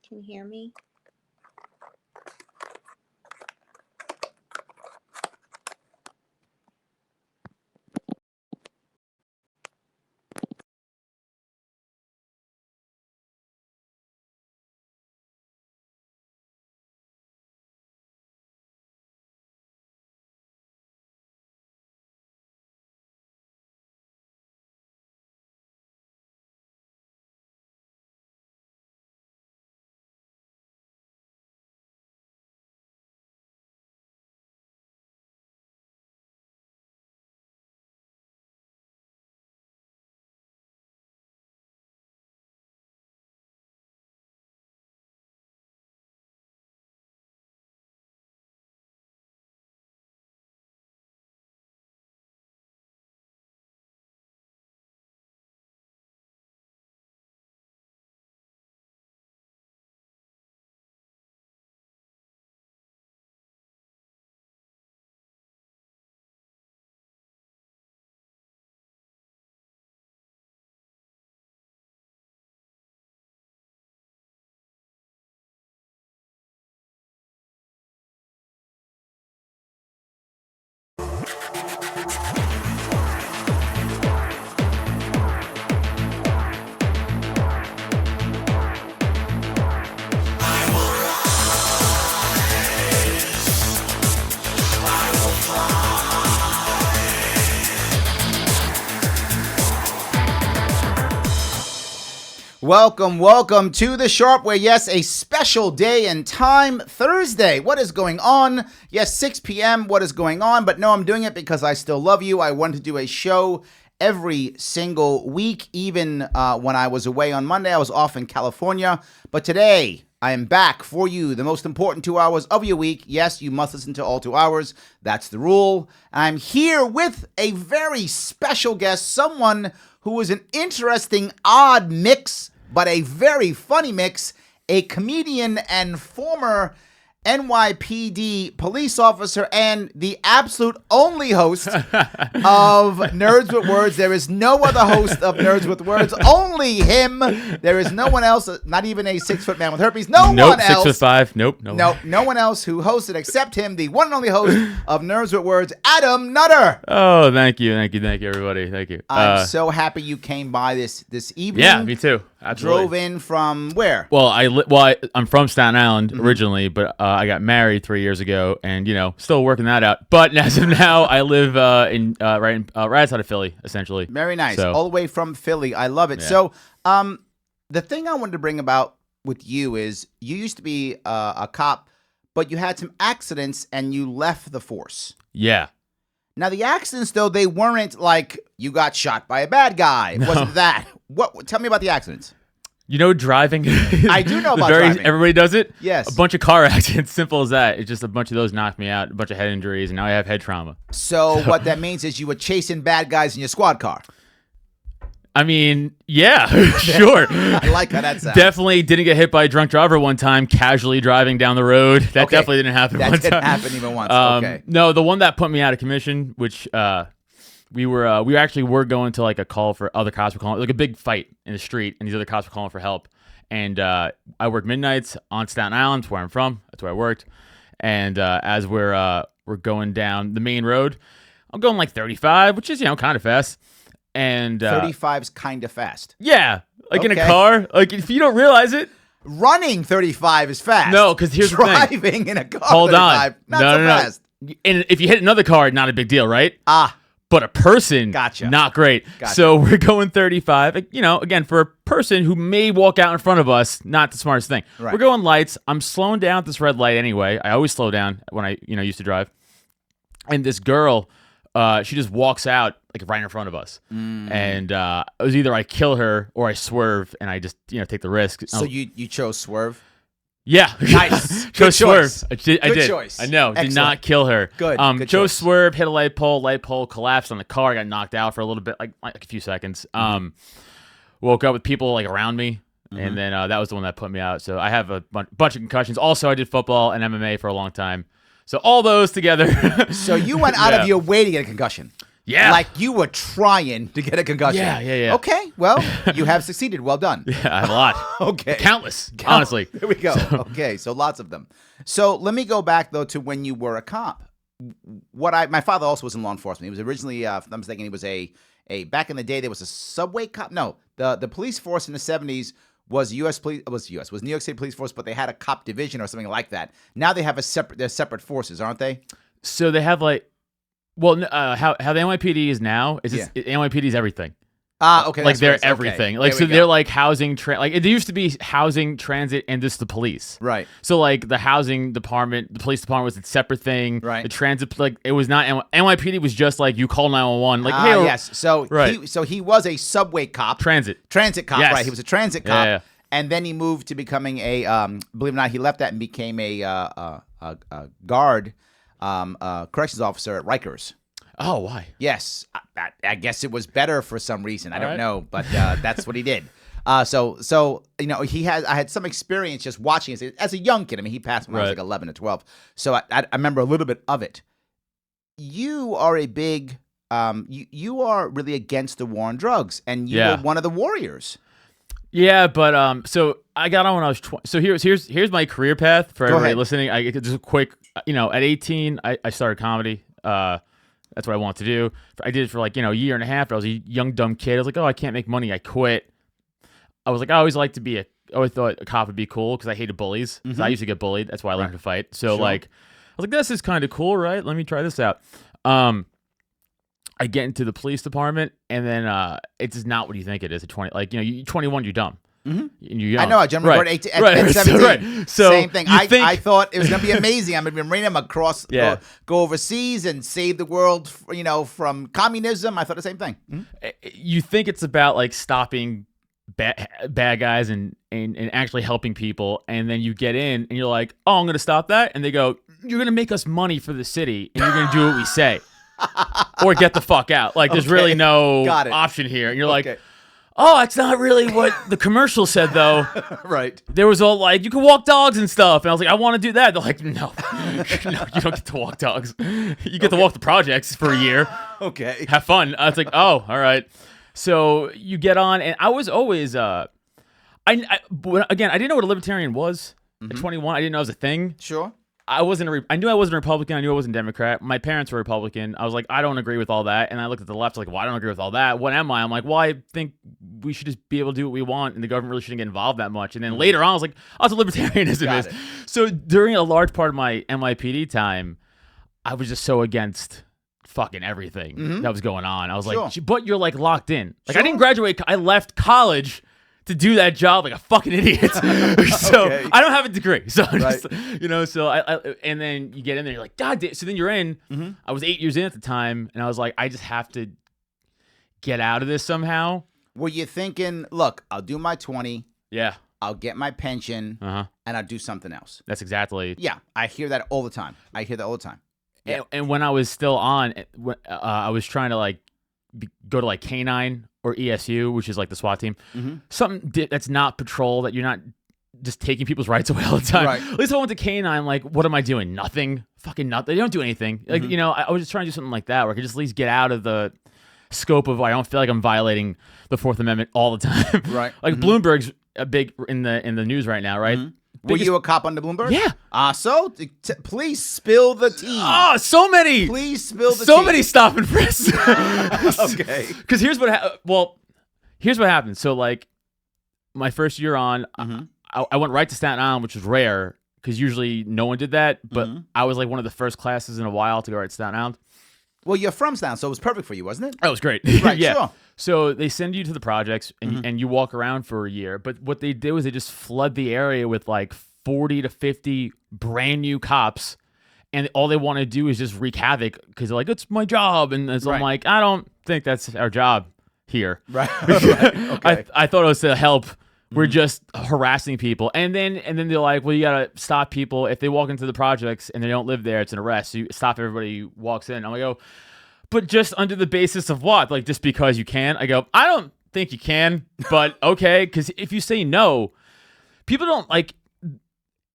Can you hear me? Welcome to the Sharpe, where yes, a special day and time, Thursday. What is going on? Yes, 6 p.m. What is going on? But no, I'm doing it because I still love you. I want to do a show every single week, even when I was away on Monday. I was off in California. But today, I am back for you, the most important 2 hours of your week. Yes, you must listen to all 2 hours. That's the rule. I'm here with a very special guest, someone who is an interesting, odd mix, but a very funny mix, a comedian and former NYPD police officer and the absolute only host of Nerds with Words. There is no other host of Nerds with Words, only him. There is no one else, not even a 6-foot man with herpes. One else. 6'5". Nope. No one else who hosted except him, the one and only host of Nerds with Words, Adam Nutter. Oh, thank you, everybody. Thank you. I'm so happy you came by this evening. Yeah, me too. Absolutely. Drove in from where? Well, I'm from Staten Island originally, but I got married 3 years ago, and still working that out. But as of now, I live right outside of Philly, essentially. Very nice. So, all the way from Philly. I love it. Yeah. So, the thing I wanted to bring about with you is you used to be a cop, but you had some accidents and you left the force. Yeah. Now, the accidents, though, they weren't like you got shot by a bad guy. It wasn't that. Tell me about the accidents. Driving. I do know about driving. Everybody does it. Yes. A bunch of car accidents. Simple as that. It's just a bunch of those knocked me out. A bunch of head injuries, and now I have head trauma. So what that means is you were chasing bad guys in your squad car. I mean, yeah, sure. I like how that sounds. Definitely didn't get hit by a drunk driver one time, casually driving down the road. That definitely didn't happen one time. That didn't happen even once. Okay. No, the one that put me out of commission, which we were going to like a call for other cops were calling, like a big fight in the street, and these other cops were calling for help. And I work midnights on Staten Island, where I'm from. That's where I worked. And as we're going down the main road, I'm going like 35, which is kind of fast. And 35's kind of fast. Yeah, like in a car. Like if you don't realize it, running 35 is fast. No, because here's the thing. Driving in a car. Hold 35, on. not so fast. And if you hit another car, not a big deal, right? But a person, Gotcha. Not great. Gotcha. So we're going 35. Again, for a person who may walk out in front of us, not the smartest thing. Right. We're going lights. I'm slowing down at this red light anyway. I always slow down when I used to drive. And this girl, she just walks out like right in front of us. And it was either I kill her or I swerve and I just take the risk. So you chose swerve? Yeah. Nice. Chose choice. swerve. I did. Choice. I know. Excellent. Did not kill her. Good. Chose choice. swerve, hit a light pole collapsed on the car, got knocked out for a little bit, like a few seconds. Woke up with people like around me, and then that was the one that put me out. So I have a bunch of concussions. Also, I did football and MMA for a long time. So all those together. So you went out of your way to get a concussion. Yeah. Like you were trying to get a concussion. Yeah. Okay, well, you have succeeded. Well done. Yeah, I have a lot. Okay. Countless, honestly. There we go. Okay, so lots of them. So let me go back, though, to when you were a cop. My father also was in law enforcement. He was originally, if I'm mistaken, he was a back in the day, there was a subway cop. No, the police force in the 70s was New York City Police Force, but they had a cop division or something like that. Now they have they're separate forces, aren't they? So they have how the NYPD is now is NYPD is everything. Okay. Like they're okay. everything. Like so they're like housing, like it used to be housing, transit, and just the police. Right. So like the housing department, the police department was a separate thing. Right. The transit, like it was not NYPD was just like you call 911. Like hey, yes. So he was a subway cop. Transit cop. Yes. Right. He was a transit cop. Yeah. And then he moved to becoming a believe it or not, he left that and became a guard corrections officer at Rikers. Oh, why? Yes, I guess it was better for some reason. I don't know, but that's what he did. So I had some experience just watching it as a young kid. I mean, he passed when I was like 11 or 12. So I remember a little bit of it. You are a big, you are really against the war on drugs, and you were one of the warriors. Yeah, but so I got on when I was 20. So here's my career path for everybody listening. I just a quick, at 18, I started comedy. That's what I wanted to do. I did it for a year and a half. I was a young, dumb kid. I was like, oh, I can't make money. I quit. I was like, I always liked to be I always thought a cop would be cool because I hated bullies. Mm-hmm. So I used to get bullied. That's why I learned to fight. So I was like, this is kind of cool, right? Let me try this out. I get into the police department, and then it's just not what you think it is at 20. You're 21, you're dumb. Mm-hmm. And you're young. I know. I jumped aboard at 17. So same thing. I thought it was going to be amazing. I'm going to bring them across, go overseas and save the world, from communism. I thought the same thing. Mm-hmm. You think it's about stopping bad guys and actually helping people, and then you get in and you're like, oh, I'm going to stop that, and they go, you're going to make us money for the city, and you're going to do what we say, or get the fuck out. There's really no option here, and you're like. Oh, that's not really what the commercial said, though. Right. There was all you can walk dogs and stuff. And I was like, I want to do that. They're like, no, you don't get to walk dogs. You get to walk the projects for a year. Okay. Have fun. I was like, oh, all right. So you get on, and I was always, again, I didn't know what a libertarian was at 21. I didn't know it was a thing. Sure. I knew I wasn't a Republican. I knew I wasn't a Democrat. My parents were Republican. I was like, I don't agree with all that. And I looked at the left, like, well, I don't agree with all that. What am I? I'm like, well, I think we should just be able to do what we want, and the government really shouldn't get involved that much. And then later on, I was like, oh, it's a libertarianism is. So during a large part of my NYPD time, I was just so against fucking everything that was going on. I was like, but you're locked in. I didn't graduate. I left college to do that job like a fucking idiot. So I don't have a degree. So so I and then you get in there, you're like, God damn. So then you're in. Mm-hmm. I was 8 years in at the time, and I was like, I just have to get out of this somehow. Were you thinking, look, I'll do my 20. Yeah. I'll get my pension, and I'll do something else. That's exactly. Yeah, I hear that all the time. Yeah. And when I was still on, I was trying to go to K9 or ESU, which is the SWAT team. Mm-hmm. Something that's not patrol, that you're not just taking people's rights away all the time. Right. At least I went to K9, what am I doing? Nothing. Fucking nothing. They don't do anything. I was just trying to do something like that where I could just at least get out of the scope of I don't feel like I'm violating the Fourth Amendment all the time. Right. Bloomberg's a big in the news right now, right? Mm-hmm. Were you a cop on the Bloomberg? Yeah. So please spill the tea. Oh, so many. Please spill the tea. So many stop and frisks. Okay. Because here's what happened. So my first year on, I went right to Staten Island, which was rare because usually no one did that. But I was one of the first classes in a while to go right to Staten Island. Well, you're from Staten Island, so it was perfect for you, wasn't it? That was great. Right, yeah. Sure. So they send you to the projects, and you walk around for a year. But what they do is they just flood the area with 40 to 50 brand new cops, and all they want to do is just wreak havoc because they're like, it's my job. And so I'm like, I don't think that's our job here. Right. Okay. I thought it was to help. We're just harassing people. And then they're like, well, you got to stop people. If they walk into the projects and they don't live there, it's an arrest. So you stop everybody who walks in. I'm like, oh, but just under the basis of what? Just because you can? I go, I don't think you can, but okay. Because if you say no, people don't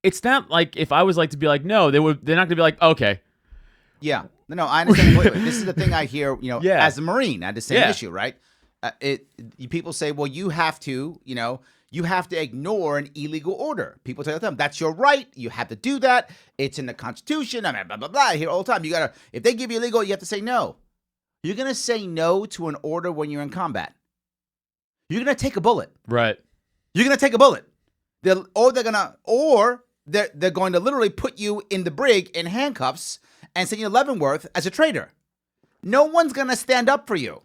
it's not if I was to be no, they're not going to be okay. Yeah. No, I understand. Wait. This is the thing I hear, Yeah. as a Marine, I had the same Yeah. issue, right? People say, well, you have to ignore an illegal order. People tell them that's your right. You have to do that. It's in the Constitution. I mean, blah, blah, blah. I hear all the time. If they give you illegal, you have to say no. You're going to say no to an order when you're in combat. You're going to take a bullet. Right. You're going to take a bullet. They're going to literally put you in the brig in handcuffs and send you to Leavenworth as a traitor. No one's going to stand up for you.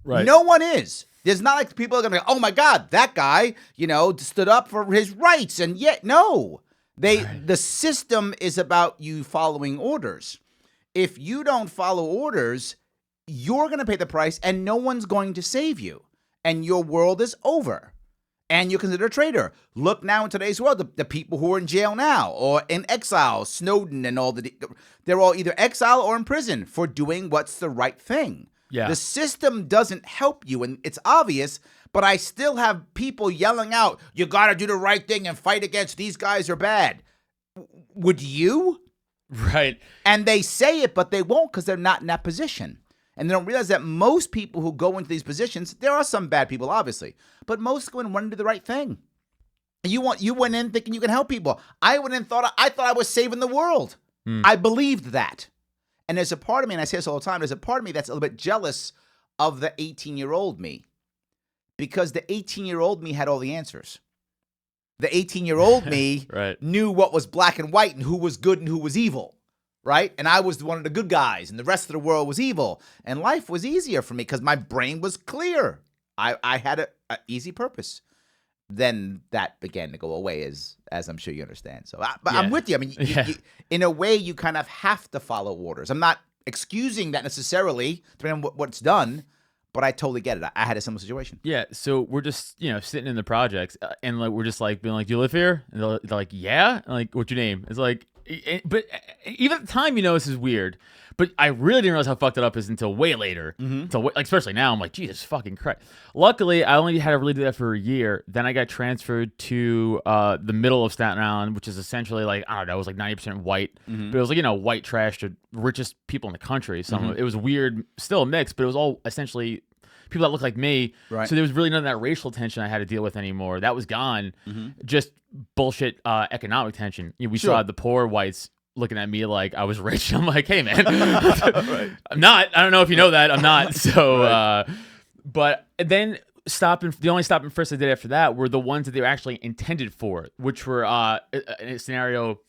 Right. No one is. There's not like people are going to be, oh my God, that guy, stood up for his rights. And yet, no. The system is about you following orders. If you don't follow orders, you're going to pay the price and no one's going to save you. And your world is over. And you're considered a traitor. Look now in today's world, the people who are in jail now or in exile, Snowden and all they're all either exile or in prison for doing what's the right thing. Yeah. The system doesn't help you, and it's obvious, but I still have people yelling out, you got to do the right thing and fight against these guys are bad. Would you? Right. And they say it, but they won't because they're not in that position. And they don't realize that most people who go into these positions, there are some bad people, obviously, but most go and want to do the right thing. You went in thinking you can help people. I went in I thought I was saving the world. I believed that. And there's a part of me, and I say this all the time, there's a part of me that's a little bit jealous of the 18-year-old me. Because the 18-year-old me had all the answers. The 18-year-old me Right. knew what was black and white and who was good and who was evil. Right? And I was one of the good guys, and the rest of the world was evil. And life was easier for me because my brain was clear. I had an easy purpose. Then that began to go away, as I'm sure you understand. So, but I'm with you. I mean, you, in a way, you kind of have to follow orders. I'm not excusing that necessarily, depending on what's done, but I totally get it. I had a similar situation. Yeah, so we're just sitting in the projects, and like we're just like being like, "Do you live here?" And they're like, "Yeah." And like, "What's your name?" It's like, but even at the time, this is weird. But I really didn't realize how fucked it up is until way later. Until like, especially now, I'm like, Jesus fucking Christ. Luckily, I only had to really do that for a year. Then I got transferred to the middle of Staten Island, which is essentially like, I don't know, it was like 90% white. But it was like, white trash to richest people in the country. So it was weird, still a mix, but it was all essentially people that look like me. Right. So there was really none of that racial tension I had to deal with anymore. That was gone. Just bullshit economic tension. We saw the poor whites looking at me like I was rich. I'm like, hey, man. Right. I'm not. I don't know if you know that. I'm not. So, but then the only stop and frisk I did after that were the ones that they were actually intended for, which were a scenario,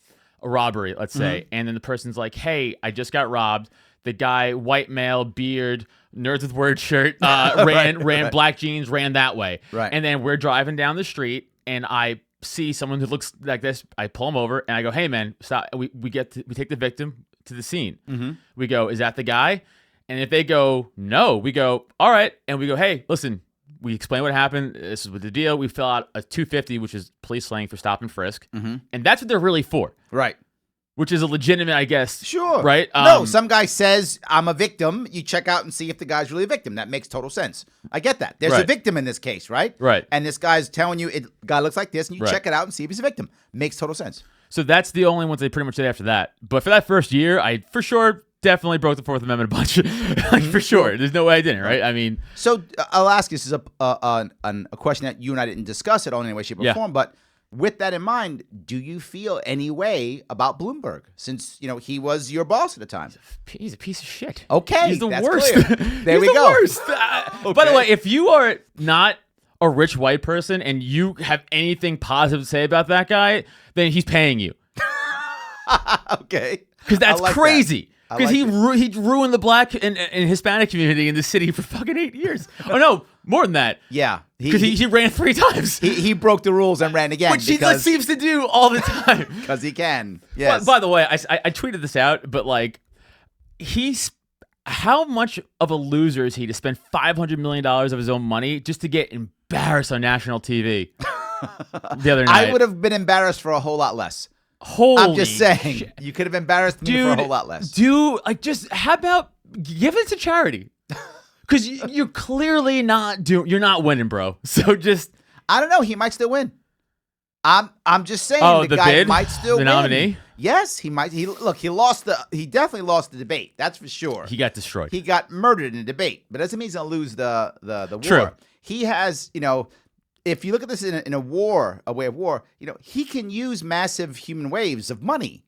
a robbery, let's say. And then the person's like, hey, I just got robbed. The guy, white male, beard, nerds with word shirt, ran black jeans, ran that way. Right. And then we're driving down the street and I see someone who looks like this. I pull him over and I go, hey man, stop. We take the victim to the scene. We go, is that the guy? And if they go, no, we go, all right. And we go, hey, listen, we explain what happened. This is what the deal. We fill out a 250, which is police slang for stop and frisk. And that's what they're really for. Right. Which is a legitimate, I guess. Sure. Right? No, some guy says, I'm a victim. You check out and see if the guy's really a victim. That makes total sense. I get that. There's a victim in this case, right? Right. And this guy's telling you, guy looks like this, and you check it out and see if he's a victim. Makes total sense. So that's the only ones they pretty much did after that. But for that first year, I for sure definitely broke the Fourth Amendment a bunch. Like, for sure. There's no way I didn't, right? I mean. So I'll ask you, this is a question that you and I didn't discuss it on any way, shape, or form, but with that in mind, do you feel any way about Bloomberg? Since, he was your boss at the time. He's a piece of shit. Okay. He's the that's worst. Clear. There we go. Worst. By the way, if you are not a rich white person and you have anything positive to say about that guy, then he's paying you. Okay. Because that's like crazy. Because that. he ruined the black and Hispanic community in the city for fucking 8 years. Oh, no. More than that. Yeah. Because he ran 3 times. He broke the rules and ran again. Which he seems to do all the time. Because he can. Yes. By the way, I tweeted this out, but like, how much of a loser is he to spend $500 million of his own money just to get embarrassed on national TV the other night? I would have been embarrassed for a whole lot less. I'm just saying. You could have embarrassed me for a whole lot less. How about give it to charity? Because you're clearly you're not winning, bro. So I don't know. He might still win. I'm just saying the guy bid? might still the win. Nominee? Yes, he might. He lost he definitely lost the debate. That's for sure. He got destroyed. He got murdered in a debate, but doesn't mean he's gonna lose the True. war. He has, if you look at this in a way of war, he can use massive human waves of money,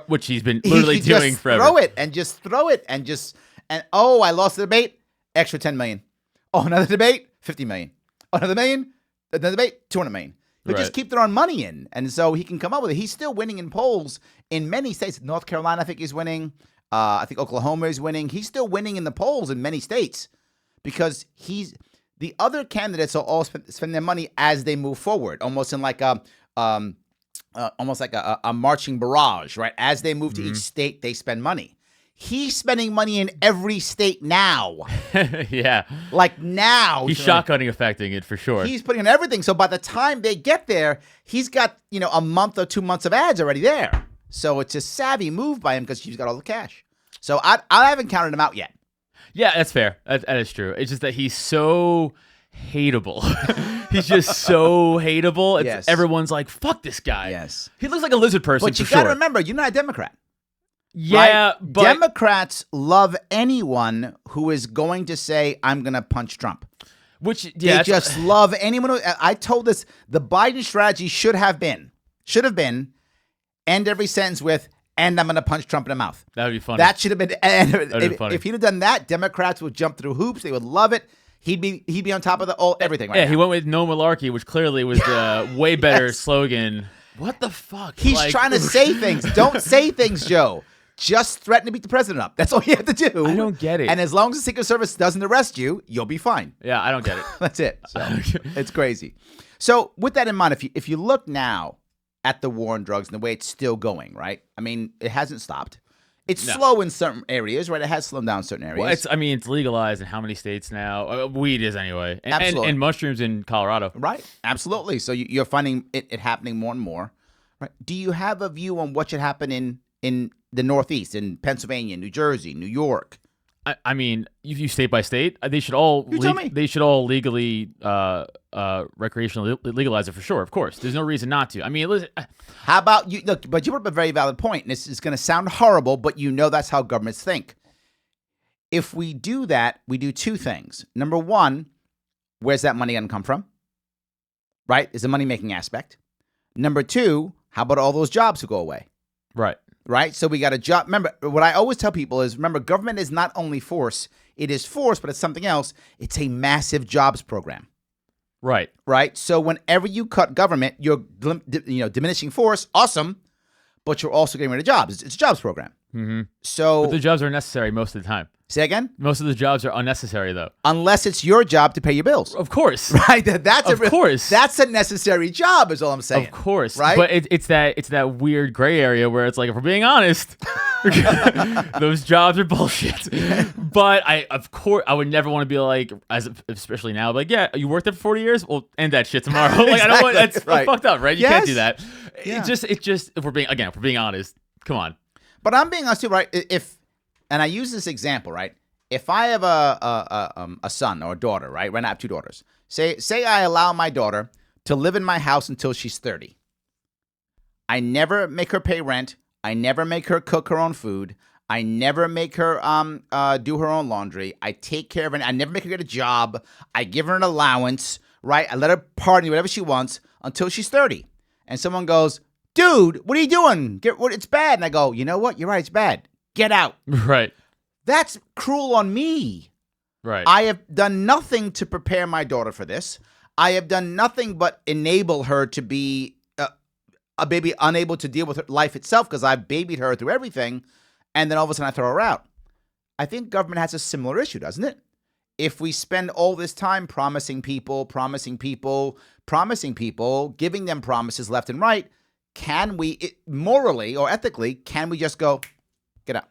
which he's been literally doing just forever. Throw it and oh, I lost the debate, extra 10 million. Oh, another debate, 50 million. Oh, another million, another debate, 200 million. He'll just keep throwing money in, and so he can come up with it. He's still winning in polls in many states. North Carolina, I think he's winning. I think Oklahoma is winning. He's still winning in the polls in many states because the other candidates will all spend their money as they move forward, almost in like a marching barrage, right? As they move to each state, they spend money. He's spending money in every state now. Yeah. Like now. He's shotgunning affecting it for sure. He's putting in everything. So by the time they get there, he's got, a month or 2 months of ads already there. So it's a savvy move by him because he's got all the cash. So I haven't counted him out yet. Yeah, that's fair. That is true. It's just that he's so hateable. He's just so hateable. Yes. Everyone's like, fuck this guy. Yes. He looks like a lizard person. But you got to remember, you're not a Democrat. Yeah, right? but Democrats love anyone who is going to say, I'm going to punch Trump. They just love anyone who, I told this, the Biden strategy should have been, end every sentence with, and I'm going to punch Trump in the mouth. That would be funny. That should have been, funny. If he'd have done that, Democrats would jump through hoops. They would love it. He'd be on top of everything right now. He went with no malarkey, which clearly was the way better slogan. What the fuck? He's trying to say things. Don't say things, Joe. Just threaten to beat the president up. That's all you have to do. I don't get it. And as long as the Secret Service doesn't arrest you, you'll be fine. Yeah, I don't get it. That's it. So it's crazy. So with that in mind, if you look now at the war on drugs and the way it's still going, right? I mean, it hasn't stopped. It's slow in certain areas, right? It has slowed down in certain areas. Well, it's legalized in how many states now? Weed is anyway. Absolutely. And mushrooms in Colorado. Right. Absolutely. So you're finding it happening more and more. Right. Do you have a view on what should happen in the Northeast, in Pennsylvania, New Jersey, New York? I mean, if you state by state, they should all they should all legally recreationally legalize it for sure. Of course, there's no reason not to. I mean, listen, how about you? Look, but you brought up a very valid point, and this is going to sound horrible, but that's how governments think. If we do that, we do two things. Number one, where's that money going to come from? Right? Is a money making aspect. Number two, how about all those jobs who go away? Right. Right? So we got a job. Remember, what I always tell people is, government is not only force. It is force, but it's something else. It's a massive jobs program. Right. Right? So whenever you cut government, you're diminishing force. Awesome. But you're also getting rid of jobs. It's a jobs program. Mm-hmm. So, but the jobs are necessary most of the time. Say again? Most of the jobs are unnecessary, though. Unless it's your job to pay your bills. Of course. Right? That's a necessary job, is all I'm saying. Of course. Right? But it's that weird gray area where it's like, if we're being honest, those jobs are bullshit. But I would never want to be like, especially now, like, yeah, you worked there for 40 years? Well, end that shit tomorrow. Like, exactly. I don't want, that's fucked up, right? You can't do that. Yeah. It just, if we're being honest, come on. But I'm being honest too, right? And I use this example, right? If I have a son or a daughter, right? Right now I have two daughters. Say I allow my daughter to live in my house until she's 30. I never make her pay rent. I never make her cook her own food. I never make her do her own laundry. I take care of her. I never make her get a job. I give her an allowance, right? I let her party whatever she wants until she's 30. And someone goes, dude, what are you doing? It's bad. And I go, you know what? You're right. It's bad. Get out. Right. That's cruel on me. Right. I have done nothing to prepare my daughter for this. I have done nothing but enable her to be a baby unable to deal with her life itself because I've babied her through everything. And then all of a sudden I throw her out. I think government has a similar issue, doesn't it? If we spend all this time promising people, giving them promises left and right, can we, morally or ethically, can we just go, get out?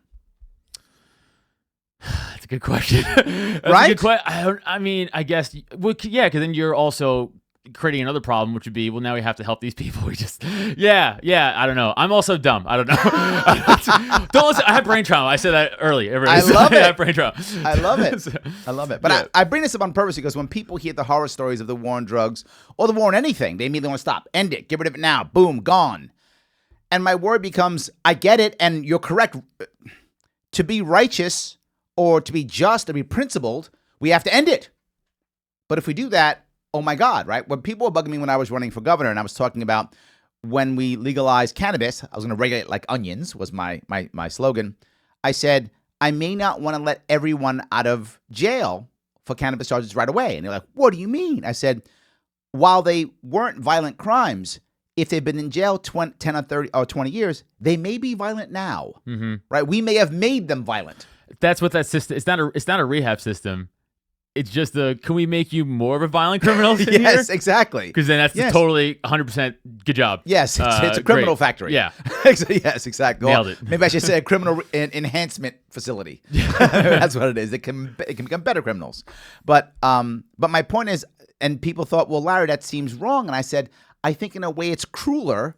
That's a good question. Right? I mean, I guess, well, yeah, because then you're also creating another problem, which would be, well, now we have to help these people. Yeah, I don't know. I'm also dumb. I don't know. Don't listen. I have brain trauma. I said that earlier. I love it. I have brain trauma. I love it. But yeah. I bring this up on purpose because when people hear the horror stories of the war on drugs or the war on anything, they immediately want to stop, end it, get rid of it now, boom, gone. And my word becomes, I get it, and you're correct. To be righteous or to be just or be principled, we have to end it. But if we do that, oh my God, right? When people were bugging me when I was running for governor and I was talking about when we legalized cannabis, I was going to regulate like onions was my slogan. I said, I may not want to let everyone out of jail for cannabis charges right away. And they're like, what do you mean? I said, while they weren't violent crimes, if they've been in jail 10 or 30 or 20 years, they may be violent now, right? We may have made them violent. That's what that system. It's not a rehab system. It's just can we make you more of a violent criminal? Yes, exactly. Because then that's totally 100% good job. Yes, it's a criminal factory. Yeah. Yes, exactly. Nailed it. Maybe I should say a criminal enhancement facility. That's what it is. It can become better criminals. But my point is, and people thought, well, Larry, that seems wrong. And I said, I think in a way it's crueler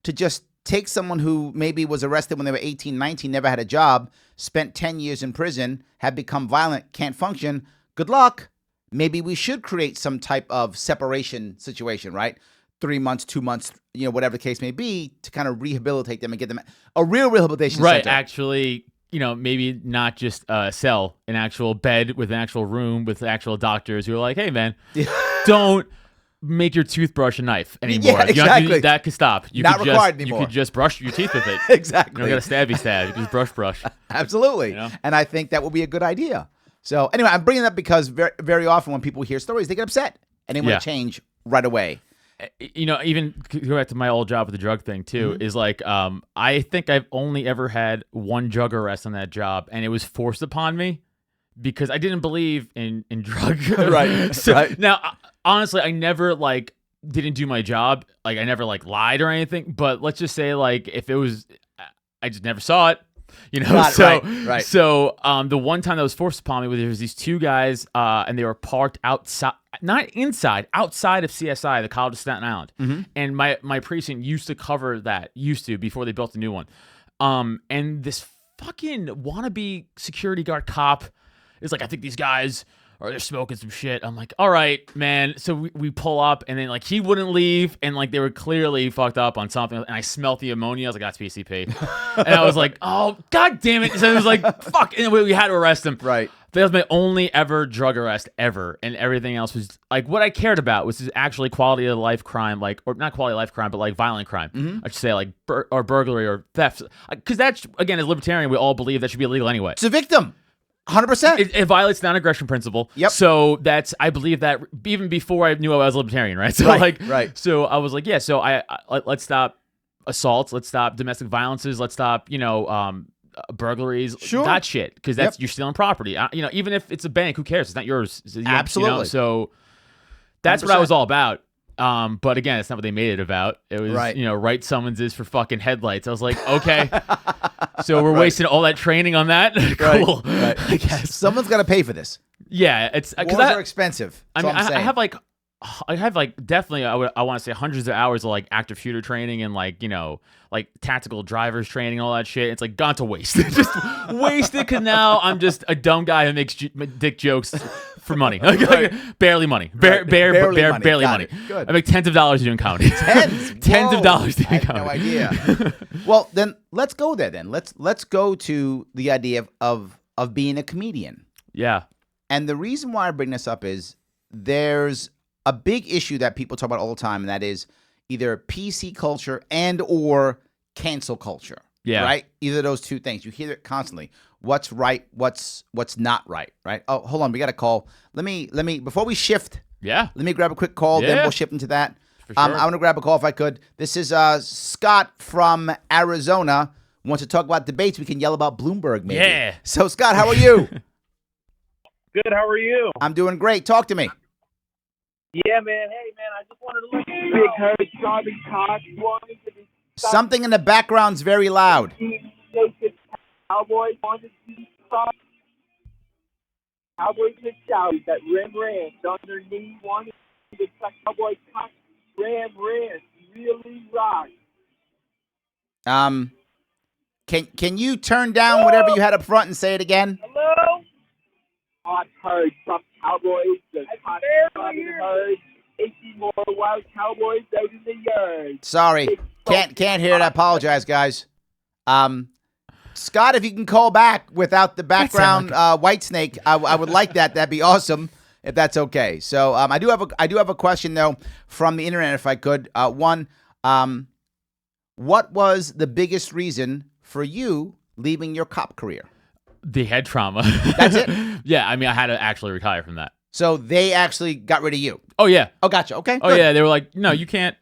to just take someone who maybe was arrested when they were 18, 19, never had a job, spent 10 years in prison, had become violent, can't function. Good luck. Maybe we should create some type of separation situation, right? 3 months, 2 months, whatever the case may be, to kind of rehabilitate them and get them a real rehabilitation center. Right, actually, maybe not just a cell, an actual bed with an actual room with actual doctors who are like, hey, man, don't make your toothbrush a knife anymore. Yeah, exactly. That could stop. Not required anymore. You could just brush your teeth with it. Exactly. You don't got to stabby stab. You just brush. Absolutely. And I think that would be a good idea. So anyway, I'm bringing it up because very, very often when people hear stories, they get upset and they want to change right away. Even go back to my old job with the drug thing too, is like, I think I've only ever had one drug arrest on that job, and it was forced upon me because I didn't believe in drug. Right. Right. Now, honestly, I never didn't do my job. Like I never lied or anything, but let's just say if it was, I just never saw it. Right. So the one time that was forced upon me, there was these two guys, and they were parked outside, not inside, outside of CSI, the College of Staten Island. And my precinct used to cover that, before they built a new one. And this fucking wannabe security guard cop is like, I think these guys they're smoking some shit. I'm like, all right, man. So we pull up, and then he wouldn't leave, and they were clearly fucked up on something. And I smelt the ammonia. I was like, that's PCP. And I was like, oh god damn it. So it was like, fuck. And we had to arrest him. Right. That was my only ever drug arrest ever, and everything else was what I cared about was actually quality of life crime, or not quality of life crime, but violent crime. I should say or burglary or theft, because that's again, as libertarian, we all believe that should be illegal anyway. It's a victim. 100%. It violates non-aggression principle. Yep. So I believe that even before I knew I was libertarian, right? So right. So I was like, yeah. So let's stop assaults. Let's stop domestic violences. Let's stop, burglaries. Sure. That shit, because you're stealing property. Even if it's a bank, who cares? It's not yours. Absolutely. So that's 100%. what I was all about. But again, it's not what they made it about. It was, right. Write summonses for fucking headlights. I was like, okay. So we're wasting all that training on that? Cool. Right. I guess. Someone's got to pay for this. Yeah. It's Wars are expensive. I have definitely, I want to say hundreds of hours of active shooter training and tactical drivers training, all that shit. It's gone to waste. Just wasted because now I'm just a dumb guy who makes dick jokes for money. Barely money. Barely money. Good. I make tens of dollars doing comedy. Tens of dollars doing comedy. No idea. Well, then let's go there. Then let's go to the idea of being a comedian. Yeah. And the reason why I bring this up is there's a big issue that people talk about all the time, and that is either PC culture and or cancel culture. Yeah. Right? Either of those two things. You hear it constantly. What's right? What's not right? Right? Oh, hold on. We got a call. Let me before we shift. Yeah. Let me grab a quick call. Then we'll shift into that. For sure. I want to grab a call if I could. This is Scott from Arizona. Wants to talk about debates. We can yell about Bloomberg, maybe. Yeah. So, Scott, how are you? Good. How are you? I'm doing great. Talk to me. Yeah, man. Hey, man. I just wanted to let you know. Big Herd, Charlie Cox, wanted to be Something in the background's very loud. Cowboys wanted to be stopped. Cowboys and Sharpe that Ram Ranch underneath wanted to be Cowboy Cox. Ram Ranch really rock. Can you turn down whatever you had up front and say it again? Hello? Hot Herd, some Cowboys, the hot Herd, 80 more wild Cowboys out in the yard. Sorry. Can't hear it. I apologize, guys. Scott, if you can call back without the background white snake, I would like that. That'd be awesome if that's okay. So I do have a question though from the internet, if I could. One, what was the biggest reason for you leaving your cop career? The head trauma. That's it? Yeah, I mean, I had to actually retire from that. So they actually got rid of you? Oh, yeah. Oh, gotcha. Okay. Oh, good. yeah. They were like, no, you can't.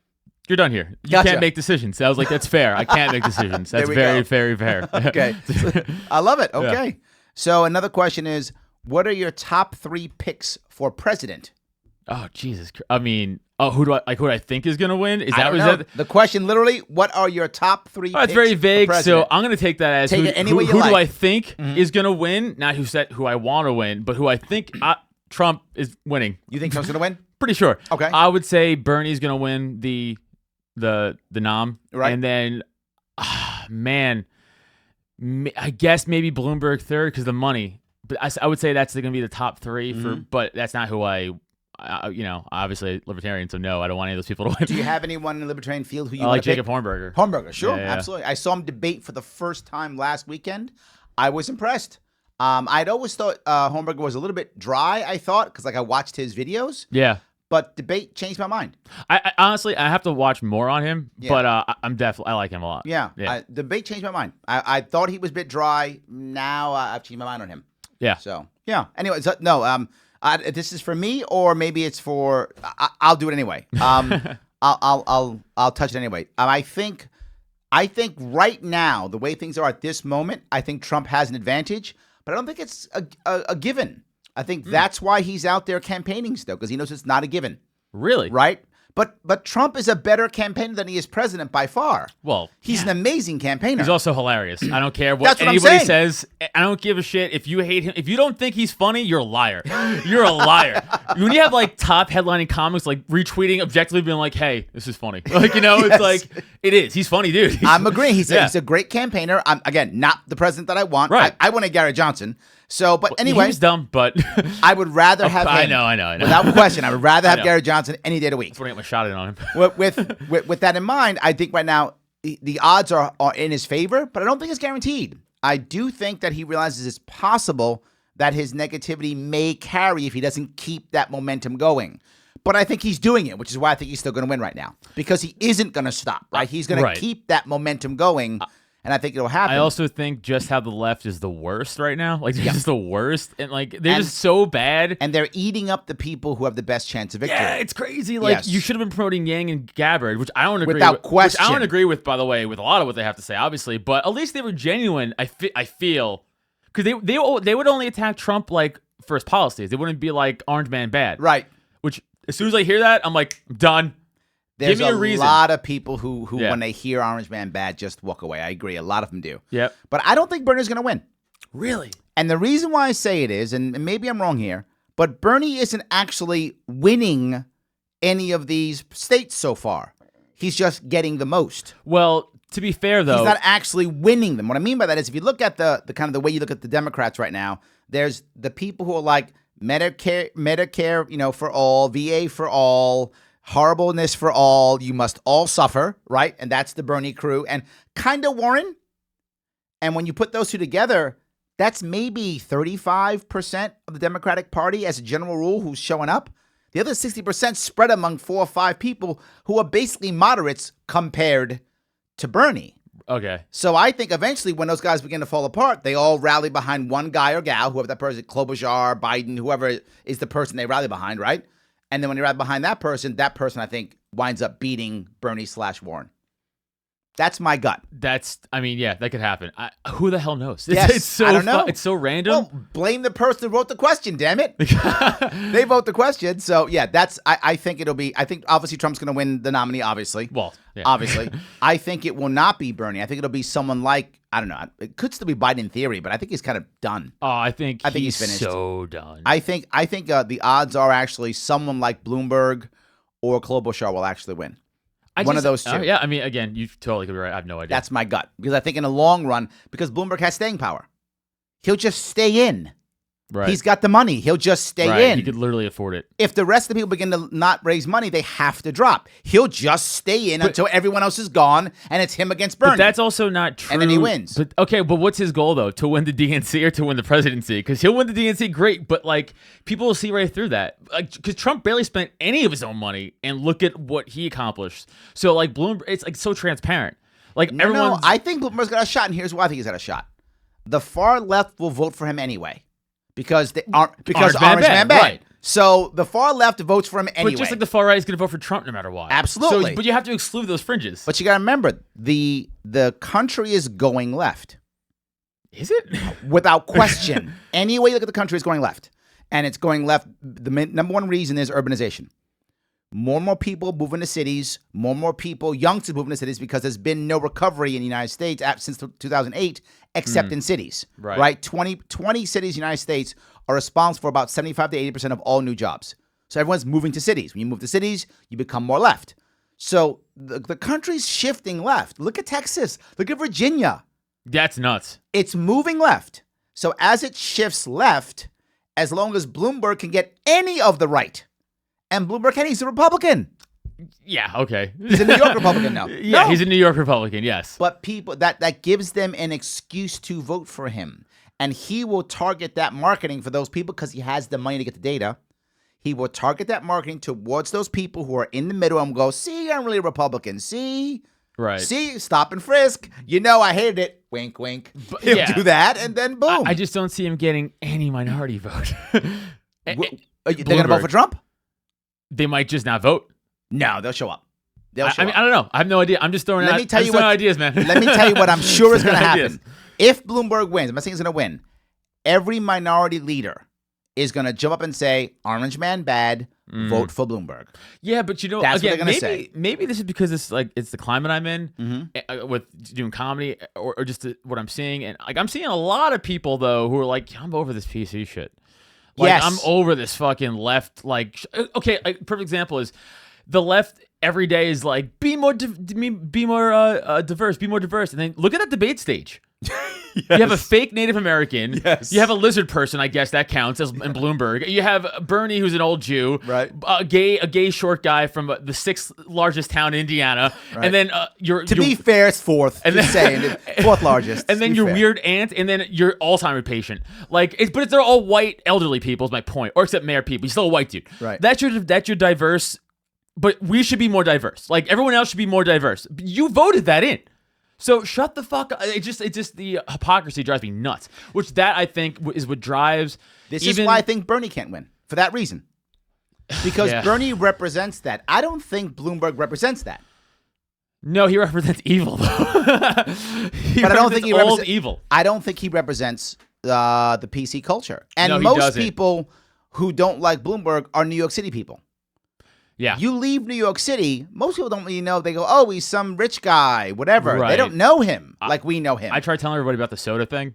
You're done here. You Gotcha. can't make decisions. So I was like, that's fair. I can't make decisions. That's very, very fair. Okay. I love it. Okay. Yeah. So another question is, what are your top 3 picks for president? Oh, Jesus. I mean, who do I think is going to win? Is I that don't what know. The question literally, what are your top 3 Oh, it's picks very vague, for so president? I'm going to take that as Take it any way you who do like. I think is going to win? Not who I want to win, but who I think Trump is winning. You think Trump's going to win? Pretty sure. Okay. I would say Bernie's going to win the nom. Right. And then, man, I guess maybe Bloomberg third because the money. But I would say that's going to be the top 3 for. But that's not who I obviously libertarian, so no, I don't want any of those people to win. Do you have anyone in the libertarian field who you I want like to pick? Jacob Hornberger. Hornberger, sure, Yeah. absolutely. I saw him debate for the first time last weekend. I was impressed. I'd always thought Hornberger was a little bit dry, I thought, because I watched his videos. Yeah. But debate changed my mind. I honestly, I have to watch more on him, Yeah. but I like him a lot. Yeah. Yeah. Debate changed my mind. I thought he was a bit dry. Now I've changed my mind on him. Yeah. So, yeah. Anyway, no, this is for me, or maybe it's for. I'll do it anyway. I'll touch it anyway. I think right now the way things are at this moment, I think Trump has an advantage, but I don't think it's a given. I think that's why he's out there campaigning still, because he knows it's not a given. Really? Right? But Trump is a better campaigner than he is president by far. Well, He's an amazing campaigner. he's also hilarious. I don't care That's what what I'm anybody saying. says. I don't give a shit if you hate him. If you don't think he's funny, you're a liar. You're a liar. When you have like top headlining comics like retweeting objectively being like, "Hey, this is funny," like Yes. it's like it is. He's funny, dude. I'm agreeing. He's Yeah. a great campaigner. I'm again not the president that I want. Right. I wanted Gary Johnson. So, but anyway, he's dumb, but I would rather have him. I know. Without question, I would rather have know. Gary Johnson any day of the week. That's when I get my shot in on him. With that in mind, I think right now the odds are in his favor, but I don't think it's guaranteed. I do think that he realizes it's possible that his negativity may carry if he doesn't keep that momentum going. But I think he's doing it, which is why I think he's still going to win right now, because he isn't going to stop. Right? He's going Right. to keep that momentum going. And I think it'll happen. I also think just how the left is the worst right now. Like, they're just the worst. And, like, they're just so bad. And they're eating up the people who have the best chance of victory. Yeah, it's crazy. Like, Yes. you should have been promoting Yang and Gabbard, which I don't agree Without with. question. Which I don't agree with, by the way, with a lot of what they have to say, obviously. But at least they were genuine, I feel. Because they would only attack Trump, like, for his policies. They wouldn't be like, Orange Man bad. Right. Which, as soon as I hear that, I'm like, I'm done. There's Give me a reason. lot of people who Yeah. when they hear Orange Man bad, just walk away. I agree. A lot of them do. Yep. But I don't think Bernie's going to win. Really? And the reason why I say it is, and maybe I'm wrong here, but Bernie isn't actually winning any of these states so far. He's just getting the most. Well, to be fair, though. He's not actually winning them. What I mean by that is if you look at the kind of the way you look at the Democrats right now, there's the people who are like Medicare, for all, VA for all, horribleness for all, you must all suffer, right? And that's the Bernie crew. And kind of Warren. And when you put those two together, that's maybe 35% of the Democratic Party as a general rule who's showing up. The other 60% spread among 4 or 5 people who are basically moderates compared to Bernie. Okay. So I think eventually when those guys begin to fall apart, they all rally behind one guy or gal, whoever that person, Klobuchar, Biden, whoever is the person they rally behind, right? And then when you rally behind that person I think winds up beating Bernie/Warren. That's my gut. That could happen. Who the hell knows? Yes, It's so I don't know. It's so random. Well, blame the person who wrote the question, damn it. They vote the question. So, yeah, I think obviously Trump's going to win the nominee, obviously. Well, yeah. Obviously. I think it will not be Bernie. I think it'll be someone like, I don't know, it could still be Biden in theory, but I think he's kind of done. Oh, I think he's finished. So done. I think the odds are actually someone like Bloomberg or Klobuchar will actually win. One of those two. Yeah, I mean, again, you totally could be right. I have no idea. That's my gut. Because I think in the long run, because Bloomberg has staying power, he'll just stay in. Right. He's got the money. He'll just stay in. He could literally afford it. If the rest of the people begin to not raise money, they have to drop. He'll just stay in until everyone else is gone, and it's him against Bernie. But that's also not true. And then he wins. But what's his goal though? To win the DNC or to win the presidency? Because he'll win the DNC, great. But like people will see right through that. Because Trump barely spent any of his own money, and look at what he accomplished. So like Bloomberg, it's like so transparent. Like no, I think Bloomberg's got a shot, and here's why I think he's got a shot. The far left will vote for him anyway. Because Orange Man bad. Right. So the far left votes for him anyway. But just like the far right is going to vote for Trump no matter what. Absolutely. So, but you have to exclude those fringes. But you got to remember, the country is going left. Is it? Without question. Any way you look at the country, is going left. And it's going left. The number one reason is urbanization. More and more people move into cities. More and more people, youngsters move into cities because there's been no recovery in the United States since 2008, except in cities. Right? 20 cities in the United States are responsible for about 75 to 80% of all new jobs. So everyone's moving to cities. When you move to cities, you become more left. So the country's shifting left. Look at Texas. Look at Virginia. That's nuts. It's moving left. So as it shifts left, as long as Bloomberg can get any of the right, and Bloomberg can, he's a Republican. Yeah, okay. He's a New York Republican now. Yeah, he's a New York Republican, yes. But people, that gives them an excuse to vote for him. And he will target that marketing for those people because he has the money to get the data. He will target that marketing towards those people who are in the middle and go, see, I'm really a Republican. See? Right. See? Stop and frisk. You know I hated it. Wink, wink. He'll do that, and then boom. I just don't see him getting any minority vote. They're going to vote for Trump? They might just not vote. No, they'll show up. I mean, I don't know. I have no idea. I'm just throwing ideas, man. Let me tell you what I'm sure is going to happen. If Bloomberg wins, I'm not saying he's going to win, every minority leader is going to jump up and say, Orange Man bad, vote for Bloomberg. Yeah, but you know, that's again, what they're going to say. Maybe this is because it's the climate I'm in with doing comedy or just what I'm seeing. And like I'm seeing a lot of people, though, who are like, I'm over this PC shit. Like, yes. I'm over this fucking left. Like, okay, perfect example is the left every day is like, be more diverse, and then look at that debate stage. Yes. You have a fake Native American. Yes. You have a lizard person. I guess that counts as in Bloomberg. You have Bernie, who's an old Jew. Right. A gay short guy from the 6th largest town in Indiana. Right. And then to be fair, it's 4th. And then saying 4th largest. And then your weird aunt, and then your Alzheimer's patient. Like, but they're all white elderly people. Is my point, or except mayor people. He's still a white dude. Right. That's your diverse. But we should be more diverse. Like everyone else should be more diverse. You voted that in. So shut the fuck up. It's just the hypocrisy drives me nuts. Which that I think is what drives. This is why I think Bernie can't win for that reason. Because Bernie represents that. I don't think Bloomberg represents that. No, he represents evil though. But I don't think he represents evil. I don't think he represents the PC culture. And most people who don't like Bloomberg are New York City people. Yeah. You leave New York City, most people don't really know. They go, oh, he's some rich guy, whatever. Right. They don't know him like we know him. I try telling everybody about the soda thing.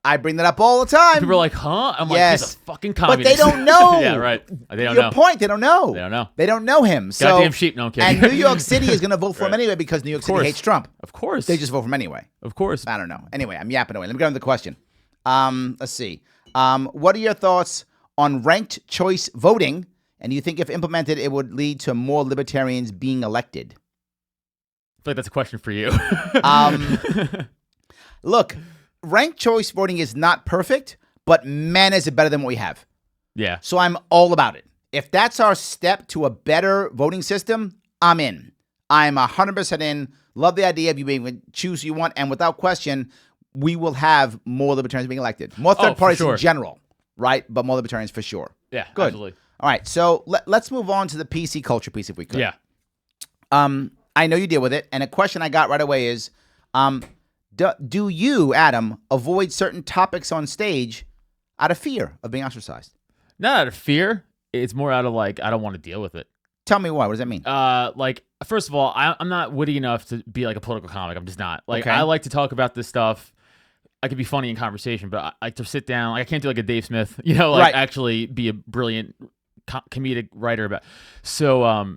I bring that up all the time. People are like, huh? I'm like, he's a fucking communist. But they don't know. Yeah, right. They don't know. Your point, they don't know. They don't know. They don't know him. So, goddamn sheep, no, I'm kidding. And New York City is going to vote for him anyway because New York City hates Trump. Of course. They just vote for him anyway. Of course. I don't know. Anyway, I'm yapping away. Let me go on to the question. Let's see. What are your thoughts on ranked choice voting? And do you think if implemented, it would lead to more libertarians being elected? I feel like that's a question for you. Look, ranked choice voting is not perfect, but man, is it better than what we have. Yeah. So I'm all about it. If that's our step to a better voting system, I'm in. I'm 100% in. Love the idea of you being able to choose who you want. And without question, we will have more libertarians being elected. More third parties in general, right? But more libertarians for sure. Yeah, good. Absolutely. All right, so let's move on to the PC culture piece if we could. Yeah. I know you deal with it, and a question I got right away is, do you, Adam, avoid certain topics on stage out of fear of being ostracized? Not out of fear. It's more out of like, I don't want to deal with it. Tell me why. What does that mean? Like, first of all, I'm not witty enough to be like a political comic. I'm just not. Like, I like to talk about this stuff. I could be funny in conversation, but I like to sit down. Like, I can't do like a Dave Smith, actually be a brilliant comedic writer about. So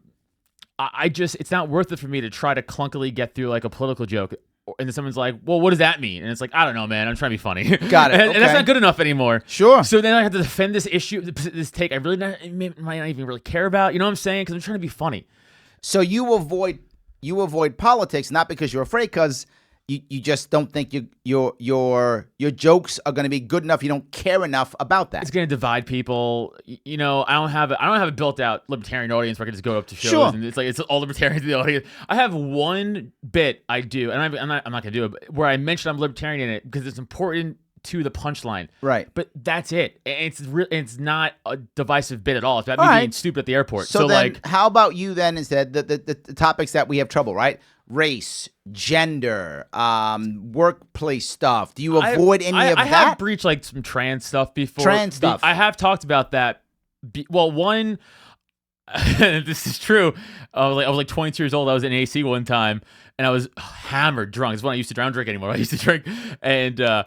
I just, it's not worth it for me to try to clunkily get through like a political joke. and then someone's like, well, what does that mean? And it's like, I don't know, man. I'm trying to be funny. Got it. And that's not good enough anymore. Sure. So then I have to defend this issue, this take I really might not even really care about. You know what I'm saying? Because I'm trying to be funny. So you avoid politics not because you're afraid, because you just don't think your jokes are going to be good enough. You don't care enough about that. It's going to divide people. You know, I don't have a built out libertarian audience where I can just go up to shows Sure. and it's all libertarians in the audience. I have one bit I do, and I'm not going to do it, but where I mention I'm libertarian in it because it's important to the punchline. Right. But that's it. It's not a divisive bit at all. It's about All me right. being stupid at the airport. So then, like, how about you then instead, the topics that we have trouble, right? Race, gender, workplace stuff. Do you avoid any of that? I have breached like some trans stuff before. Trans stuff. I have talked about that. Well, one, this is true. I was like 22 years old. I was in AC one time, and I was hammered drunk. It's when I used to drown drink anymore. I used to drink, and I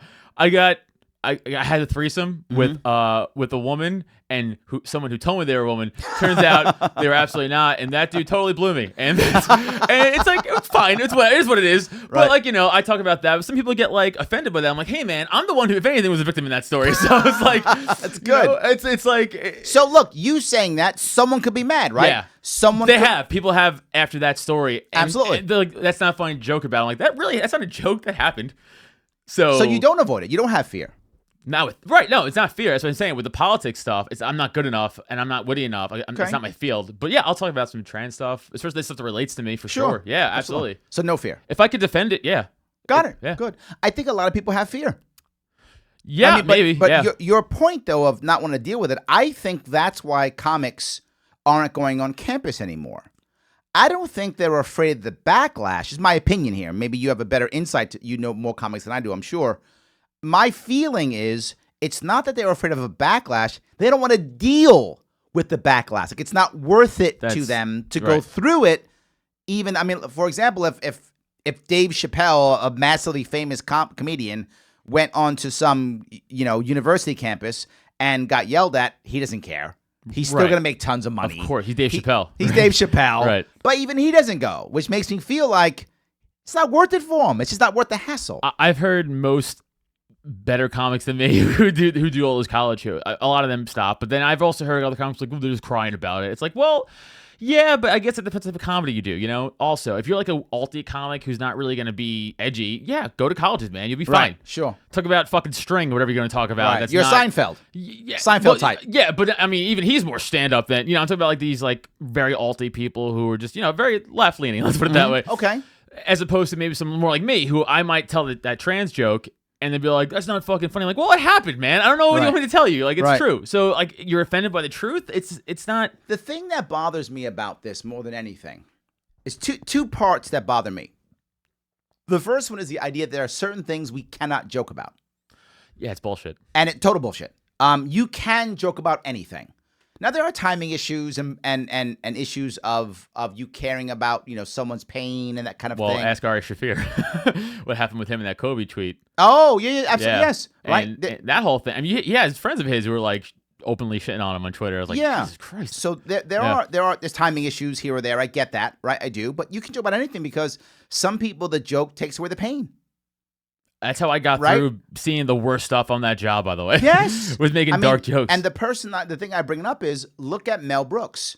had a threesome with a woman and someone who told me they were a woman. Turns out they were absolutely not, and that dude totally blew me. And it's like, it's fine. It is what it is. But Right. like, you know, I talk about that. But some people get like offended by that. I'm like, hey man, I'm the one who, if anything, was a victim in that story. So it's like, That's good. You know, it's like. So look, you saying that, someone could be mad, right? Yeah. People have after that story. And, Absolutely. and they're like, that's not a funny joke about it. I'm like, that's not a joke that happened. So you don't avoid it. You don't have fear. No, it's not fear. That's what I'm saying. With the politics stuff, I'm not good enough and I'm not witty enough. It's not my field. But yeah, I'll talk about some trans stuff, especially stuff that relates to me for sure. Yeah, absolutely. So no fear. If I could defend it, yeah. Got it. Yeah. Good. I think a lot of people have fear. Yeah, I mean, maybe. But yeah. your point, though, of not wanting to deal with it, I think that's why comics aren't going on campus anymore. I don't think they're afraid of the backlash. Is my opinion here. Maybe you have a better insight. You know more comics than I do, I'm sure. My feeling is it's not that they're afraid of a backlash. They don't want to deal with the backlash. Like, it's not worth it to them to go through it. Even, I mean, for example, if Dave Chappelle, a massively famous comedian, went onto some, university campus and got yelled at, he doesn't care. He's still going to make tons of money. Of course, he's Dave Chappelle. He's Dave Chappelle. Right. But even he doesn't go, which makes me feel like it's not worth it for him. It's just not worth the hassle. I've heard most better comics than me who do all those college shows. A lot of them stop. But then I've also heard other comics like, well, they're just crying about it. It's like, well, yeah, but I guess it depends on the comedy you do, Also, if you're like a alty comic who's not really going to be edgy, yeah, go to colleges, man. You'll be fine. Right, sure. Talk about fucking string or whatever you're going to talk about. Right. That's You're not, Seinfeld. Yeah, Seinfeld type. Yeah, but I mean, even he's more stand-up than, I'm talking about like these like very alty people who are just, very left-leaning, let's put it that way. Okay. As opposed to maybe someone more like me who I might tell that trans joke and they'd be like, that's not fucking funny. I'm like, well, what happened, man? I don't know what you want me to tell you. Like, it's true. So, like, you're offended by the truth? It's not. The thing that bothers me about this more than anything is two parts that bother me. The first one is the idea that there are certain things we cannot joke about. Yeah, it's bullshit. And it's total bullshit. You can joke about anything. Now, there are timing issues and issues of you caring about, someone's pain and that kind of thing. Well, ask Ari Shafir what happened with him in that Kobe tweet. Oh, yeah, absolutely, yes. Right. And that whole thing. I mean, he has friends of his who were like openly shitting on him on Twitter. I was like, Jesus Christ. So there's timing issues here or there. I get that, right? I do. But you can joke about anything because some people, the joke takes away the pain. That's how I got through seeing the worst stuff on that job, by the way. Yes. Was making dark jokes. And the thing I bring up is, look at Mel Brooks,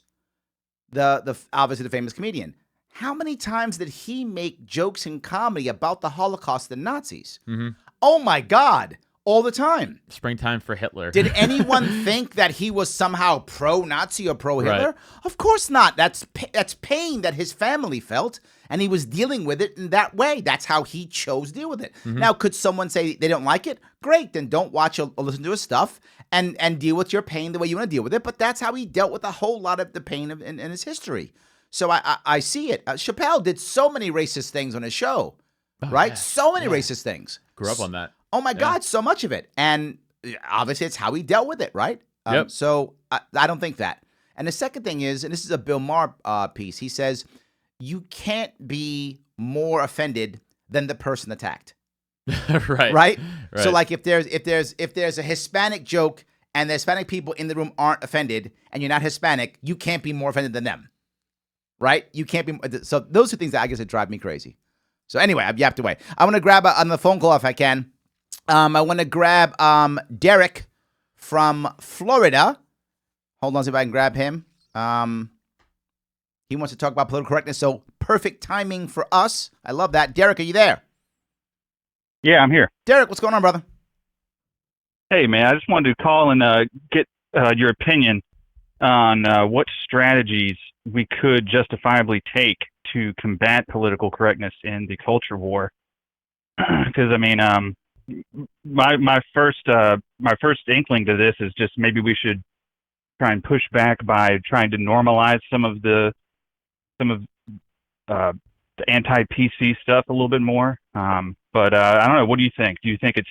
the obviously the famous comedian. How many times did he make jokes in comedy about the Holocaust and Nazis? Mm-hmm. Oh my God. All the time. Springtime for Hitler. Did anyone think that he was somehow pro-Nazi or pro-Hitler? Right. Of course not. That's pain that his family felt, and he was dealing with it in that way. That's how he chose to deal with it. Mm-hmm. Now, could someone say they don't like it? Great, then don't watch or listen to his stuff and deal with your pain the way you want to deal with it. But that's how he dealt with a whole lot of the pain in his history. So I see it. Chappelle did so many racist things on his show, right? Yeah. So many racist things. Grew up on that. Oh my God, so much of it. And obviously it's how he dealt with it, right? Yep. So I don't think that. And the second thing is, and this is a Bill Maher piece, he says, you can't be more offended than the person attacked. Right? So like if there's a Hispanic joke and the Hispanic people in the room aren't offended and you're not Hispanic, you can't be more offended than them. Right? You can't be. So those are things that I guess that drive me crazy. So anyway, I've yapped away. I want to grab on the phone call if I can. I want to grab Derek from Florida. Hold on, see if I can grab him. He wants to talk about political correctness, so perfect timing for us. I love that. Derek, are you there? Yeah, I'm here. Derek, what's going on, brother? Hey, man, I just wanted to call and get your opinion on what strategies we could justifiably take to combat political correctness in the culture war. Because I mean, my first inkling to this is just maybe we should try and push back by trying to normalize some of the anti-PC stuff a little bit more. But I don't know. What do you think? Do you think it's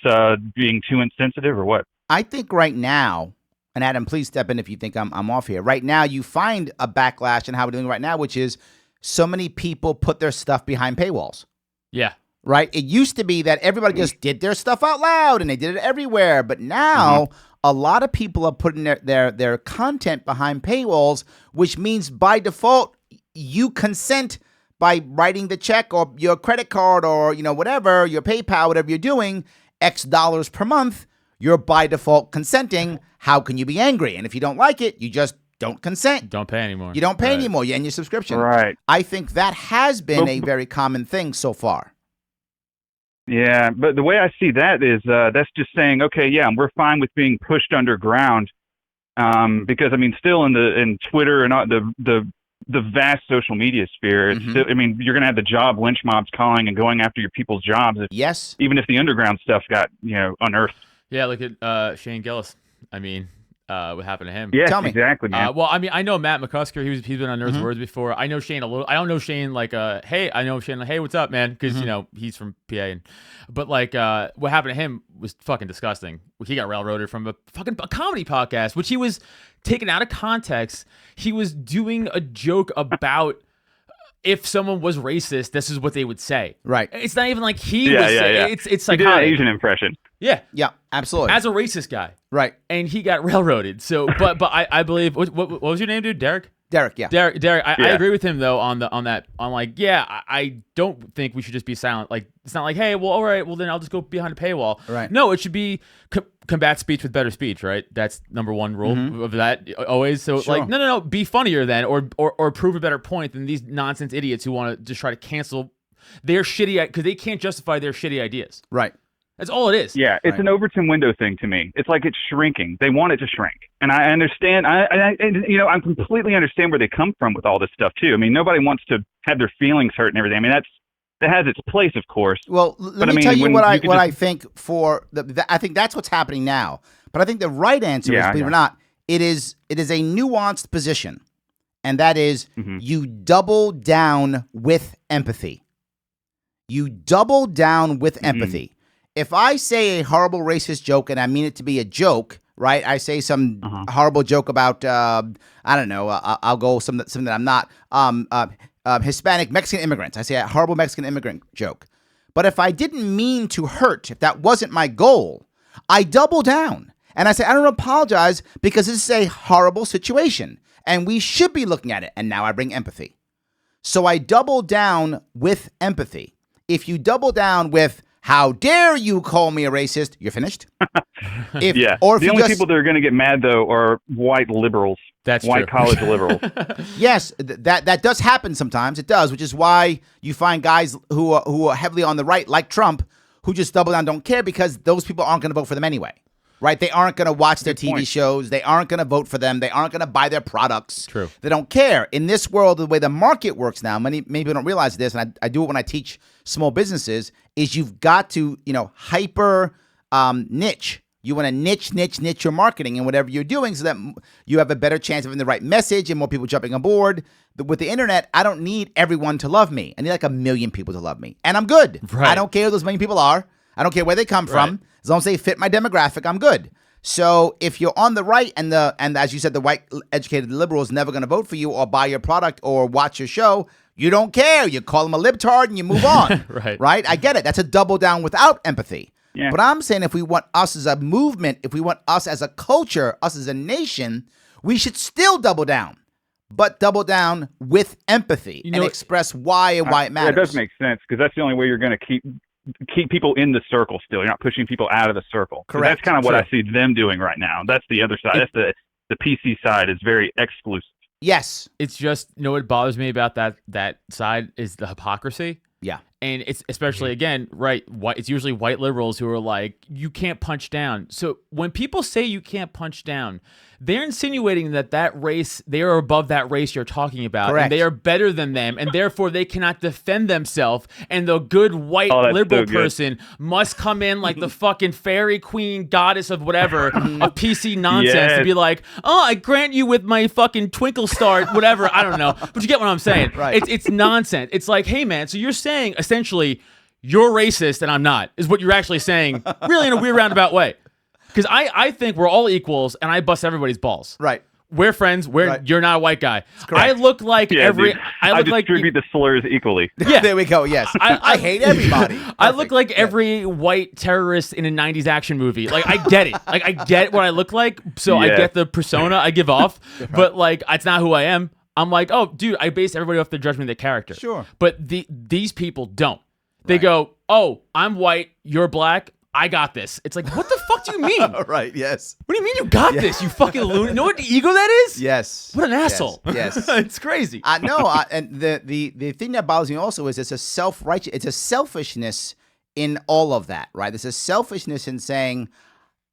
being too insensitive or what? I think right now, and Adam, please step in if you think I'm off here. Right now, you find a backlash in how we're doing right now, which is so many people put their stuff behind paywalls. Yeah. Right? It used to be that everybody just did their stuff out loud and they did it everywhere. But now a lot of people are putting their content behind paywalls, which means by default, you consent by writing the check or your credit card or, whatever, your PayPal, whatever you're doing, X dollars per month, you're by default consenting. How can you be angry? And if you don't like it, you just don't consent. Don't pay anymore. You don't pay anymore. You end your subscription. Right. I think that has been a very common thing so far. Yeah, but the way I see that is that's just saying, okay, yeah, we're fine with being pushed underground, because I mean, still in Twitter and all the vast social media sphere, it's still, I mean, you're going to have the job lynch mobs calling and going after your people's jobs. Yes. Even if the underground stuff got unearthed. Yeah, look at Shane Gillis. I mean, what happened to him? Yeah, Tell me. Exactly, man. Well, I mean, I know Matt McCusker. He's been on Nerds Words before. I know Shane a little. I don't know Shane like, hey, I know Shane like, hey, what's up, man? Because he's from PA. But like, what happened to him was fucking disgusting. He got railroaded from a comedy podcast, which he was taken out of context. He was doing a joke about if someone was racist, this is what they would say. Right. It's not even like he was saying. Yeah. It's He did psychotic. an Asian impression. Yeah. Yeah, absolutely. As a racist guy. Right. And he got railroaded. So, but I believe what was your name, dude? Derek. Derek, yeah. Derek. I agree with him though on that. Like, yeah, I don't think we should just be silent. Like, it's not like, hey, well, all right, well then I'll just go behind a paywall. Right. No, it should be combat speech with better speech. Right. That's number one rule of that always. So Sure. like, no, be funnier then, or prove a better point than these nonsense idiots who want to just try to cancel their shitty because they can't justify their shitty ideas. Right. That's all it is. Yeah, it's an Overton window thing to me. It's like it's shrinking. They want it to shrink, and I understand. I I completely understand where they come from with all this stuff too. I mean, nobody wants to have their feelings hurt and everything. I mean, that has its place, of course. Well, let me tell you what I think for I think that's what's happening now. But I think the right answer is, believe it or not, it is a nuanced position, and that is you double down with empathy. You double down with empathy. If I say a horrible racist joke and I mean it to be a joke, right? I say some horrible joke about, I don't know, I'll go something that I'm not, Hispanic Mexican immigrants. I say a horrible Mexican immigrant joke. But if I didn't mean to hurt, if that wasn't my goal, I double down. And I say, I don't apologize because this is a horrible situation and we should be looking at it. And now I bring empathy. So I double down with empathy. If you double down with, how dare you call me a racist? You're finished. Or if the only people that are going to get mad though are white liberals. That's white true. college liberals. Yes, that does happen sometimes. It does, which is why you find guys who are heavily on the right, like Trump, who just double down, don't care because those people aren't going to vote for them anyway. Right? They aren't going to watch their TV shows. They aren't going to vote for them. They aren't going to buy their products. True. They don't care. In this world, the way the market works now, many people don't realize this, and I do it when I teach small businesses, is you've got to, hyper niche. You want to niche your marketing and whatever you're doing so that you have a better chance of having the right message and more people jumping on board. With the internet, I don't need everyone to love me. I need like 1 million people to love me. And I'm good. Right. I don't care who those million people are. I don't care where they come from. As long as they fit my demographic, I'm good. So if you're on the right and as you said, the white educated liberal is never going to vote for you or buy your product or watch your show, you don't care. You call them a libtard and you move on. Right? I get it. That's a double down without empathy. Yeah. But I'm saying if we want us as a movement, if we want us as a culture, us as a nation, we should still double down. but double down with empathy and express why and why it matters. That does make sense, because that's the only way you're going to keep people in the circle still. You're not pushing people out of the circle. Correct. That's kind of what I see them doing right now. That's the other side. That's the PC side is very exclusive. Yes. It's just, what bothers me about that side is the hypocrisy. Yeah. And it's especially, again, right, it's usually white liberals who are like, you can't punch down. So when people say you can't punch down, they're insinuating that race, they are above that race you're talking about. Correct. And they are better than them, and therefore they cannot defend themselves. And the good white liberal person must come in like the fucking fairy queen goddess of whatever, of PC nonsense, and be like, oh, I grant you with my fucking twinkle star, whatever. I don't know. But you get what I'm saying. Right. It's nonsense. It's like, hey, man, so you're saying essentially you're racist and I'm not, is what you're actually saying, really in a weird roundabout way. Because I think we're all equals and I bust everybody's balls. Right. We're friends. You're not a white guy. Correct. I look like I distribute the slurs equally. Yeah. There we go. Yes. I hate everybody. I look like every white terrorist in a 90s action movie. Like, I get it. Like, I get what I look like. So I get the persona I give off. But, like, it's not who I am. I'm like, oh, dude, I base everybody off their judgment of their character. Sure. But these people don't. They go, oh, I'm white, you're black, I got this. It's like, what the fuck do you mean? Right, yes. What do you mean you got this, you fucking loon? You know what ego that is? Yes. What an asshole. Yes. It's crazy. And the thing that bothers me also is it's a selfishness in all of that, right? There's a selfishness in saying,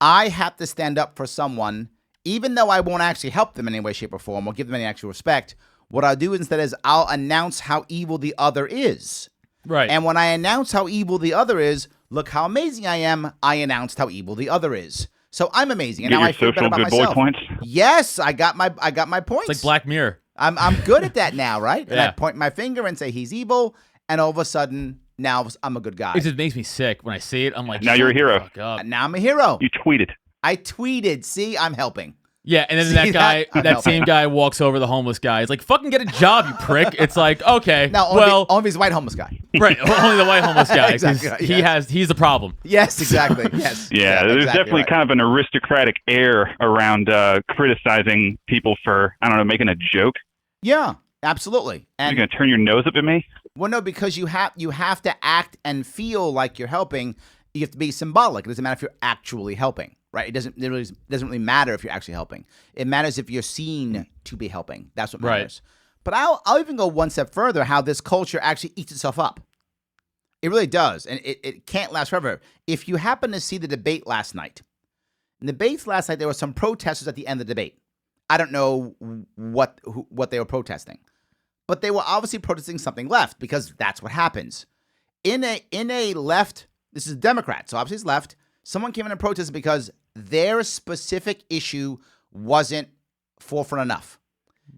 I have to stand up for someone, even though I won't actually help them in any way, shape, or form, or give them any actual respect. What I'll do instead is I'll announce how evil the other is. Right. And when I announce how evil the other is, look how amazing I am. I announced how evil the other is. So I'm amazing, and now I feel better about myself. Points? Yes, I got my points. It's like Black Mirror. I'm good at that now, right? And Yeah. I point my finger and say he's evil, and all of a sudden now I'm a good guy. It just makes me sick when I see it. I'm like, now you're a hero. Fuck up. Now I'm a hero. You tweeted. I tweeted. See, I'm helping. Yeah, and then See that same guy walks over the homeless guy. He's like, fucking get a job, you prick. It's like, okay, Now, only if he's a white homeless guy. right, only the white homeless guy. 'Cause Exactly, yes. he's the problem. Yes, exactly. Yes. Yeah, there's exactly definitely right. kind of an aristocratic air around criticizing people for, I don't know, making a joke. Yeah, absolutely. You're And going to turn your nose up at me? well, no, because you have to act and feel like you're helping. You have to be symbolic. It doesn't matter if you're actually helping, right? It doesn't really matter if you're actually helping. It matters if you're seen to be helping. That's what matters. Right. But I'll even go one step further. How this culture actually eats itself up. It really does, and it can't last forever. If you happen to see the debate last night, in the debates last night, there were some protesters at the end of the debate. I don't know what they were protesting, but they were obviously protesting something left, because that's what happens in a left. This is Democrat, so obviously it's left. Someone came in and protested because their specific issue wasn't forefront enough.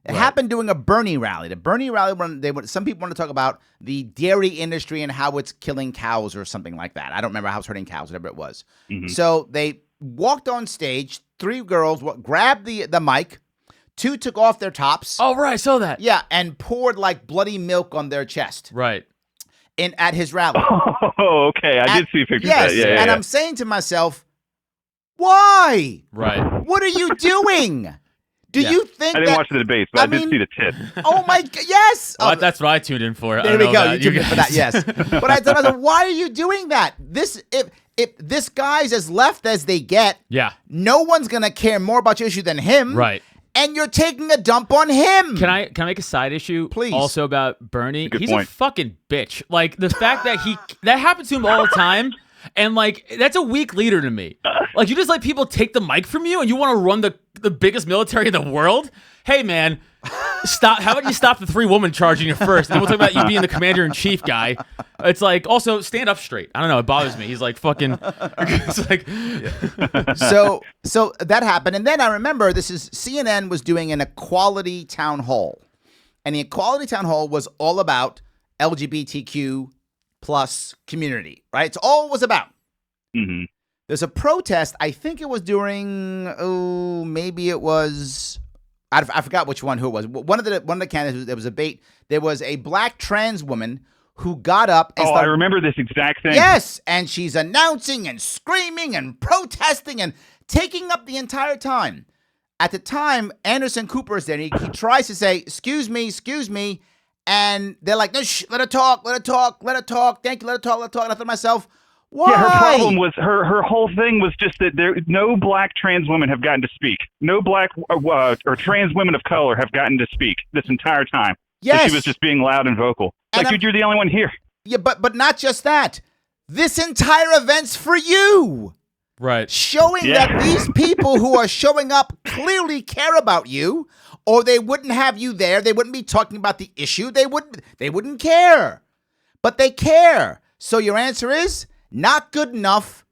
It happened during a Bernie rally. The Bernie rally, when some people want to talk about the dairy industry and how it's killing cows or something like that. I don't remember how it's hurting cows, whatever it was. Mm-hmm. So they walked on stage. 3 girls grabbed the mic. 2 took off their tops. Oh, right, I saw that. Yeah, and poured like bloody milk on their chest. Right. At his rally. Oh, okay. I did see pictures yes, of that. Yeah, and I'm saying to myself, why? Right. What are you doing? Do you think I didn't watch the debates, but I did see the tip. Oh my God! Yes. Well, that's what I tuned in for. There we go. You tuned in for that. Yes. But I thought, why are you doing that? If this guy's as left as they get, yeah, no one's gonna care more about your issue than him. Right. And you're taking a dump on him. Can I make a side issue? Please. Also about Bernie. He's point. a fucking bitch. Like, the fact that that happens to him all the time, and like, that's a weak leader to me. Like, you just let people take the mic from you and you want to run the biggest military in the world? Hey man, stop. How about you stop the 3 women charging you first? And then we'll talk about you being the commander-in-chief guy. It's like, also stand up straight. I don't know, it bothers me. He's like fucking it's like So that happened. And then I remember CNN was doing an equality town hall. And the equality town hall was all about LGBTQ plus community, right? It's all it was about. Mm-hmm. There's a protest. I think it was during, maybe it was, I forgot which one, who it was. One of the candidates, there was a debate. There was a black trans woman who got up and I remember this exact thing. Yes, and she's announcing and screaming and protesting and taking up the entire time. At the time, Anderson Cooper is there, and he tries to say, excuse me, and they're like, no, shh, let her talk, thank you, let her talk. And I thought to myself, why? Yeah, her problem was her whole thing was just that no black trans women have gotten to speak. No black or trans women of color have gotten to speak this entire time. Yes. So she was just being loud and vocal. And Like, dude, you're the only one here. Yeah, but not just that. This entire event's for you. Right. Showing that these people who are showing up clearly care about you, or they wouldn't have you there. They wouldn't be talking about the issue. They wouldn't care. But they care. So your answer is not good enough.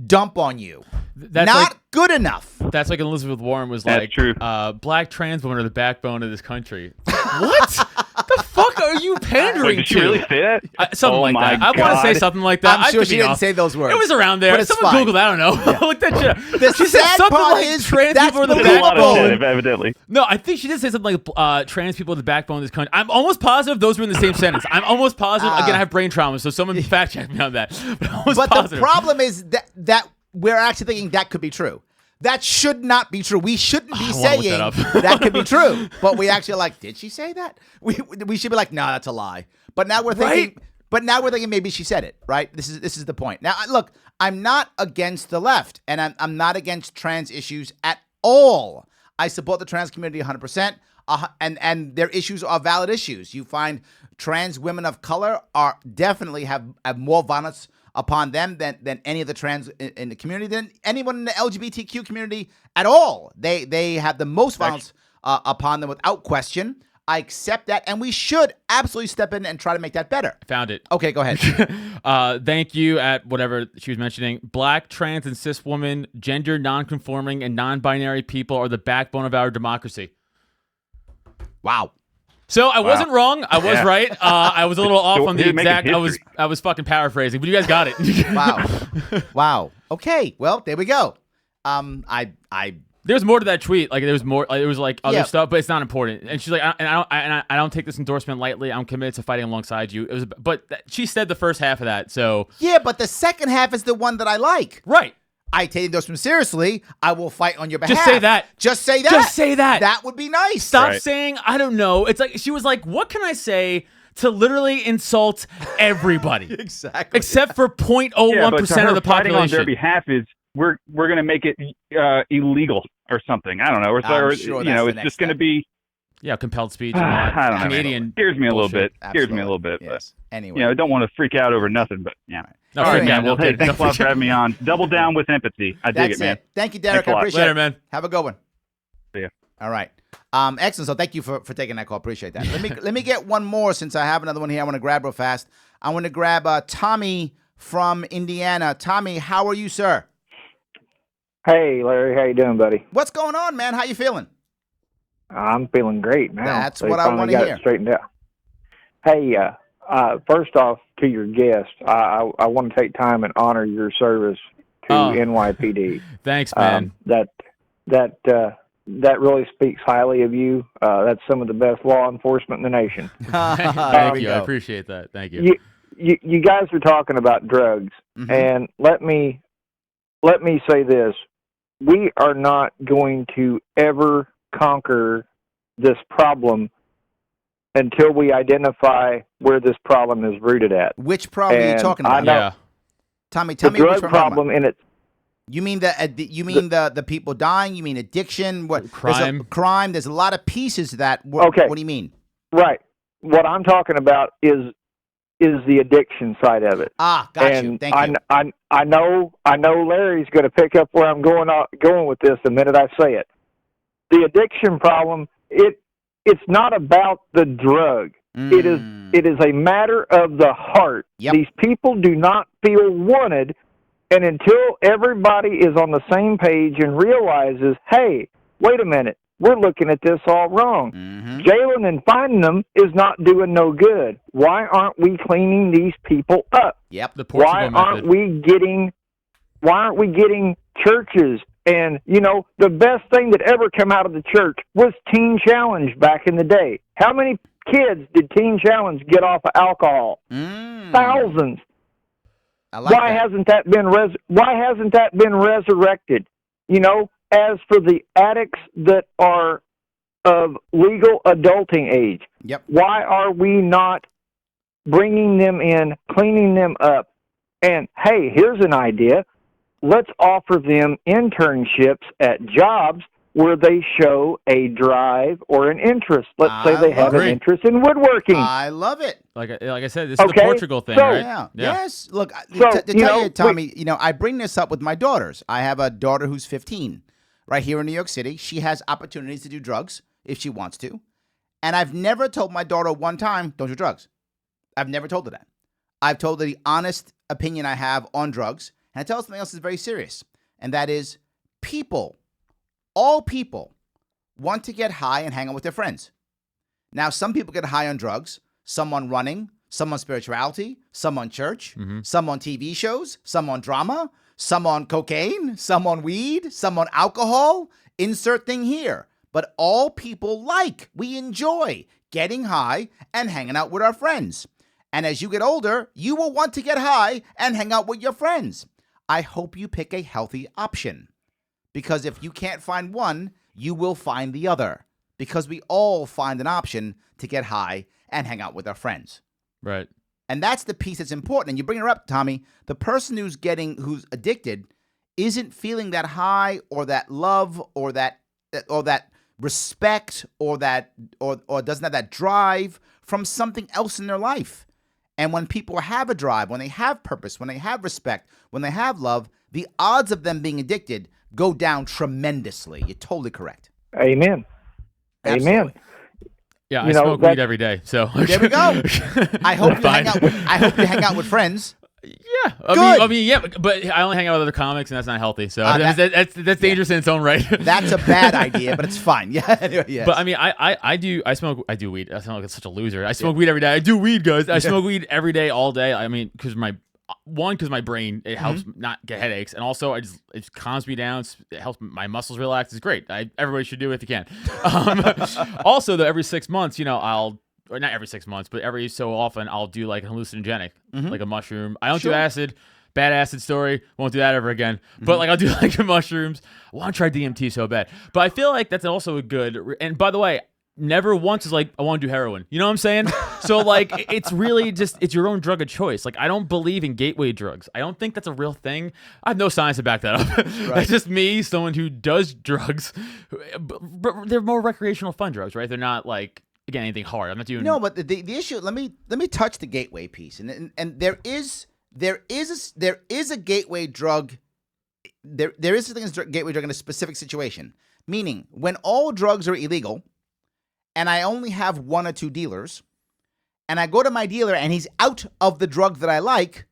Dump on you. That's not good enough. That's like Elizabeth Warren was That's like, true. Black trans women are the backbone of this country. What? The fuck are you pandering Wait, did she to? really say that? Something like that. I want to say something like that. I'm sure she didn't say those words. It was around there. But it's Someone fine. Googled. I don't know. Look that shit up. The She said sad something part like is trans that's people are the There's a lot of backbone. shit, evidently. No, I think she did say something like trans people are the backbone of this country. I'm almost positive those were in the same sentence. I'm almost positive. Again, I have brain trauma, so someone fact check me on that. But I'm almost But positive. the problem is that we're actually thinking that could be true. That should not be true. We shouldn't be saying that could be true. But we actually are like, did she say that? We should be like, no, that's a lie. But now we're thinking. Right? But now we're thinking maybe she said it, right? This is the point. Now, look, I'm not against the left, and I'm not against trans issues at all. I support the trans community 100%, and their issues are valid issues. You find trans women of color are definitely have more violence upon them than any of the trans in the community, than anyone in the LGBTQ community at all. They have the most violence upon them without question. I accept that, and we should absolutely step in and try to make that better. Found it. Okay, go ahead. Thank you at whatever she was mentioning. Black, trans, and cis women, gender non-conforming, and non-binary people are the backbone of our democracy. Wow. So I wasn't wrong. I was right. I was a little off on the You're making exact. I was fucking paraphrasing, but you guys got it. Wow. Okay. Well, there we go. There's more to that tweet. Like there was more. It was like other Yeah. stuff, but it's not important. And she's like, I don't take this endorsement lightly. I'm committed to fighting alongside you. It was, but she said the first half of that. So Yeah, but the second half is the one that I like. right. I take the endorsement seriously. I will fight on your behalf. Just say that. Just say that. Just say that. That would be nice. Stop Right. saying I don't know. It's like she was like, what can I say to literally insult everybody? Exactly. Except for 0.01% of the fighting on population. their behalf is we're going to make it illegal or something. I don't know. Or, I'm sure that's the it's next just going to step. be. Yeah, compelled speech. And all that. I don't know. Canadian. Scares me a little bullshit. bit. Scares me a little bit. Yes. But Anyway. I don't want to freak out over nothing. But yeah. No, All right, freak man. out, Well, no hey, kidding. thanks a lot for having me on. Double down with empathy. I dig That's it, man. Thank you, Derek. Thanks a I lot. appreciate Later, it. man. Have a good one. See ya. All right. Excellent. So thank you for taking that call. Appreciate that. Let me get one more since I have another one here I want to grab real fast. I want to grab Tommy from Indiana. Tommy, how are you, sir? Hey, Larry, how you doing, buddy? What's going on, man? How you feeling? I'm feeling great now. That's They what I finally wanna got hear. it straightened out. Hey, first off, to your guest, I want to take time and honor your service to NYPD. Thanks, man. That really speaks highly of you. That's some of the best law enforcement in the nation. Thank we you. go. I appreciate that. Thank you. You guys are talking about drugs, Mhm. and let me say this: we are not going to ever conquer this problem until we identify where this problem is rooted at. Which problem are you And talking I about? know- Yeah. Tommy, tell The me which drug one I'm talking about. problem in it. You mean the people dying? You mean addiction? What there's Crime. crime. There's a lot of pieces to that. What, Okay. What do you mean? Right. What I'm talking about is the addiction side of it. Got you. And Thank you. I know Larry's going to pick up where I'm going with this the minute I say it. The addiction problem, it's not about the drug. It is a matter of the heart. Yep. These people do not feel wanted, and until everybody is on the same page and realizes, hey, wait a minute, we're looking at this all wrong. Mhm. Jailing and finding them is not doing no good. Why aren't we cleaning these people up? Yep. The Portugal Why method. aren't we getting churches? And the best thing that ever came out of the church was Teen Challenge back in the day. How many kids did Teen Challenge get off of alcohol? Thousands. I like Why that. hasn't that been resurrected? as for the addicts that are of legal adulting age, Yep. why are we not bringing them in, cleaning them up? And, hey, here's an idea. Let's offer them internships at jobs where they show a drive or an interest. Let's say they have an interest in woodworking. I love it. Like I said, this is the Portugal thing, right? Yeah. Yes. Look, So, to tell you, Tommy, I bring this up with my daughters. I have a daughter who's 15 right here in New York City. She has opportunities to do drugs if she wants to. And I've never told my daughter one time, don't do drugs. I've never told her that. I've told her the honest opinion I have on drugs. And I tell her something else that's very serious. And that is all people want to get high and hang out with their friends. Now, some people get high on drugs, some on running, some on spirituality, some on church, some on TV shows, some on drama, some on cocaine, some on weed, some on alcohol. Insert thing here. But all people we enjoy getting high and hanging out with our friends. And as you get older, you will want to get high and hang out with your friends. I hope you pick a healthy option. Because if you can't find one, you will find the other. Because we all find an option to get high and hang out with our friends. Right. And that's the piece that's important. And you bring her up, Tommy. The person who's addicted isn't feeling that high or that love or that respect or doesn't have that drive from something else in their life. And when people have a drive, when they have purpose, when they have respect, when they have love, the odds of them being addicted go down tremendously. You're totally correct. Amen. Absolutely. Amen. Yeah, I smoke weed every day. So there we go. I hope you hang out with friends. Yeah, I mean, yeah, but I only hang out with other comics, and that's not healthy. So that's dangerous in its own right. That's a bad idea, but it's fine. Yeah. Anyway, yes. But I mean, I do weed. I sound like such a loser. I smoke weed every day. I do weed, guys. I smoke weed every day, all day. I mean, because my brain, it helps not get headaches, and also it calms me down. It helps my muscles relax. It's great. Everybody should do it if you can. Also, though, every 6 months, or not every 6 months, but every so often, I'll do like an hallucinogenic, like a mushroom. I don't do acid. Bad acid story. Won't do that ever again. But like I'll do like mushrooms. I want to try DMT so bad. But I feel like that's also a good. And by the way, never once is like I want to do heroin. You know what I'm saying? So like it's really just it's your own drug of choice. Like I don't believe in gateway drugs. I don't think that's a real thing. I have no science to back that up. Right. That's just me, someone who does drugs. But they're more recreational fun drugs, right? They're not like. Again, anything hard. I'm not doing. No, but the issue. Let me touch the gateway piece, and there is a gateway drug. There is something as a gateway drug in a specific situation. Meaning, when all drugs are illegal, and I only have one or two dealers, and I go to my dealer and he's out of the drug that I like,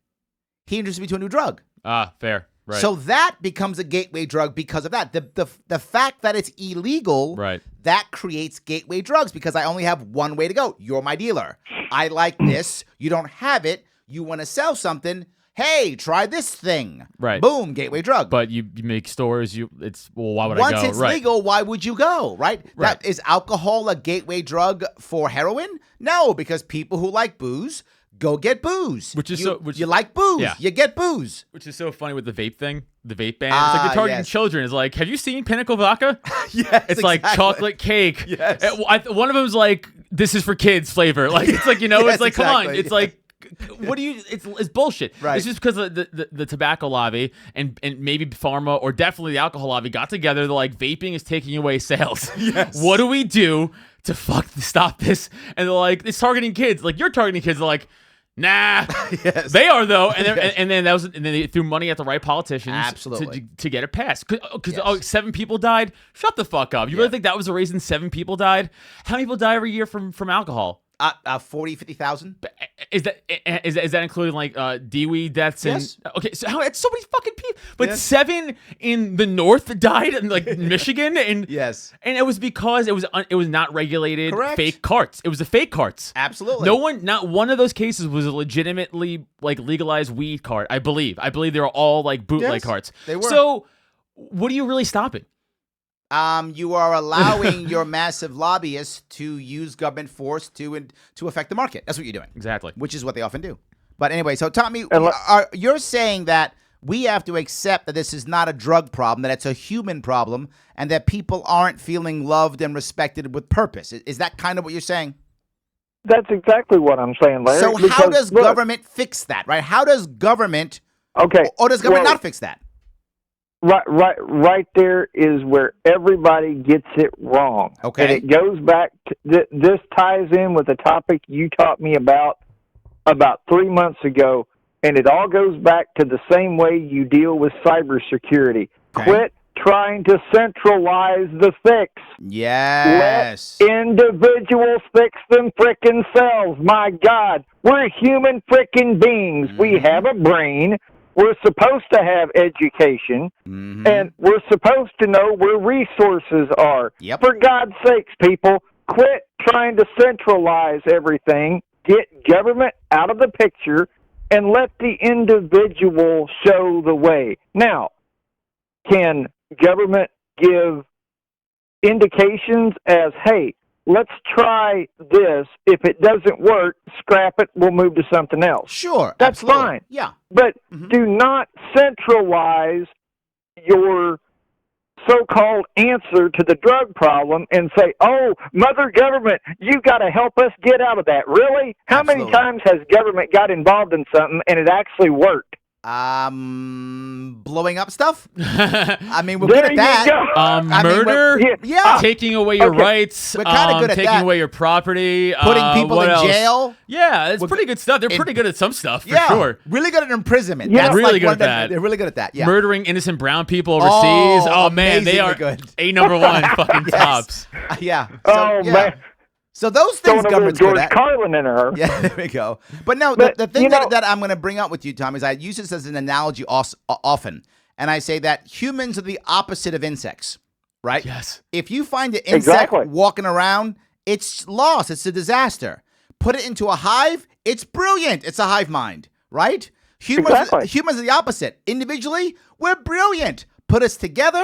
he introduces me to a new drug. Ah, fair. Right. So that becomes a gateway drug because of that. The fact that it's illegal, right. That creates gateway drugs because I only have one way to go. You're my dealer. I like this. You don't have it. You want to sell something. Hey, try this thing. Right. Boom, gateway drug. But you make stores. Why would Once I go? Once it's legal, why would you go? Right. Is alcohol a gateway drug for heroin? No, because people who like booze. Go get booze. You like booze. Yeah. You get booze. Which is so funny with the vape thing, the vape ban. It's like they're targeting children. It's like, have you seen Pinnacle Vodka? Yes, it's like chocolate cake. Yes. One of them's like, this is for kids flavor. Like it's like yes, it's like exactly. Come on. It's like, what do you? It's bullshit. Right. It's just because of the tobacco lobby and maybe pharma or definitely the alcohol lobby got together. They're like, vaping is taking away sales. Yes. What do we do to stop this? And they're like, it's targeting kids. Like you're targeting kids. They're like. Nah, yes. They are though, and then they threw money at the right politicians, absolutely, to get it passed. Because 7 people died. Shut the fuck up. You really think that was the reason 7 people died? How many people die every year from alcohol? 40, 50,000. Is that including like DWI deaths? Yes. Okay, so it's so many fucking people. But 7 in the north died in like Michigan, and yes, and it was because it was not regulated. Correct. Fake carts. It was the fake carts. Absolutely. Not one of those cases was a legitimately like legalized weed cart. I believe they were all like bootleg carts. They were. So what are you really stopping? You are allowing your massive lobbyists to use government force to affect the market. That's what you're doing. Exactly. Which is what they often do. But anyway, so Tommy, you're saying that we have to accept that this is not a drug problem, that it's a human problem, and that people aren't feeling loved and respected with purpose. Is that kind of what you're saying? That's exactly what I'm saying, Larry. So how does government fix that, right? How does government, or does government not fix that? Right there is where everybody gets it wrong. Okay. And it goes back to, this ties in with the topic you taught me about 3 months ago, and it all goes back to the same way you deal with cybersecurity. Okay. Quit trying to centralize the fix. Yes. Let individuals fix them frickin' selves. My God, we're human frickin' beings. We have a brain. We're supposed to have education, and we're supposed to know where resources are. Yep. For God's sakes, people, quit trying to centralize everything. Get government out of the picture and let the individual show the way. Now, can government give indications as, hey, let's try this. If it doesn't work, scrap it. We'll move to something else. Sure. That's absolutely. fine. Yeah. But do not centralize your so-called answer to the drug problem and say, oh, Mother Government, you got to help us get out of that. Really? How many times has government got involved in something and it actually worked? Blowing up stuff? I mean, we're good at that. Murder? Yeah. Taking away your rights. We're kind of good at taking that. away your property. Putting people in jail. Yeah, it's pretty good stuff. They're pretty good at some stuff, for sure. Really good at imprisonment. Yeah, really good at that. They're really good at that, yeah. Murdering innocent brown people overseas. Oh man, they are good. number one fucking tops. Yeah. So, man. So those things government's good at. Carlin in her. Yeah, there we go. But no, the thing that I'm going to bring up with you, Tom, is I use this as an analogy often. And I say that humans are the opposite of insects, right? Yes. If you find an insect walking around, it's lost. It's a disaster. Put it into a hive, it's brilliant. It's a hive mind, right? Humans are the opposite. Individually, we're brilliant. Put us together,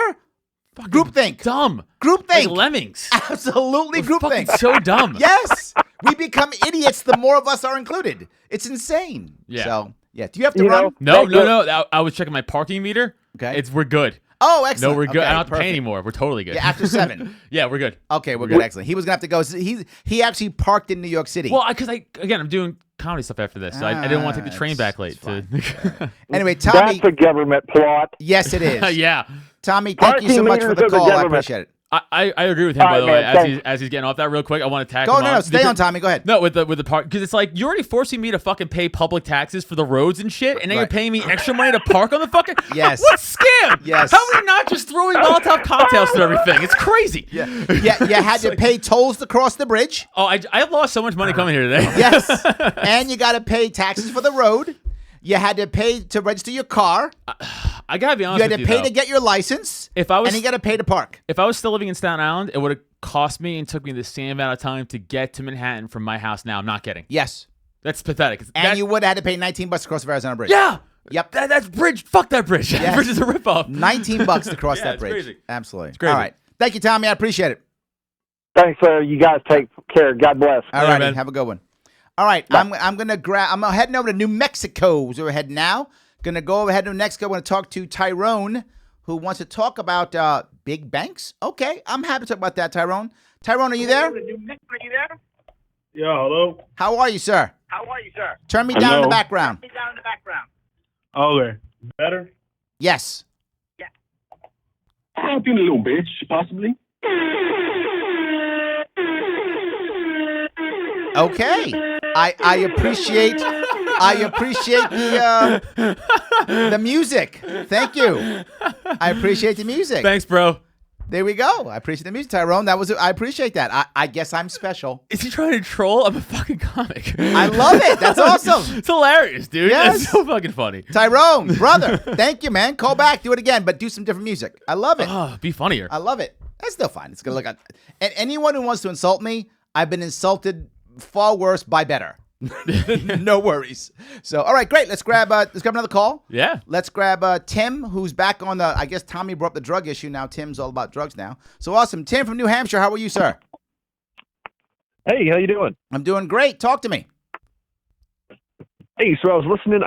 groupthink. Dumb. Groupthink. Like lemmings. Absolutely groupthink. So dumb. Yes. We become idiots the more of us are included. It's insane. Yeah. So, yeah. Do you have to run? No. I was checking my parking meter. Okay. We're good. Oh, excellent. No, we're good. Okay, I don't have to pay anymore. We're totally good. Yeah, after 7. Yeah, we're good. Okay, we're good. Excellent. He was going to have to go. He actually parked in New York City. Well, because I'm doing comedy stuff after this, so I didn't want to take the train back late. Anyway, Tommy. That's a government plot. Yes, it is. Yeah. Tommy, thank you so much for the call. I appreciate it. I agree with him, by the way. As he's getting off that real quick, I want to tackle him. No, stay on, Tommy. Go ahead. No, with the park, because it's like you're already forcing me to fucking pay public taxes for the roads and shit, and now you're paying me extra money to park on the fucking. Yes. What scam? Yes. How are we not just throwing Molotov cocktails through everything? It's crazy. Yeah. You had to pay tolls to cross the bridge. Oh, I lost so much money coming here today. Yes. And you got to pay taxes for the road. You had to pay to register your car. I gotta be honest with you. You had to pay to get your license. And you got to pay to park. If I was still living in Staten Island, it would have cost me and took me the same amount of time to get to Manhattan from my house now. I'm not kidding. Yes. That's pathetic. And you would have had to pay $19 to cross the Arizona Bridge. Yeah. Yep. That's bridge. Fuck that bridge. Yes. That bridge is a ripoff. $19 to cross that bridge. Crazy. Absolutely. It's crazy. All right. Thank you, Tommy. I appreciate it. Thanks, sir. You guys take care. God bless. All right, man. Have a good one. All right, I'm heading over to New Mexico. So we're heading now. Gonna go ahead to New Mexico. I'm gonna talk to Tyrone, who wants to talk about big banks. Okay, I'm happy to talk about that, Tyrone. Tyrone, are you there? Yeah, hello. How are you, sir? Turn me down in the background. Okay, better? Yes. I've been a little bitch, possibly. Okay. I appreciate the music. Thank you. I appreciate the music. Thanks, bro. There we go. I appreciate the music, Tyrone. I appreciate that. I guess I'm special. Is he trying to troll? I'm a fucking comic. I love it. That's awesome. It's hilarious, dude. Yes. It's so fucking funny. Tyrone, brother, thank you, man. Call back. Do it again, but do some different music. I love it. Oh, be funnier. I love it. That's still fine. It's gonna look. And anyone who wants to insult me, I've been insulted far worse by better. No worries. So, all right, great. Let's grab another call. Yeah. Let's grab Tim, who's back on the. I guess Tommy brought up the drug issue. Now Tim's all about drugs now. So awesome, Tim from New Hampshire. How are you, sir? Hey, how you doing? I'm doing great. Talk to me. Hey, so I was listening.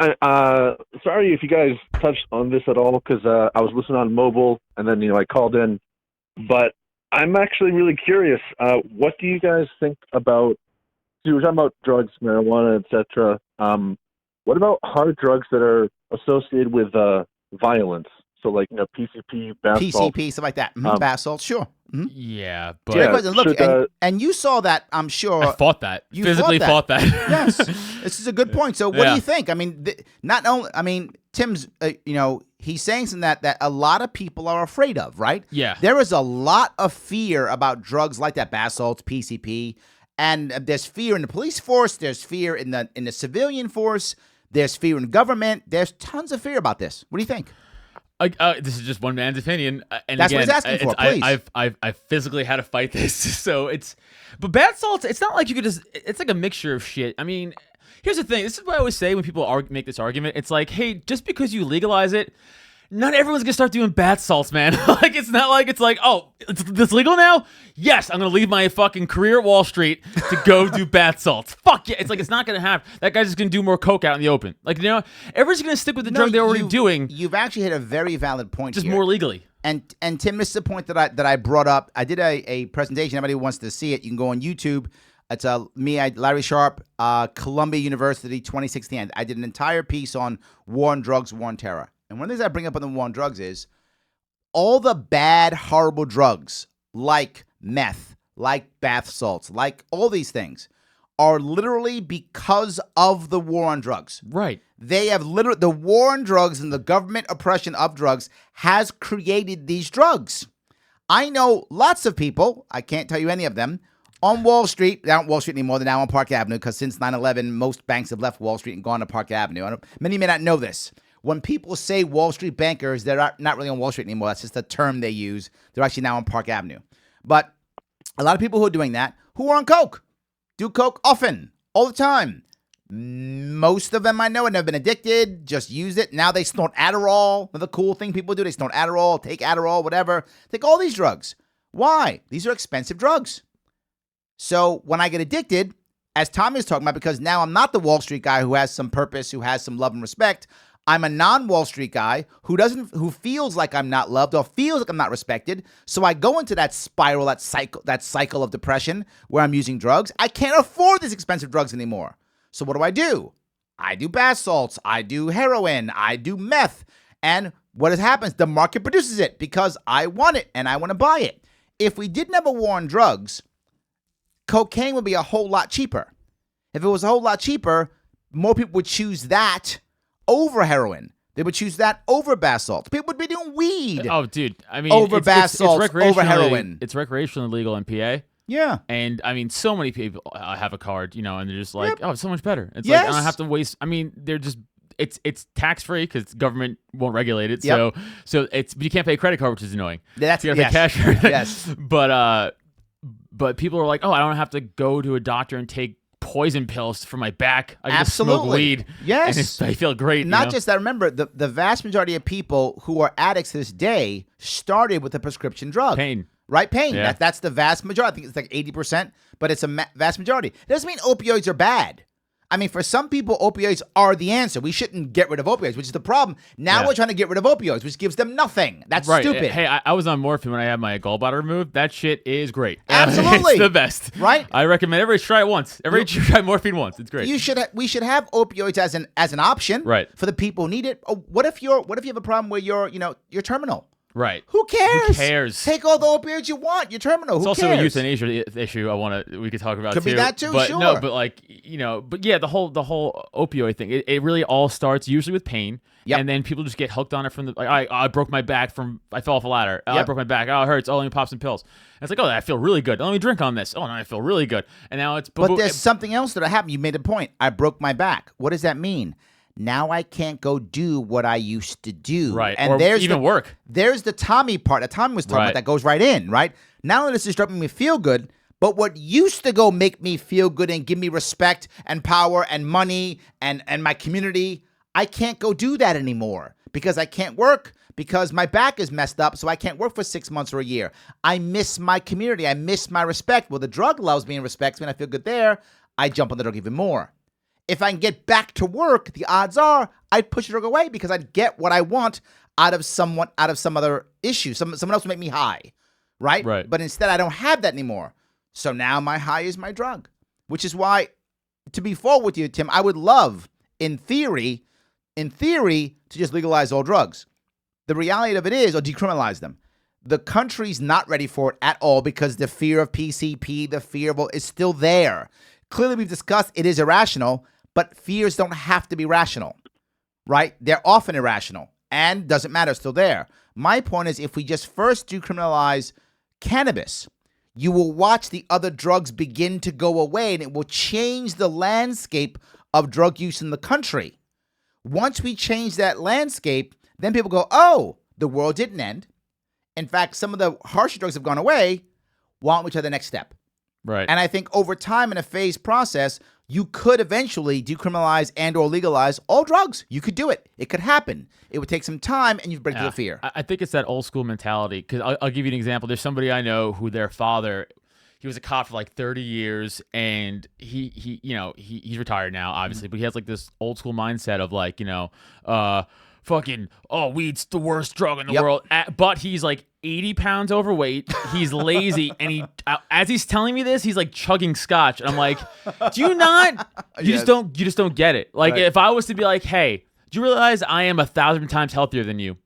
Sorry if you guys touched on this at all, because I was listening on mobile, and then I called in. But I'm actually really curious. What do you guys think about? So you were talking about drugs, marijuana, etc. What about hard drugs that are associated with violence? So like PCP, bath salts. PCP, stuff like that. Bath salts, sure. Yeah, Great but question. Look, should, and you saw that, I'm sure. I fought that. You Physically fought that. Yes, this is a good point. So, what do you think? I mean, not only. I mean, Tim's. He's saying something that a lot of people are afraid of, right? Yeah. There is a lot of fear about drugs like that, bath salts, PCP, and there's fear in the police force. There's fear in the civilian force. There's fear in government. There's tons of fear about this. What do you think? This is just one man's opinion, and that's again, what he's asking for. Please, I've physically had to fight this, so but bath salts. It's not like you could just. It's like a mixture of shit. I mean, here's the thing. This is what I always say when people make this argument. It's like, hey, just because you legalize it, not everyone's gonna start doing bath salts, man. Like, it's not like it's like, oh, it's legal now. Yes, I'm gonna leave my fucking career at Wall Street to go do bath salts. Fuck yeah! It's like it's not gonna happen. That guy's just gonna do more coke out in the open. Like, everyone's gonna stick with the drug they're already doing. You've actually hit a very valid point. Just here. more legally. And Tim, this is a point that I brought up. I did a presentation. Anybody who wants to see it, you can go on YouTube. It's Larry Sharpe, Columbia University, 2016. I did an entire piece on war on drugs, war on terror. And one of the things I bring up on the war on drugs is all the bad, horrible drugs like meth, like bath salts, like all these things are literally because of the war on drugs. Right. They have the war on drugs and the government oppression of drugs has created these drugs. I know lots of people, I can't tell you any of them, on Wall Street. They're not on Wall Street anymore. They're now on Park Avenue because since 9/11, most banks have left Wall Street and gone to Park Avenue. Many may not know this. When people say Wall Street bankers, they're not really on Wall Street anymore. That's just a term they use. They're actually now on Park Avenue. But a lot of people who are doing that, who are on coke, do coke often, all the time. Most of them I know have never been addicted, just use it. Now they snort Adderall. Another cool thing people do, they snort Adderall, take Adderall, whatever. Take all these drugs. Why? These are expensive drugs. So when I get addicted, as Tom is talking about, because now I'm not the Wall Street guy who has some purpose, who has some love and respect. I'm a non-Wall Street guy who feels like I'm not loved or feels like I'm not respected. So I go into that spiral, that cycle of depression where I'm using drugs. I can't afford these expensive drugs anymore. So what do? I do bath salts. I do heroin. I do meth. And what happens? The market produces it because I want it and I want to buy it. If we didn't have a war on drugs, cocaine would be a whole lot cheaper. If it was a whole lot cheaper, more people would choose that over heroin. They would choose that over bath salts. People would be doing weed. Oh, dude. I mean, over bath salts, over heroin. It's recreationally legal in PA. Yeah. And I mean, so many people have a card, and they're just like, oh, it's so much better. It's Yes. like, I don't have to waste. I mean, they're just, it's tax free because government won't regulate it. Yep. So but you can't pay a credit card, which is annoying. That's you gotta pay cash for everything. Yes. But people are like, oh, I don't have to go to a doctor and take poison pills for my back. I can just smoke Absolutely. weed. Yes. And I feel great. Not just that. Remember, the vast majority of people who are addicts to this day started with a prescription drug. Pain. Right? Pain. Yeah. That's the vast majority. I think it's like 80%, but it's a vast majority. It doesn't mean opioids are bad. I mean, for some people, opioids are the answer. We shouldn't get rid of opioids, which is the problem. Now we're trying to get rid of opioids, which gives them nothing. That's right. stupid. Hey, I was on morphine when I had my gallbladder removed. That shit is great. Absolutely. It's the best. Right? I recommend everybody try it once. Everybody try morphine once. It's great. We should have opioids as an option, right, for the people who need it. What if you have a problem where you're terminal? Right. Who cares? Who cares? Take all the opioids you want. You're terminal. It's Who also cares? a euthanasia issue we could talk about Could too. be that too, but sure. No, but but yeah, the whole opioid thing. It really all starts usually with pain. Yep. And then people just get hooked on it from I broke my back I fell off a ladder. I Yep. broke my back. Oh, it hurts. Oh, let me pop some pills. And it's like, oh, I feel really good. Let me drink on this. Oh, no, I feel really good. And now it's But there's something else that happened. You made a point. I broke my back. What does that mean? Now I can't go do what I used to do. Right. And or there's even work. There's the Tommy part that Tommy was talking about that goes right in, right? Not only does this drug make me feel good, but what used to go make me feel good and give me respect and power and money and my community, I can't go do that anymore because I can't work, because my back is messed up, so I can't work for 6 months or a year. I miss my community. I miss my respect. Well, the drug loves me and respects me, and I feel good there. I jump on the drug even more. If I can get back to work, the odds are I'd push the drug away because I'd get what I want out of some other issue. Someone else will make me high, right? Right. But instead, I don't have that anymore. So now my high is my drug, which is why, to be forward with you, Tim, I would love, in theory, to just legalize all drugs. The reality of it is, or decriminalize them. The country's not ready for it at all because the fear of PCP, the fear of is still there. Clearly, we've discussed it is irrational, but fears don't have to be rational, right? They're often irrational and doesn't matter, still there. My point is, if we just first decriminalize cannabis, you will watch the other drugs begin to go away, and it will change the landscape of drug use in the country. Once we change that landscape, then people go, oh, the world didn't end. In fact, some of the harsher drugs have gone away. Why don't we try the next step? Right. And I think over time in a phased process, you could eventually decriminalize and or legalize all drugs. You could do it. It could happen. It would take some time, and you'd break through the fear. I think it's that old school mentality. Because I'll give you an example. There's somebody I know who their father, he was a cop for like 30 years, and he's retired now, obviously, but he has like this old school mindset of like, weed's the worst drug in the world. But he's like 80 pounds overweight. He's lazy, and as he's telling me this, he's like chugging scotch, and I'm like, do you not? You just don't get it. Like, if I was to be like, hey, do you realize I am 1,000 times healthier than you?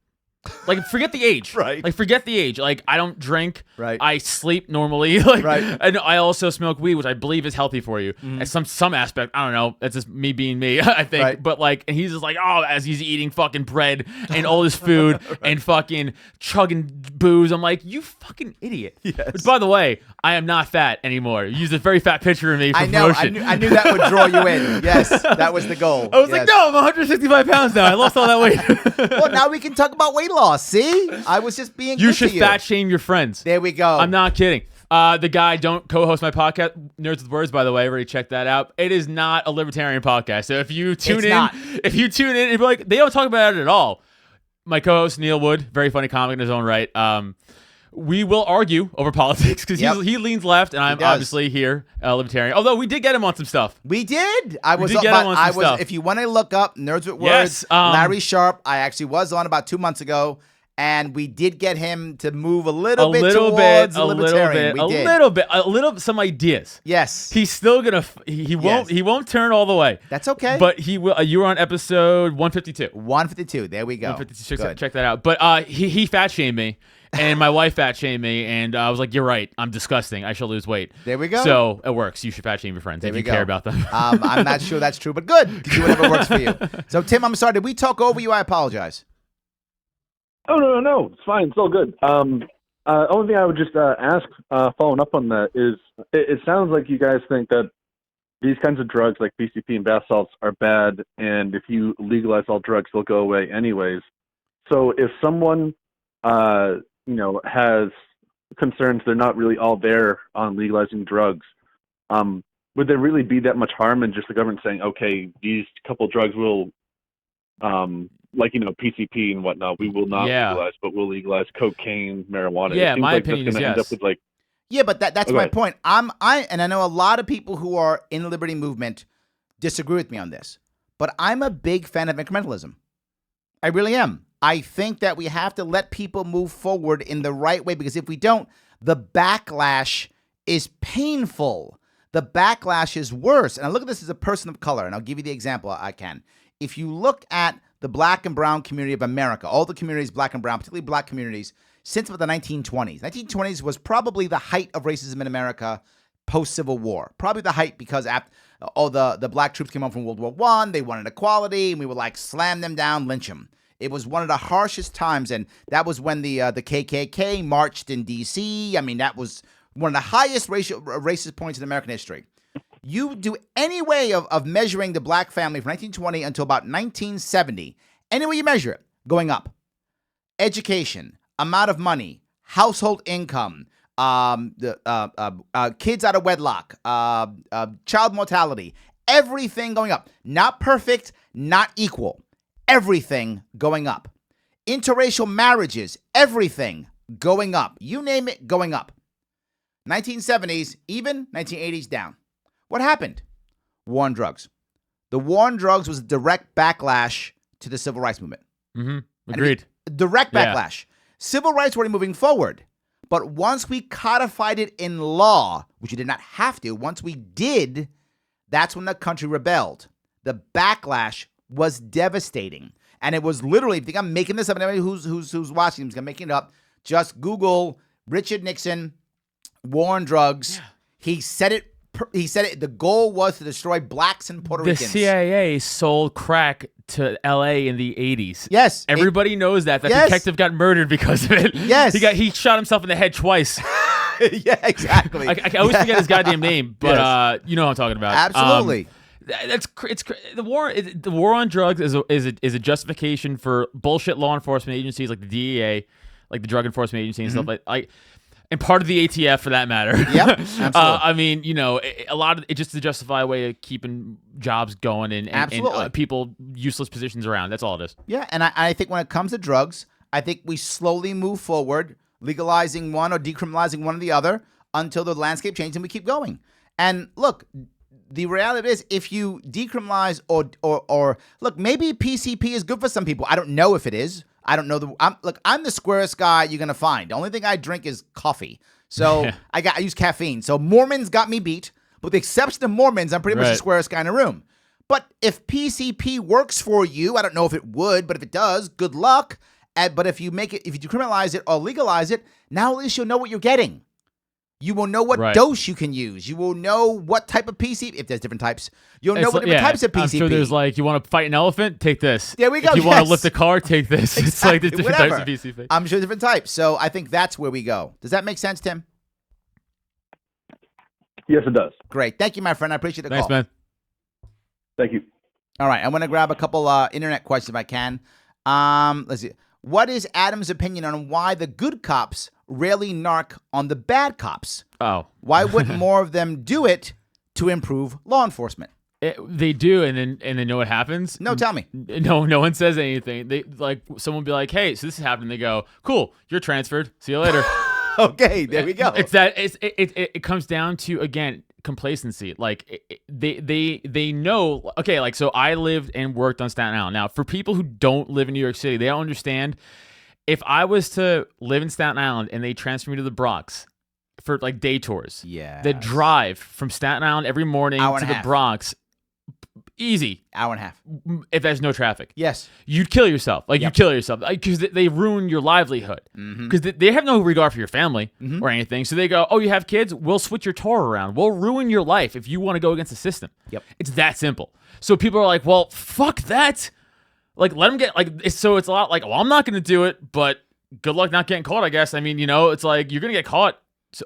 Like, forget the age. Right. Like, forget the age. Like, I don't drink. Right. I sleep normally. Like, right. And I also smoke weed, which I believe is healthy for you. At some aspect. I don't know. That's just me being me, I think. Right. But, like, and he's just like, oh, as he's eating fucking bread and all this food and fucking chugging booze. I'm like, you fucking idiot. Yes. Which, by the way, I am not fat anymore. You used a very fat picture of me for promotion. I knew that would draw you in. Yes, that was the goal. I was like, no, I'm 165 pounds now. I lost all that weight. Well, now we can talk about weight loss. See? I was just being You good should to you. fat shame your friends. There we go. I'm not kidding. The guy don't co-host my podcast, Nerds with Words, by the way. I already checked that out. It is not a libertarian podcast. So if you tune in and be like, they don't talk about it at all. My co-host, Neil Wood, very funny comic in his own right. We will argue over politics because he leans left, and I'm obviously here, libertarian. Although we did get him on some stuff. We did. Stuff. If you want to look up Nerds with Words, Larry Sharpe, I actually was on about 2 months ago, and we did get him to move a little bit towards libertarian. Some ideas. Yes. He's still gonna. He won't turn all the way. That's okay. But he will. You were on episode 152. 152. There we go. 152. Check that out. But he fat shamed me. And my wife fat shamed me, and I was like, "You're right. I'm disgusting. I should lose weight." There we go. So it works. You should fat shame your friends if you care about them. I'm not sure that's true, but good. Do whatever works for you. So, Tim, I'm sorry. Did we talk over you? I apologize. Oh, no. It's fine. It's all good. Only thing I would just ask, following up on that, is it sounds like you guys think that these kinds of drugs like PCP and bath salts are bad, and if you legalize all drugs, they'll go away anyways. So if someone has concerns they're not really all there on legalizing drugs, would there really be that much harm in just the government saying, okay, these couple drugs will, PCP and whatnot, we will not legalize, but we'll legalize cocaine, marijuana? Yeah, my opinion is yes. Yeah, but that's my point. I know a lot of people who are in the liberty movement disagree with me on this, but I'm a big fan of incrementalism. I really am. I think that we have to let people move forward in the right way, because if we don't, the backlash is painful. The backlash is worse. And I look at this as a person of color, and I'll give you the example I can. If you look at the black and brown community of America, all the communities, black and brown, particularly black communities, since about the 1920s. 1920s was probably the height of racism in America post-Civil War. Probably the height because all the black troops came home from World War I. They wanted equality, and we would slam them down, lynch them. It was one of the harshest times, and that was when the KKK marched in D.C. I mean, that was one of the highest racist points in American history. You do any way of measuring the black family from 1920 until about 1970, any way you measure it, going up. Education, amount of money, household income, kids out of wedlock, child mortality, everything going up. Not perfect, not equal. Everything going up. Interracial marriages, everything going up. You name it, going up. 1970s, even 1980s, down. What happened? War on drugs. The war on drugs was a direct backlash to the civil rights movement. Agreed. Direct backlash. Civil rights were moving forward. But once we codified it in law, which you did not have to, once we did, that's when the country rebelled. The backlash was devastating. And it was literally, if you think I'm making this up, and everybody who's watching this, I'm making it up, just Google Richard Nixon, war on drugs. Yeah. He said it. The goal was to destroy blacks and Puerto Ricans. The CIA sold crack to L.A. in the 80s. Yes. Everybody knows that. That yes. detective got murdered because of it. Yes. He shot himself in the head twice. Yeah, exactly. I always forget his goddamn name, but yes. You know what I'm talking about. Absolutely. The war on drugs is a justification for bullshit law enforcement agencies like the DEA, like the Drug Enforcement Agency and stuff like. And part of the ATF, for that matter. Yep, absolutely. I mean, a lot of it just to justify a way of keeping jobs going and people useless positions around. That's all it is. Yeah, and I think when it comes to drugs, I think we slowly move forward, legalizing one or decriminalizing one or the other until the landscape changes and we keep going. And look, the reality is, if you decriminalize or look, maybe PCP is good for some people. I don't know if it is. I don't know. I'm the squarest guy you're gonna find. The only thing I drink is coffee. So I use caffeine. So Mormons got me beat. With the exception of Mormons, I'm pretty much the squarest guy in the room. But if PCP works for you, I don't know if it would, but if it does, good luck. But if you decriminalize it or legalize it, now at least you'll know what you're getting. You will know what dose you can use. You will know what type of PCP, if there's different types. You'll know what different types of PCP. I'm sure there's you want to fight an elephant? Take this. There we go. If you want to lift a car? Take this. Exactly. It's like the different types of PCP. I'm sure different types. So I think that's where we go. Does that make sense, Tim? Yes, it does. Great. Thank you, my friend. I appreciate the call. Thanks, man. Thank you. All right. I'm going to grab a couple internet questions if I can. Let's see. What is Adam's opinion on why the good cops rarely narc on the bad cops? Oh. Why wouldn't more of them do it to improve law enforcement? They do, and then know what happens? No, tell me. No one says anything. They someone will be like, "Hey, so this is happening." They go, "Cool, you're transferred. See you later." Okay, there we go. It comes down to, again, complacency. They know. Okay, so I lived and worked on Staten Island. Now, for people who don't live in New York City, they don't understand. If I was to live in Staten Island and they transfer me to the Bronx for day tours, the drive from Staten Island every morning to the Bronx, easy. Hour and a half. If there's no traffic. Yes. You'd kill yourself. You'd kill yourself. Because they ruin your livelihood. Because they have no regard for your family or anything. So they go, oh, you have kids? We'll switch your tour around. We'll ruin your life if you want to go against the system. Yep. It's that simple. So people are like, well, fuck that. Let them get, so it's a lot well, I'm not going to do it, but good luck not getting caught, I guess. I mean, you're going to get caught.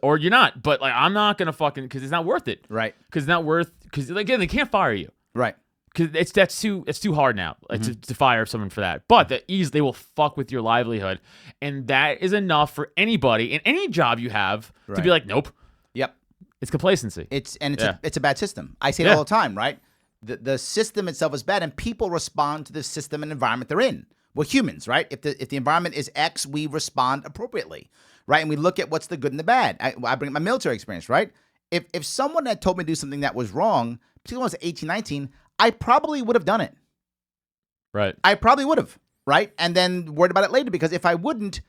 Or you're not, but I'm not gonna because it's not worth it, right? Because it's not worth, because again, they can't fire you, right? Because it's too hard now to fire someone for that. But they will fuck with your livelihood, and that is enough for anybody in any job you have to be like, nope. Yep, it's complacency. It's a bad system. I say it all the time, right? The system itself is bad, and people respond to the system and environment they're in. We're humans, right? If the environment is X, we respond appropriately. Right, and we look at what's the good and the bad. I bring my military experience, right? If someone had told me to do something that was wrong, particularly when I was 18, 19, I probably would have done it. Right. I probably would have, right? And then worried about it later, because if I wouldn't,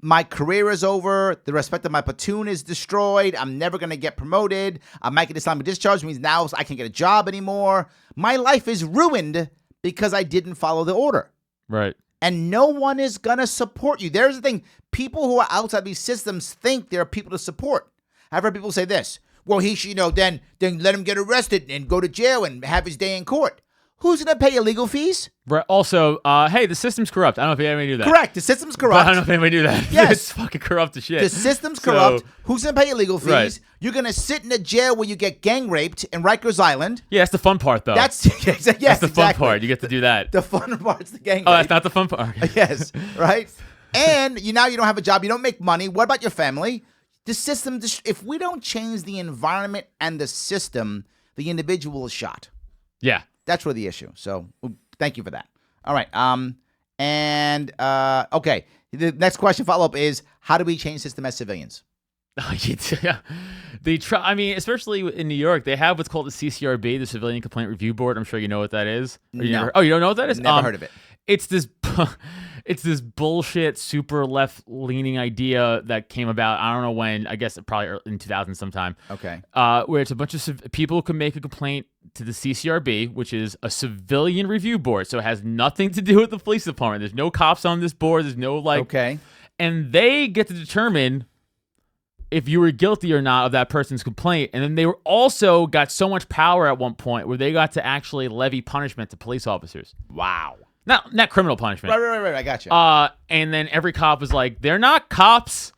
my career is over, the respect of my platoon is destroyed, I'm never going to get promoted, I might get Islamic discharge, which means now I can't get a job anymore. My life is ruined because I didn't follow the order. Right. And no one is going to support you. There's the thing. People who are outside these systems think there are people to support. I've heard people say this. Well, he should, then let him get arrested and go to jail and have his day in court. Who's going to pay your legal fees? Right. Also, hey, the system's corrupt. I don't know if anybody knew that. Correct. The system's corrupt. But I don't know if anybody knew that. Yes. It's fucking corrupt as shit. The system's corrupt. Who's going to pay your legal fees? Right. You're going to sit in a jail where you get gang raped in Rikers Island. Yeah, that's the fun part, though. That's the fun part. You get to do that. The fun part's the gang rape. Oh, that's not the fun part. Yes. Right? And you don't have a job. You don't make money. What about your family? The system, if we don't change the environment and the system, the individual is shot. Yeah. That's really the issue. So thank you for that. All right. Okay. The next question follow-up is, how do we change the system as civilians? Yeah. They try. I mean, especially in New York, they have what's called the CCRB, the Civilian Complaint Review Board. I'm sure you know what that is. Or you No. never, oh, you don't know what that is? Never heard of it. It's this, it's this bullshit, super left-leaning idea that came about. I don't know when. I guess probably in 2000 sometime. Okay. Where it's a bunch of people can make a complaint to the CCRB, which is a civilian review board. So it has nothing to do with the police department. There's no cops on this board. There's no Okay. and they get to determine if you were guilty or not of that person's complaint. And then they were also got so much power at one point where they got to actually levy punishment to police officers. Wow. Not criminal punishment. Right. I got you. And then every cop was like, they're not cops.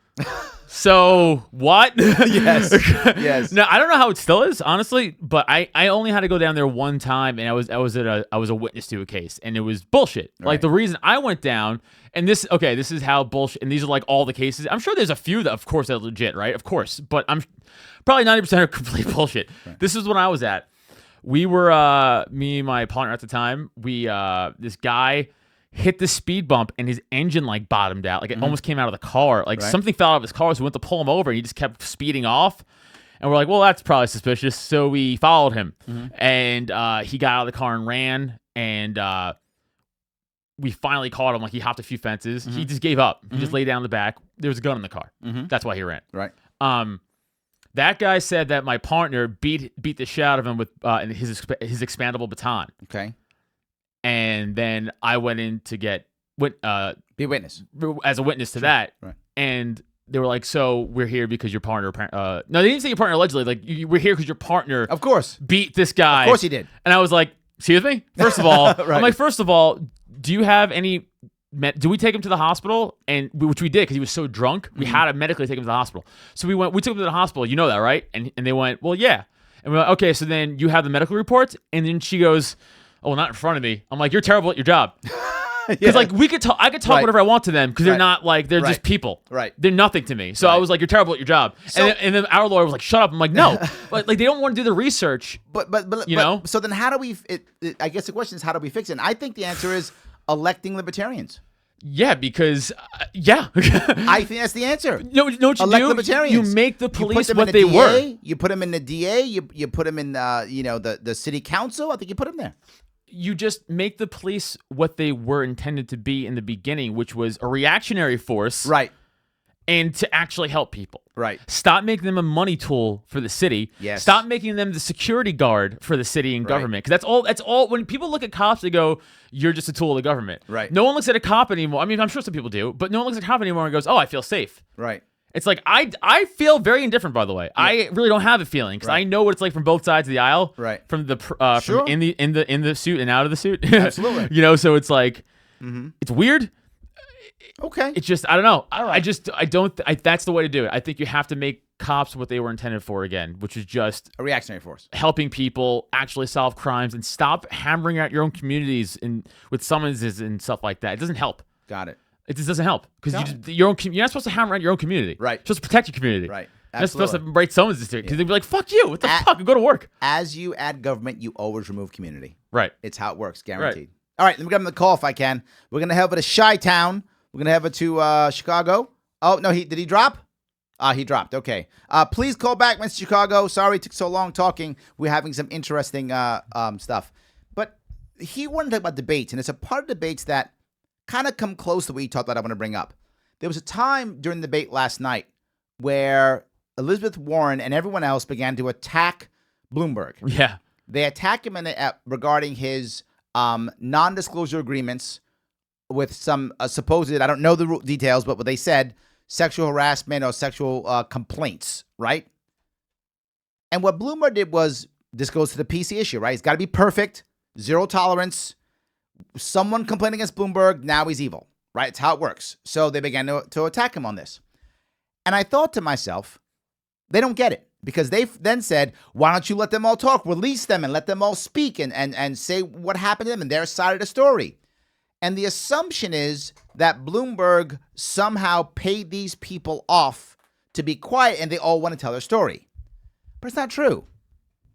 So what? Yes. Yes. Now I don't know how it still is, honestly, but I only had to go down there one time, and I was a witness to a case, and it was bullshit. Right. Like the reason I went down, and this is how bullshit, and these are like all the cases. I'm sure there's a few that, of course, that are legit, right? Of course, but I'm probably 90% are complete bullshit. Right. This is when I was at. We were me and my partner at the time. We this guy hit the speed bump and his engine like bottomed out. Like it almost came out of the car. Like something fell out of his car, so we went to pull him over and he just kept speeding off. And we're like, well, that's probably suspicious. So we followed him and he got out of the car and ran. And we finally caught him. Like he hopped a few fences. He just gave up. He just laid down in the back. There was a gun in the car. That's why he ran. Right. That guy said that my partner beat the shit out of him with his expandable baton. Okay. And then I went in to be a witness as a witness to that. Right. And they were like, "So we're here because your partner." No, they didn't say your partner allegedly. Like, we're here because your partner, of course, beat this guy. Of course he did. And I was like, "Excuse me." First of all, Right. I'm like, first of all, do you have any? Do we take him to the hospital? And which we did because he was so drunk. We had to medically take him to the hospital. So we took him to the hospital. You know that, right? And they went, "Well, yeah." And we're like, "Okay, so then you have the medical reports?" And then she goes, "Oh, well, not in front of me." I'm like, "You're terrible at your job." Because like I could talk Right. whatever I want to them because they're not like they're Right. just people. Right. They're nothing to me. So I was like, "You're terrible at your job." So- and then our lawyer was like, "Shut up." I'm like, "No," but like they don't want to do the research. But you know. So then, how do we? I guess the question is, how do we fix it? And I think the answer is electing libertarians. Yeah, because yeah. I think that's the answer. No, what you Elect do? libertarians. You make the You put police them what in they the were. DA, You put them in the DA. You put them in the city council. I think you put them there. You just make the police what they were intended to be in the beginning, which was a reactionary force, Right. and to actually help people. Right. Stop making them a money tool for the city. Yes. Stop making them the security guard for the city and Right. government. Because that's all. When people look at cops, they go, "You're just a tool of the government." Right. No one looks at a cop anymore. I mean, I'm sure some people do, but no one looks at a cop anymore and goes, "Oh, I feel safe." Right. It's like I feel very indifferent, by the way. I really don't have a feeling because Right. I know what it's like from both sides of the aisle. Right. From the Sure. from in the suit and out of the suit. Absolutely. You know, so it's like it's weird. Okay. It's just I don't know. I don't. That's the way to do it. I think you have to make cops what they were intended for again, which is just A reactionary force. helping people actually solve crimes and stop hammering out your own communities and with summonses and stuff like that. It doesn't help. Got it. It just doesn't help because Got you're not supposed to hammer out your own community. Right. You're supposed to protect your community. Right. You're not supposed to Absolutely. write summonses to it because they'd be like, "Fuck you! What the At- fuck? Go to work." As you add government, you always remove community. Right. It's how it works, guaranteed. All right, let me give him the call if I can. We're gonna have it to Chi-Town. We're gonna have it to Chicago. Oh no, did he drop? He dropped. Okay. Please call back, Mr. Chicago. Sorry it took so long talking. We're having some interesting stuff. But he wanted to talk about debates, and it's a part of debates that kind of come close to what he talked about. I want to bring up. There was a time during the debate last night where Elizabeth Warren and everyone else began to attack Bloomberg. Yeah. They attack him regarding his non-disclosure agreements with some supposed, I don't know the details, but what they said, sexual harassment or sexual complaints, right? And what Bloomberg did was, this goes to the PC issue, right? It's got to be perfect, zero tolerance. Someone complained against Bloomberg, now he's evil, right? It's how it works. So they began to attack him on this. And I thought to myself, they don't get it. Because they then said, why don't you let them all talk, release them and let them all speak and say what happened to them and their side of the story. And the assumption is that Bloomberg somehow paid these people off to be quiet and they all want to tell their story. But it's not true.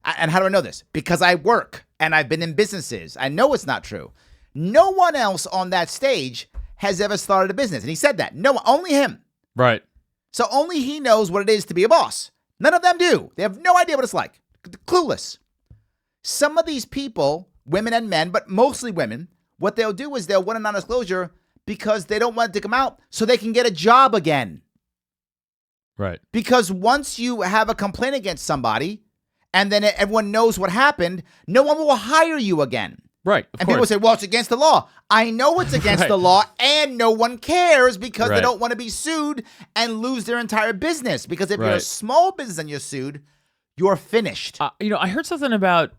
And how do I know this? Because I work and I've been in businesses. I know it's not true. No one else on that stage has ever started a business. And he said that. No, only him. Right. So only he knows what it is to be a boss. None of them do. They have no idea what it's like. Clueless. Some of these people, women and men, but mostly women, what they'll do is they'll want a non-disclosure because they don't want to come out so they can get a job again. Right. Because once you have a complaint against somebody and then everyone knows what happened, no one will hire you again. Right. And people say, well, it's against the law. I know it's against the law, and no one cares because they don't want to be sued and lose their entire business. Because if you're a small business and you're sued, you're finished. I heard something about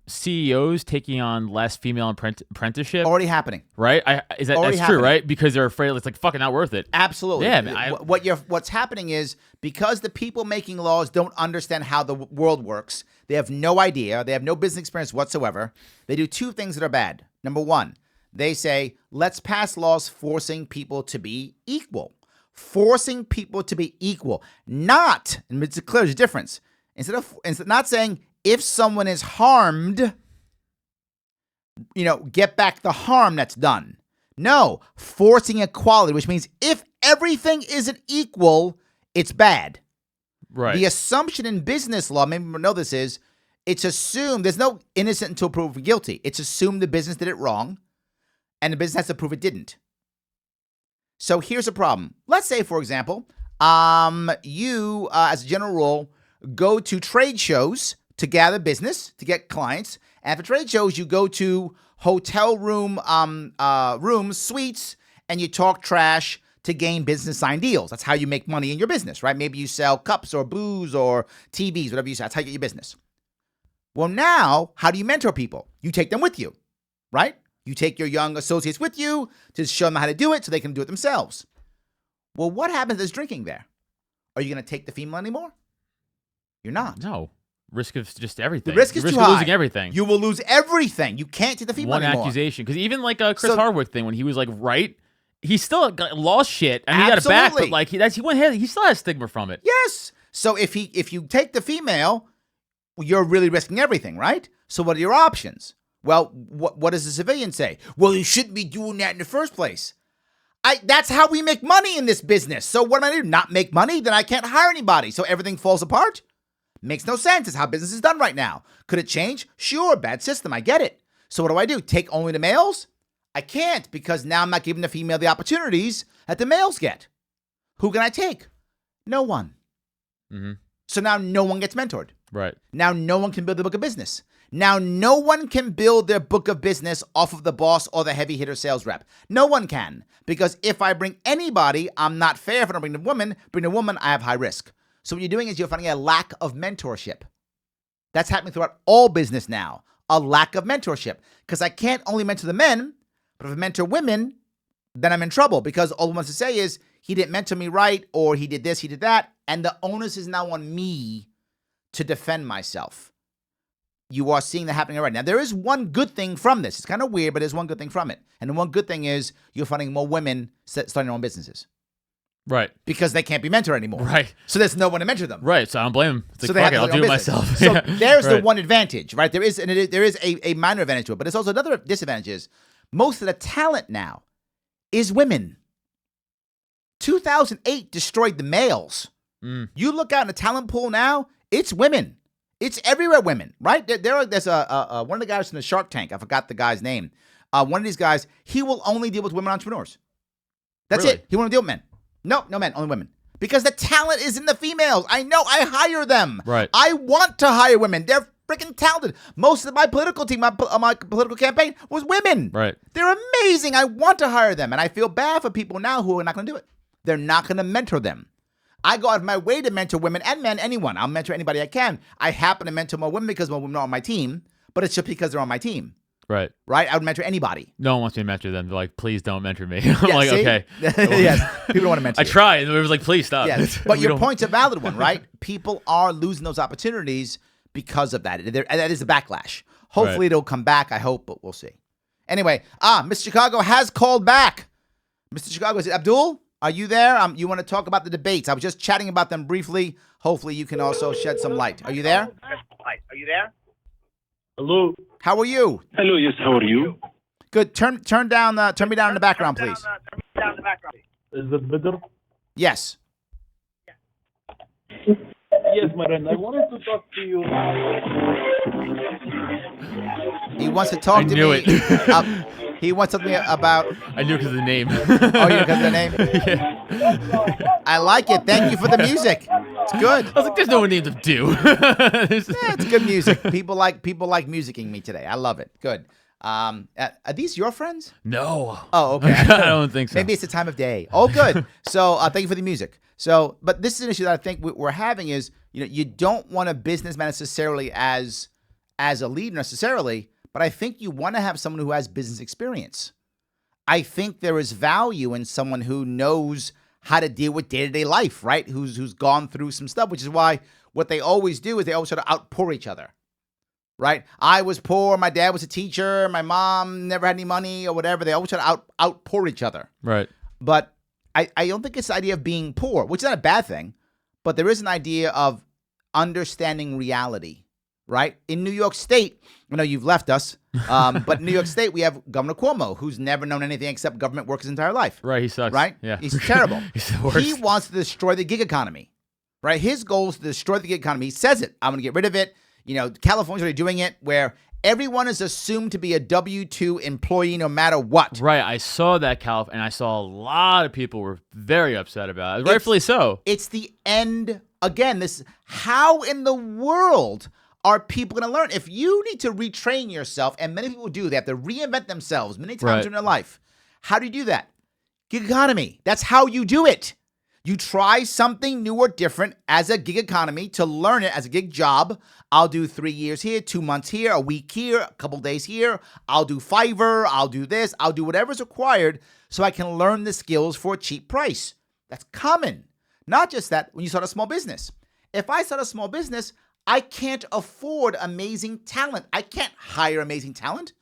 CEOs taking on less female apprenticeship. Already happening. Right? That's true, right? Because they're afraid it's like fucking not worth it. Absolutely. Yeah, man, what's happening is because the people making laws don't understand how the world works, they have no idea, they have no business experience whatsoever, they do two things that are bad. Number one, they say, let's pass laws forcing people to be equal. Forcing people to be equal. Not, and it's clear there's a difference. Instead of not saying, if someone is harmed, get back the harm that's done. No, forcing equality, which means if everything isn't equal, it's bad. Right. The assumption in business law, maybe people know this is, it's assumed there's no innocent until proven guilty. It's assumed the business did it wrong, and the business has to prove it didn't. So here's a problem. Let's say, for example, you, as a general rule, go to trade shows to gather business, to get clients. And for trade shows, you go to hotel rooms, suites, and you talk trash to gain business signed deals. That's how you make money in your business, right? Maybe you sell cups or booze or TVs, whatever you sell. That's how you get your business. Well, now, how do you mentor people? You take them with you, right? You take your young associates with you to show them how to do it so they can do it themselves. Well, what happens if there's drinking there? Are you going to take the female anymore? You're not. No. Risk of just everything. The risk is too high. Of losing everything. You will lose everything. You can't take the female anymore. One accusation. Because even like Chris Hardwick thing, when he was like he still lost shit and he got it back, but like he went ahead, he still has stigma from it. Yes. So if you take the female, you're really risking everything, right? So what are your options? Well, what does the civilian say? Well, you shouldn't be doing that in the first place. That's how we make money in this business. So what am I do? Not make money? Then I can't hire anybody. So everything falls apart? Makes no sense. It's how business is done right now. Could it change? Sure, bad system. I get it. So what do? Take only the males? I can't, because now I'm not giving the female the opportunities that the males get. Who can I take? No one. Mm-hmm. So now no one gets mentored. Right. Now no one can build their book of business. Now no one can build their book of business off of the boss or the heavy hitter sales rep. No one can. Because if I bring anybody, I'm not fair. If I don't bring the woman, I have high risk. So what you're doing is you're finding a lack of mentorship. That's happening throughout all business now. A lack of mentorship. Because I can't only mentor the men, but if I mentor women, then I'm in trouble. Because all he wants to say is, he didn't mentor me right, or he did this, he did that. And the onus is now on me to defend myself. You are seeing that happening already. Now, there is one good thing from this. It's kind of weird, but there's one good thing from it. And the one good thing is you're finding more women starting their own businesses. Right. Because they can't be mentored anymore. Right. So there's no one to mentor them. Right. So I don't blame them. It's like, so they have I'll do it myself. So Yeah. there's right. the one advantage, right? There is a minor advantage to it, but there's also another disadvantage is most of the talent now is women. 2008 destroyed the males. You look out in the talent pool now, it's women. It's everywhere women, right? There's one of the guys from the Shark Tank. I forgot the guy's name. One of these guys, he will only deal with women entrepreneurs. That's Really? it. He won't deal with men. No men, only women. Because the talent is in the females. I know, I hire them. Right. I want to hire women. They're freaking talented. Most of my political team, my political campaign was women. Right. They're amazing. I want to hire them. And I feel bad for people now who are not going to do it. They're not going to mentor them. I go out of my way to mentor women and men, anyone. I'll mentor anybody I can. I happen to mentor more women because more women are on my team, but it's just because they're on my team. Right. Right? I would mentor anybody. No one wants me to mentor them. They're like, please don't mentor me. I'm Yeah, like, see? okay. Yes. People don't want to mentor I you. tried. And it was like, please stop. Yes. But your point's a valid one, right? People are losing those opportunities because of that. That is a backlash. Hopefully it'll come back. I hope, but we'll see. Anyway, Mr. Chicago has called back. Mr. Chicago, is it Abdul? Are you there? You want to talk about the debates? I was just chatting about them briefly. Hopefully you can also shed some light. Are you there? Hello. How are you? Hello. Yes. How are you? Good. Turn me down in the background, please. Is it better? Yes. Yes, my friend. I wanted to talk to you. He wants to talk to knew me. it. He wants something about. I knew it because of the name. Oh, yeah, because of the name. Yeah. I like it. Thank you for the music. It's good. I was like, there's no one named to do. Yeah, it's good music. People like musicking me today. I love it. Good. Are these your friends? No. Oh, okay. I don't think so. Maybe it's the time of day. Oh, good. So thank you for the music. So, but this is an issue that I think we're having is, you don't want a businessman necessarily as a leader necessarily, but I think you want to have someone who has business experience. I think there is value in someone who knows how to deal with day-to-day life, right? Who's gone through some stuff, which is why what they always do is they always try to outpour each other, right? I was poor, my dad was a teacher, my mom never had any money or whatever. They always try to outpour each other. Right. But I don't think it's the idea of being poor, which is not a bad thing, but there is an idea of understanding reality, right? In New York State, I know you've left us, but in New York State, we have Governor Cuomo, who's never known anything except government work his entire life. Right, he sucks. Right? Yeah. He's terrible. He's the worst. He wants to destroy the gig economy, right? His goal is to destroy the gig economy. He says it. I'm going to get rid of it. California's already doing it where everyone is assumed to be a W-2 employee no matter what. Right, I saw that, and I saw a lot of people were very upset about it. Rightfully so. It's the end. Again, how in the world are people going to learn? If you need to retrain yourself, and many people do, they have to reinvent themselves many times in their life. How do you do that? Gig economy. That's how you do it. You try something new or different as a gig economy to learn it as a gig job. I'll do 3 years here, 2 months here, a week here, a couple days here. I'll do Fiverr. I'll do this. I'll do whatever's required so I can learn the skills for a cheap price. That's common. Not just that, when you start a small business. If I start a small business, I can't afford amazing talent. I can't hire amazing talent.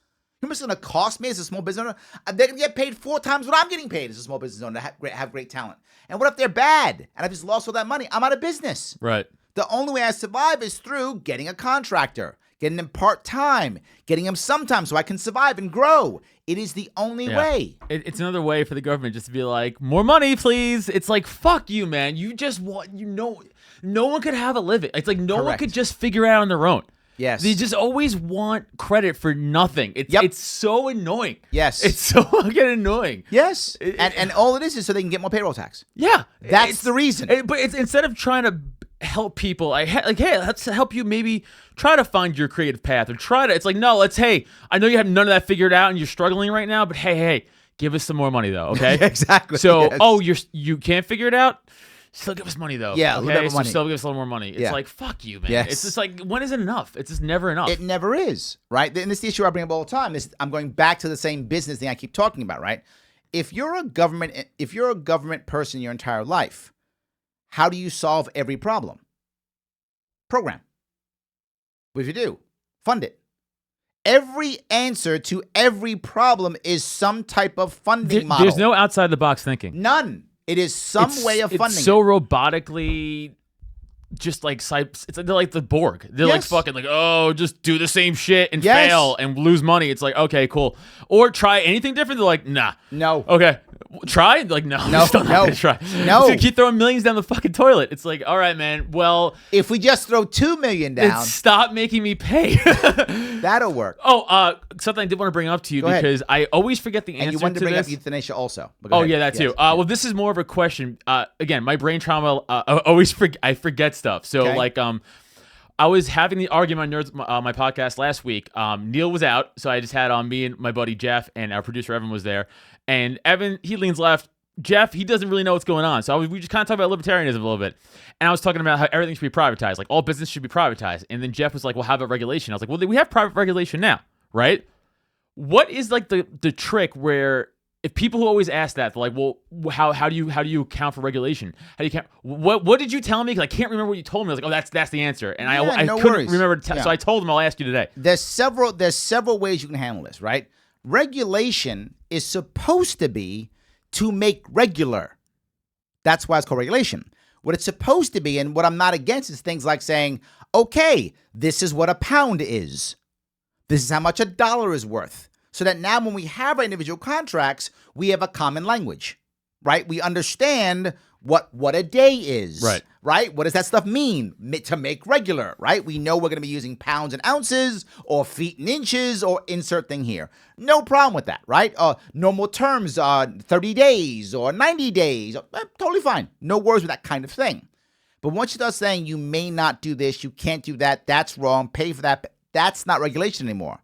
You know what's going to cost me as a small business owner? They're going to get paid 4 times what I'm getting paid as a small business owner to have great talent. And what if they're bad and I've just lost all that money? I'm out of business. Right. The only way I survive is through getting a contractor, getting them part-time, getting them sometimes so I can survive and grow. It is the only way. It's another way for the government just to be like, more money, please. It's like, fuck you, man. You just want, no one could have a living. It's like no one could just figure it out on their own. Yes. They just always want credit for nothing. It's so annoying. Yes. It's so fucking annoying. Yes. And all it is so they can get more payroll tax. Yeah. That's the reason. But it's instead of trying to help people, hey, let's help you maybe try to find your creative path or it's like, no, hey, I know you have none of that figured out and you're struggling right now, but hey, give us some more money though, okay? Exactly. So, you can't figure it out? Still give us money though. Yeah, okay. Money. Still give us a little more money. It's like, fuck you, man. Yes. It's just like, when is it enough? It's just never enough. It never is, right? And this is the issue I bring up all the time. I'm going back to the same business thing I keep talking about, right? If you're a government person your entire life, how do you solve every problem? Program. What do you do? Fund it. Every answer to every problem is some type of funding model. There's no outside the box thinking. None. It is some way of funding. It's so robotically, just like they're like the Borg. They're like fucking like, oh, just do the same shit and fail and lose money. It's like, okay, cool. Or try anything different. They're like, nah, no. Okay, try. Like, no, still not gonna try. No, keep throwing millions down the fucking toilet. It's like, all right, man. Well, if we just throw $2 million down, stop making me pay. That'll work. Oh, something I did want to bring up to you Go because ahead. I always forget the answer. And you wanted to bring this. up euthanasia also. Oh yeah, that too. Well, this is more of a question. Again, my brain trauma. I forget stuff. So like, I was having the argument on Nerds, my podcast last week. Neil was out, so I just had on me and my buddy Jeff, and our producer Evan was there. And Evan, he leans left. Jeff, he doesn't really know what's going on. So we just kind of talked about libertarianism a little bit. And I was talking about how everything should be privatized. Like all business should be privatized. And then Jeff was like, well, how about regulation? I was like, well, we have private regulation now, right? What is like the trick where if people who always ask that, they're like, well, how do you account for regulation? How do you count? What did you tell me? Because I can't remember what you told me. I was like, oh, that's the answer. And I couldn't remember. So I told him I'll ask you today. There's several ways you can handle this, right? Regulation is supposed to be to make regular. That's why it's called regulation. What it's supposed to be, and what I'm not against, is things like saying, okay, this is what a pound is. This is how much $1 is worth. So that now when we have our individual contracts, we have a common language, right? We understand what a day is. Right. Right? What does that stuff mean? To make regular, right? We know we're going to be using pounds and ounces or feet and inches or insert thing here. No problem with that, right? Normal terms are 30 days or 90 days. Totally fine. No worries with that kind of thing. But once you start saying you may not do this, you can't do that, that's wrong, pay for that, that's not regulation anymore.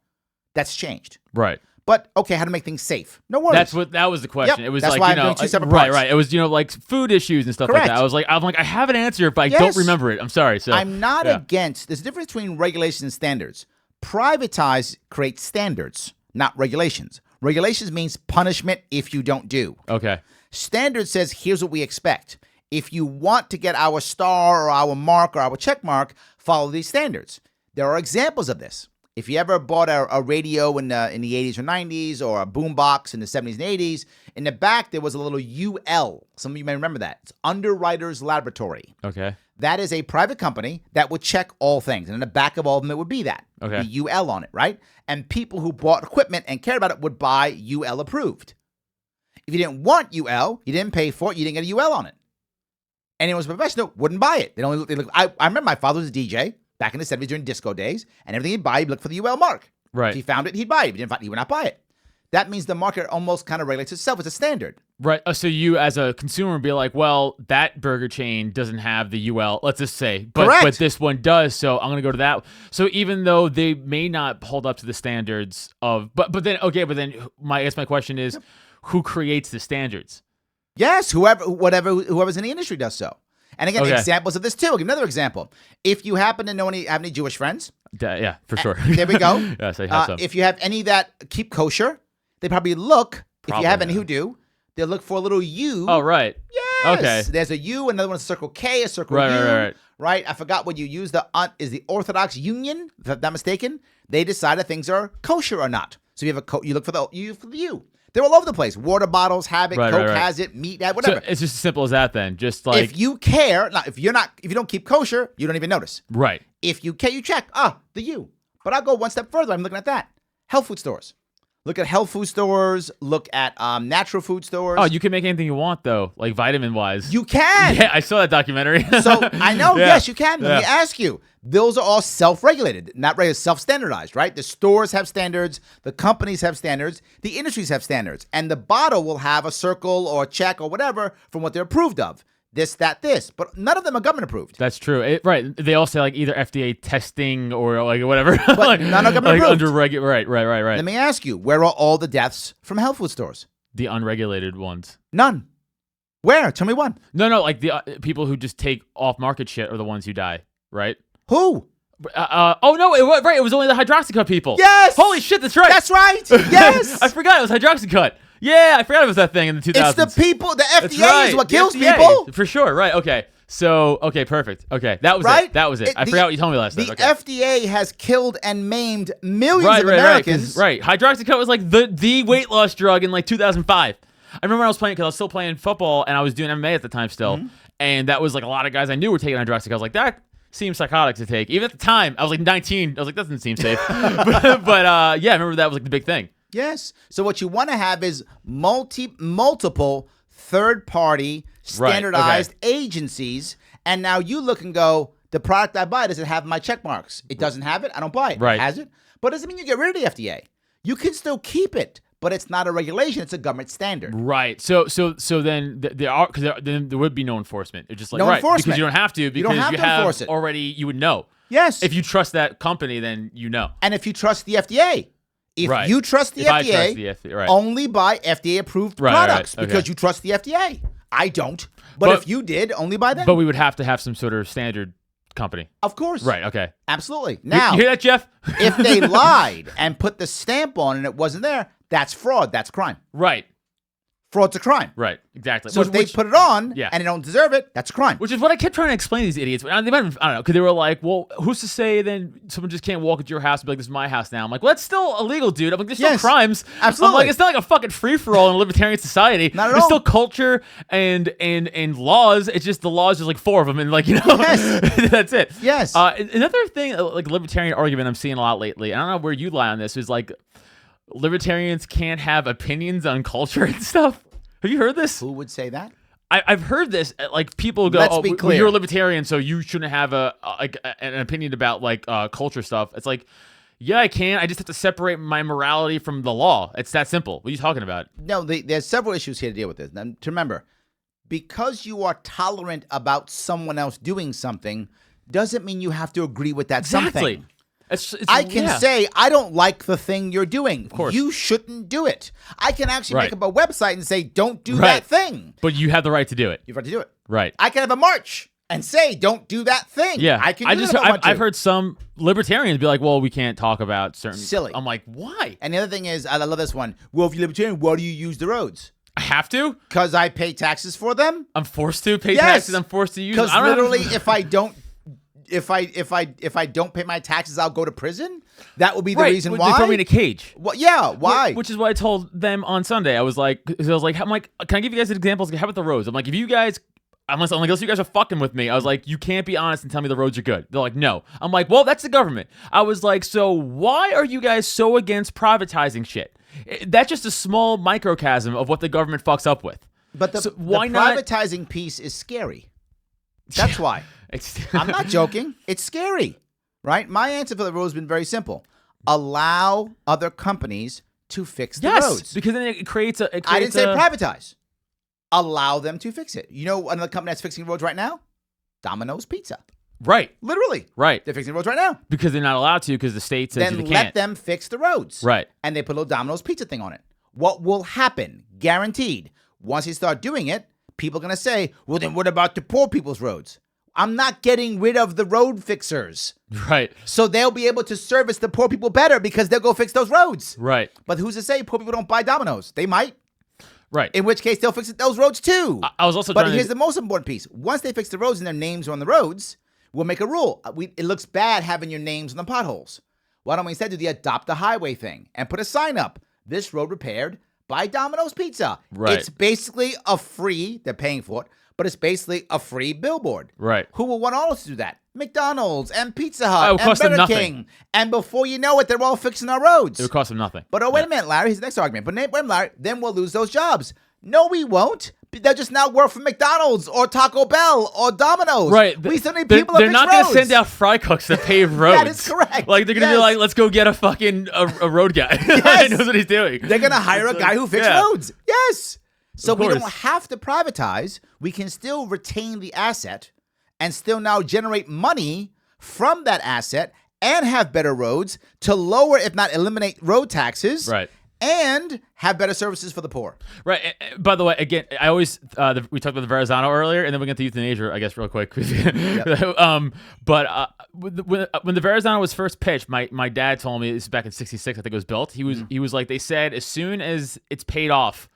That's changed. Right. But okay, how to make things safe? No worries. That was the question. Yep. It was That's like, why you I'm know, doing two separate right, parts. right. It was, like food issues and stuff Correct. like that. I'm like, I have an answer, but I Yes. don't remember it. I'm sorry. So I'm not yeah. against. There's a difference between regulations and standards. Privatize creates standards, not regulations. Regulations means punishment if you don't do. Okay. Standard says, here's what we expect. If you want to get our star or our mark or our check mark, follow these standards. There are examples of this. If you ever bought a radio in the 80s or 90s or a boombox in the 70s and 80s, in the back there was a little UL. Some of you may remember that. It's Underwriters Laboratory. Okay. That is a private company that would check all things. And in the back of all of them, it would be that. Okay. The UL on it, right? And people who bought equipment and cared about it would buy UL approved. If you didn't want UL, you didn't pay for it, you didn't get a UL on it. Anyone who's professional wouldn't buy it. They look. I remember my father was a DJ back in the 70s during disco days, and everything he'd buy, he'd look for the UL mark. Right. If he found it, he'd buy it. If he didn't find it, he would not buy it. That means the market almost kind of regulates itself. It's a standard. Right. So you, as a consumer, would be like, well, that burger chain doesn't have the UL, let's just say, but this one does, so I'm going to go to that. So even though they may not hold up to the standards of, but then my question is, who creates the standards? Yes, whoever's in the industry does so. And again, Okay. examples of this too. I'll give another example. If you happen to know have any Jewish friends, Yeah, for sure. there we go. Yes, I have some. If you have any that keep kosher, they probably look. If you have any yeah. who do, they'll look for a little U. Oh, right. Yes. Okay. There's a U, another one's a circle K, a circle Right, U. right. Right? I forgot what you use. Is the Orthodox Union, if I'm not mistaken. They decide if things are kosher or not. So you have you look for the U. They're all over the place. Water bottles have it. Right, Coke right. has it. Meat has it. Whatever. So it's just as simple as that then. Just like, if you care, now if you don't keep kosher, you don't even notice. right. If you care, you check. The U. But I'll go one step further. I'm looking at that. Health food stores. Look at health food stores. Look at natural food stores. Oh, you can make anything you want though, like vitamin wise. You can. Yeah, I saw that documentary. So I know, Yeah. yes, you can. Let me Yeah. ask you. Those are all self-regulated, not regulated, self-standardized, right? The stores have standards, the companies have standards, the industries have standards, and the bottle will have a circle or a check or whatever from what they're approved of. This, that, this. But none of them are government approved. That's true. Right. They all say like either FDA testing or like whatever. But like, none are government like approved. Right. Let me ask you, where are all the deaths from health food stores? The unregulated ones. None. Where? Tell me one. No, like the people who just take off market shit are the ones who die, right? Who? Oh no, it was only the hydroxycut people. Yes! Holy shit, that's right. That's right. Yes! I forgot it was hydroxycut. Yeah, I forgot it was that thing in the 2000s. It's the people, the That's FDA right. is what The kills FDA. people. For sure, right, okay. So, okay, perfect. Okay, that was Right? it. That was it. I forgot what you told me last time. The Okay. FDA has killed and maimed millions Right, of right, Americans. right. Hydroxycut was like the weight loss drug in like 2005. I remember when I was playing, because I was still playing football and I was doing MMA at the time still. Mm-hmm. And that was like a lot of guys I knew were taking hydroxycut. I was like, that seems psychotic to take. Even at the time, I was like 19. I was like, that doesn't seem safe. but yeah, I remember that was like the big thing. Yes. So what you want to have is multiple third-party standardized agencies, and now you look and go, the product I buy, does it have my check marks? It doesn't have it, I don't buy it. Right. It has it. But it doesn't mean you get rid of the FDA. You can still keep it, but it's not a regulation, it's a government standard. Right. So then there are, because then there would be no enforcement. It's just like, No right, enforcement. because you don't have to, because don't have to enforce it. already, you would know. Yes. If you trust that company, then you know. And if you trust the FDA. If Right. you trust the If I FDA, trust the FDA, right. only buy FDA-approved Right, right, products okay. because you trust the FDA. I don't. But if you did, only buy them. But we would have to have some sort of standard company. Of course. Right, okay. Absolutely. You Now, hear that, Jeff? if they lied and put the stamp on and it wasn't there, that's fraud. That's crime. Right, Fraud's a crime. right, exactly. So if they put it on yeah. and they don't deserve it, that's a crime. Which is what I kept trying to explain to these idiots. They might have, I don't know, because they were like, well, who's to say then someone just can't walk into your house and be like, this is my house now? I'm like, well, that's still illegal, dude. I'm like, there's still Yes, crimes. absolutely. I'm like, it's not like a fucking free-for-all in a libertarian society. Not at There's all. still culture and laws. It's just the laws, there's like 4 of them. And like, Yes. that's it. Yes. Another thing, like libertarian argument I'm seeing a lot lately, I don't know where you lie on this, is like libertarians can't have opinions on culture and stuff. Have you heard this? Who would say that? I've heard this. Like people go, Let's "Oh, be well, clear. you're a libertarian, so you shouldn't have an opinion about like culture stuff." It's like, yeah, I can. I just have to separate my morality from the law. It's that simple. What are you talking about? No, there's several issues here to deal with this. Now, to remember, because you are tolerant about someone else doing something, doesn't mean you have to agree with that Exactly. something. It's, I can say, I don't like the thing you're doing. Of course. You shouldn't do it. I can actually Right. make up a website and say, don't do Right. that thing. but you have the right to do it. You've got to do it. Right. I can have a march and say, don't do that thing. Yeah. I can do that if I want to. I've heard some libertarians be like, well, we can't talk about certain. Silly. I'm like, why? And the other thing is, I love this one. Well, if you're libertarian, why do you use the roads? I have to? Because I pay taxes for them? I'm forced to pay Yes. taxes. I'm forced to use them. Because I don't have- literally, if I don't pay my taxes, I'll go to prison. That would be the right. reason They why. throw me in a cage. Well, yeah, why? Which is what I told them on Sunday. I was like, I'm like, can I give you guys examples? How about the roads? I'm like, if you guys, unless you guys are fucking with me, I was like, you can't be honest and tell me the roads are good. They're like, no. I'm like, well, that's the government. I was like, so why are you guys so against privatizing shit? That's just a small microcosm of what the government fucks up with. But the why not? privatizing piece is scary. That's why. It's I'm not joking. It's scary, right? My answer for the road has been very simple. Allow other companies to fix the roads. because then it creates a. I didn't say privatize. Allow them to fix it. You know another company that's fixing roads right now? Domino's Pizza. Right. Literally. Right. They're fixing roads right now. Because they're not allowed to because the state says Then they let can't. them fix the roads. Right. And they put a little Domino's Pizza thing on it. What will happen? Guaranteed. Once you start doing it, people are going to say, well, then what about the poor people's roads? I'm not getting rid of the road fixers. Right. So they'll be able to service the poor people better because they'll go fix those roads. Right. But who's to say poor people don't buy Domino's? They might. Right. In which case, they'll fix those roads too. I was also But trying here's to. the most important piece. Once they fix the roads and their names are on the roads, we'll make a rule. It looks bad having your names on the potholes. Why don't we instead do the adopt a highway thing and put a sign up? This road repaired by Domino's Pizza. Right. It's basically a free, they're paying for it, but it's basically a free billboard. Right. Who will want all of us to do that? McDonald's and Pizza Hut It would and cost them Burger nothing. King. And before you know it, they're all fixing our roads. It would cost them nothing. But wait a minute, Larry. Here's the next argument. But wait a minute, Larry. Then we'll lose those jobs. No, we won't. They'll just now work for McDonald's or Taco Bell or Domino's. Right. We still need They're- people to They're fix not roads. going to send out fry cooks to pave roads. That is correct. Like, they're going to be Yes. like, let's go get a fucking a road guy. Yes. He knows what he's doing. They're going to hire a guy who fixes Yeah. roads. Yes. So Of we course. don't have to privatize. We can still retain the asset and still now generate money from that asset and have better roads to lower, if not eliminate, road taxes. Right. And have better services for the poor. Right. By the way, again, I always we talked about the Verrazano earlier, and then we get to euthanasia, I guess, real quick. But when the Verrazano was first pitched, my dad told me, this is back in '66, I think it was built. He was like, they said as soon as it's paid off,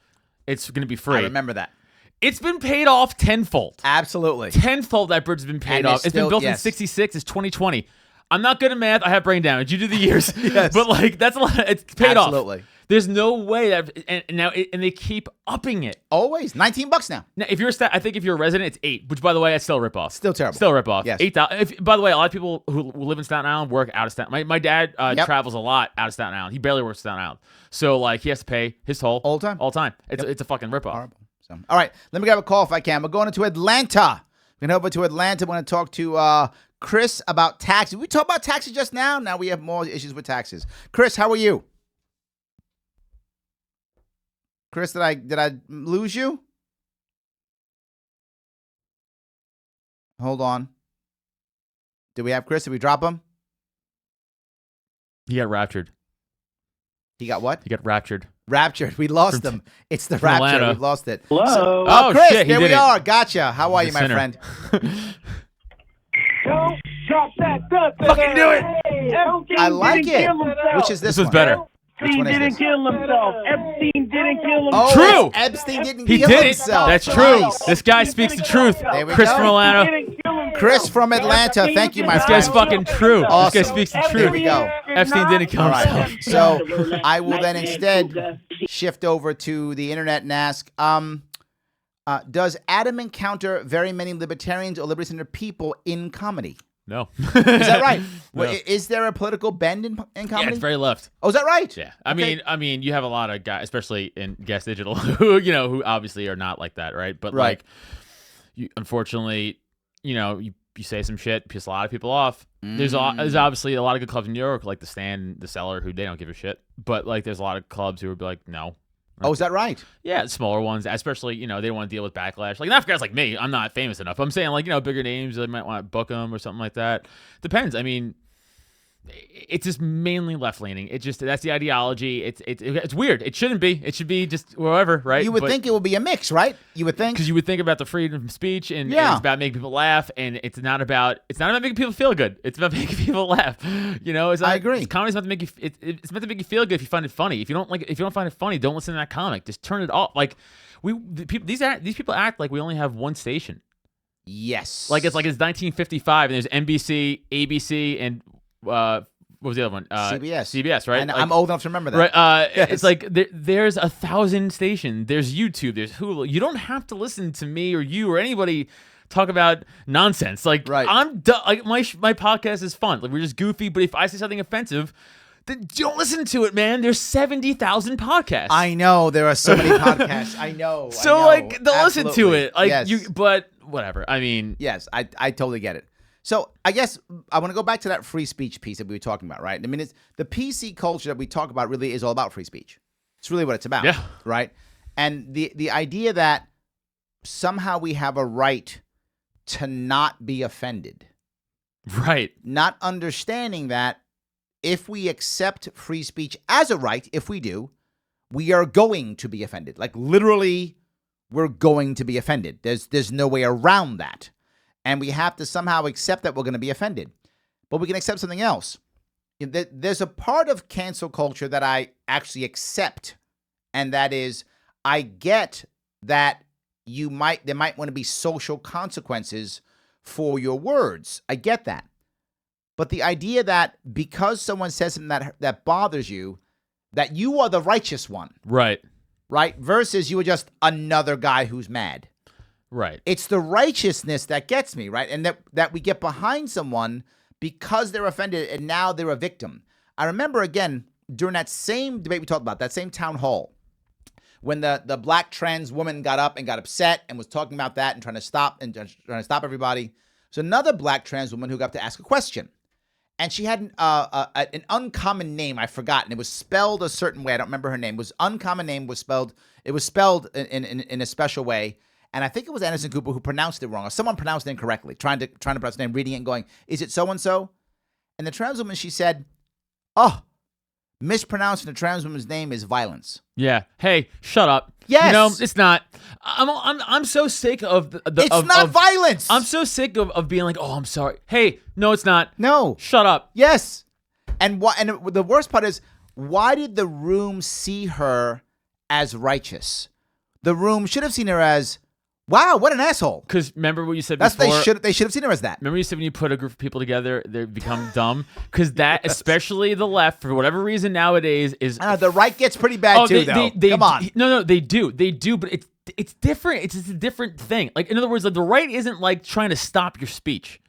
it's going to be free. I remember that. It's been paid off tenfold. Absolutely. Tenfold that bridge has been paid And off. It's been built in '66. It's 2020. I'm not good at math. I have brain damage. You do the years. Yes. But like that's a lot. It's paid off. Absolutely. There's no way that and they keep upping it. Always. $19 now. Now, if you're I think if you're a resident, it's $8. Which, by the way, that's still a ripoff. Still terrible. Still a ripoff. Yes. $8. By the way, a lot of people who live in Staten Island work out of Staten. My dad travels a lot out of Staten Island. He barely works in Staten Island, so like he has to pay his toll All the time. All time. It's a fucking ripoff. Horrible. So, all right. Let me grab a call if I can. We're going into Atlanta. We're going over to Atlanta. We're going to talk to Chris about taxes. We talked about taxes just now. Now we have more issues with taxes. Chris, how are you? Chris, did I lose you? Hold on. Did we have Chris? Did we drop him? He got raptured. He got what? He got raptured. Raptured. We lost him. It's the rapture. Atlanta. We've lost it. Hello. So, Oh, Chris, shit, he there we did it. are. Gotcha. How are you, He's my a sinner. friend? Don't drop that stuff. Fucking do it. Epstein I like didn't it. kill himself. Which is this This was one? better. Which Epstein one is didn't this? kill himself. Epstein didn't kill himself. Oh, True. it's Epstein didn't He kill did it. himself. That's true. Nice. This guy speaks the truth. There we Chris go. from Atlanta. Didn't kill himself. Chris from Atlanta. Thank you, my This friend. guy's fucking true. Awesome. This guy speaks the There truth. we go. Epstein didn't kill All right. himself. So I will then instead shift over to the internet and ask, does Adam encounter very many libertarians or liberty center people in comedy? No. Is that right? No. Is there a political bend in comedy? Yeah, it's very left. Oh, is that right? Yeah, Okay. I mean, you have a lot of guys, especially in Gas Digital, who obviously are not like that, right? But Right. like, you unfortunately, you say some shit, piss a lot of people off. There's obviously a lot of good clubs in New York, like the Stand, the Cellar, who they don't give a shit. But like, there's a lot of clubs who would be like, no. Oh, is that right? Yeah, smaller ones, especially, they don't want to deal with backlash. Like, not for guys like me. I'm not famous enough. I'm saying, like, bigger names, they might want to book them or something like that. Depends. I mean, it's just mainly left-leaning. That's the ideology. It's weird. It shouldn't be. It should be just wherever, right? You would think it would be a mix, right? You would think. Because you would think about the freedom of speech, and Yeah. it's about making people laugh, and it's not about making people feel good. It's about making people laugh. I agree. Comedy's meant to make you. It's meant to make you feel good if you find it funny. If you don't find it funny, don't listen to that comic. Just turn it off. Like these people act like we only have one station. Yes. Like it's 1955, and there's NBC, ABC, and what was the other one? CBS. CBS, right? And Like, I'm old enough to remember that. right. Yes. It's like there's 1,000 stations. There's YouTube. There's Hulu. You don't have to listen to me or you or anybody talk about nonsense. Like, Right. I'm done. Like my podcast is fun. Like, we're just goofy. But if I say something offensive, then don't listen to it, man. There's 70,000 podcasts. I know there are so many podcasts. I know. So I know. like, don't listen to Absolutely. it. Like Yes. but whatever. I mean, Yes, I totally get it. So I guess I want to go back to that free speech piece that we were talking about, right? I mean, it's the PC culture that we talk about really is all about free speech. It's really what it's about, Yeah. right? And the idea that somehow we have a right to not be offended, right. not understanding that if we accept free speech as a right, if we do, we are going to be offended. Like literally, we're going to be offended. There's no way around that. And we have to somehow accept that we're going to be offended. But we can accept something else. There's a part of cancel culture that I actually accept, and that is I get that there might want to be social consequences for your words. I get that. But the idea that because someone says something that bothers you, that you are the righteous one, Right. right? Versus you are just another guy who's mad. Right. It's the righteousness that gets me, right? And that we get behind someone because they're offended and now they're a victim. I remember, again, during that same debate we talked about, that same town hall, when the black trans woman got up and got upset and was talking about that and trying to stop everybody. So another black trans woman who got to ask a question. And she had an uncommon name, I forgot, and it was spelled a certain way. I don't remember her name. It was uncommon name was spelled. It was spelled in a special way. And I think it was Anderson Cooper who pronounced it wrong, or someone pronounced it incorrectly, trying to pronounce the name, reading it and going, is it so-and-so? And the trans woman, she said, oh, mispronouncing the trans woman's name is violence. Yeah. Hey, shut up. Yes. It's not. I'm so sick of It's not violence. I'm so sick of being like, oh, I'm sorry. Hey, no, it's not. No. Shut up. Yes. And the worst part is, why did the room see her as righteous? The room should have seen her as, wow, what an asshole. Because remember what you said That's before? they should have seen her as that. Remember you said when you put a group of people together, they become dumb? Because that, especially the left, for whatever reason nowadays, is... I know, the right gets pretty bad too, though. Come on. No, they do, but it's different. It's just a different thing. Like, in other words, like, the right isn't like trying to stop your speech.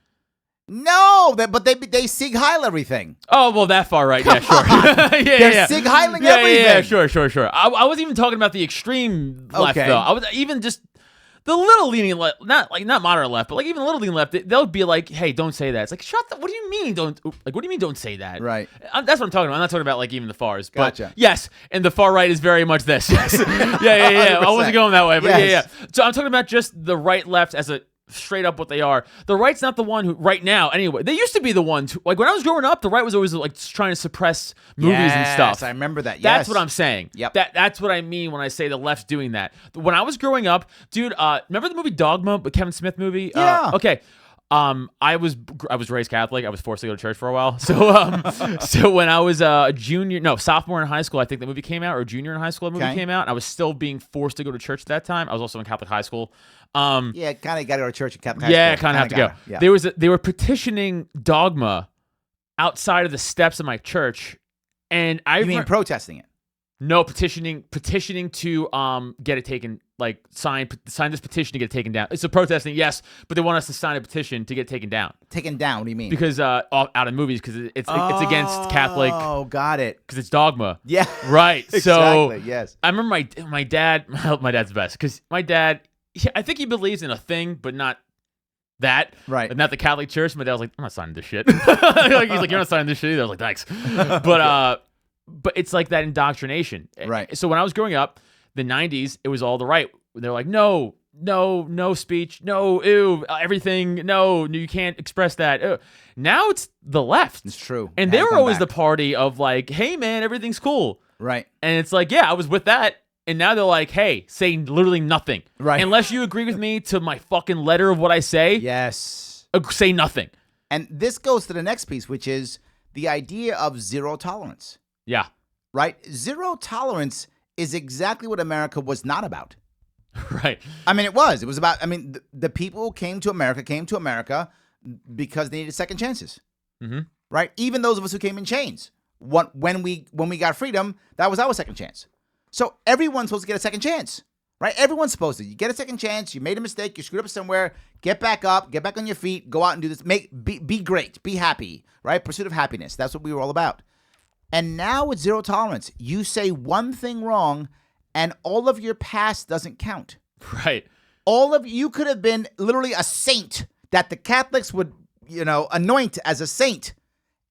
No, but they Sig Heil everything. Oh, well, that far right. Yeah, sure. They're Sig Heiling everything. Yeah, sure. I wasn't even talking about the extreme left, Okay. though. I was even just the little leaning left, not moderate left, but like even a little leaning left. They'll be like, "Hey, don't say that." It's like, shut the. What do you mean? What do you mean? Don't say that? Right. That's what I'm talking about. I'm not talking about like even the fars. But Gotcha. yes, and the far right is very much this. Yes. Yeah. I wasn't going that way, but Yes. yeah. So I'm talking about just the right left as a straight up what they are. The right's not the one who right now anyway. They used to be the ones who, like when I was growing up, the right was always like trying to suppress movies and stuff. Yes, I remember that. That's Yes. what I'm saying. Yep. That's what I mean when I say the left's doing that. When I was growing up, dude, remember the movie Dogma, the Kevin Smith movie? Yeah. Okay. I was raised Catholic. I was forced to go to church for a while. So so when I was sophomore in high school, I think the movie came out, or junior in high school, the movie came out. And I was still being forced to go to church at that time. I was also in Catholic high school. Yeah, kind of got to go to church and Catholic high Yeah, school. kind of have to go. Yeah. They were petitioning Dogma outside of the steps of my church, and I You mean protesting it? no petitioning to get it taken like sign this petition to get it taken down. It's a protesting, yes, but they want us to sign a petition to get it taken down. Taken down? What do you mean? Because out of movies, because it's against Catholic. Oh, got it. Because it's dogma. Yeah. Right. Exactly. So Yes. I remember my dad. My dad's the best because my dad. I think he believes in a thing, but not that. Right. Not the Catholic Church. My dad was like, I'm not signing this shit. He's like, you're not signing this shit either. I was like, thanks. But it's like that indoctrination. Right. So when I was growing up, the 90s, it was all the right. They're like, no speech, no, ew, everything, no, you can't express that. Ew. Now it's the left. It's true. And they were always the party of like, hey, man, everything's cool. Right. And it's like, yeah, I was with that. And now they're like, hey, say literally nothing. Right. Unless you agree with me to my fucking letter of what I say. Yes. Say nothing. And this goes to the next piece, which is the idea of zero tolerance. Yeah. Right? Zero tolerance is exactly what America was not about. Right. I mean, it was. It was about, I mean, the people came to America because they needed second chances. Mm-hmm. Right? Even those of us who came in chains. When we got freedom, that was our second chance. So everyone's supposed to get a second chance. Right? Everyone's supposed to. You get a second chance, you made a mistake, you screwed up somewhere, get back up, get back on your feet, go out and do this. Be great, be happy. Right? Pursuit of happiness. That's what we were all about. And now with zero tolerance, you say one thing wrong and all of your past doesn't count. Right. You could have been literally a saint that the Catholics would, anoint as a saint.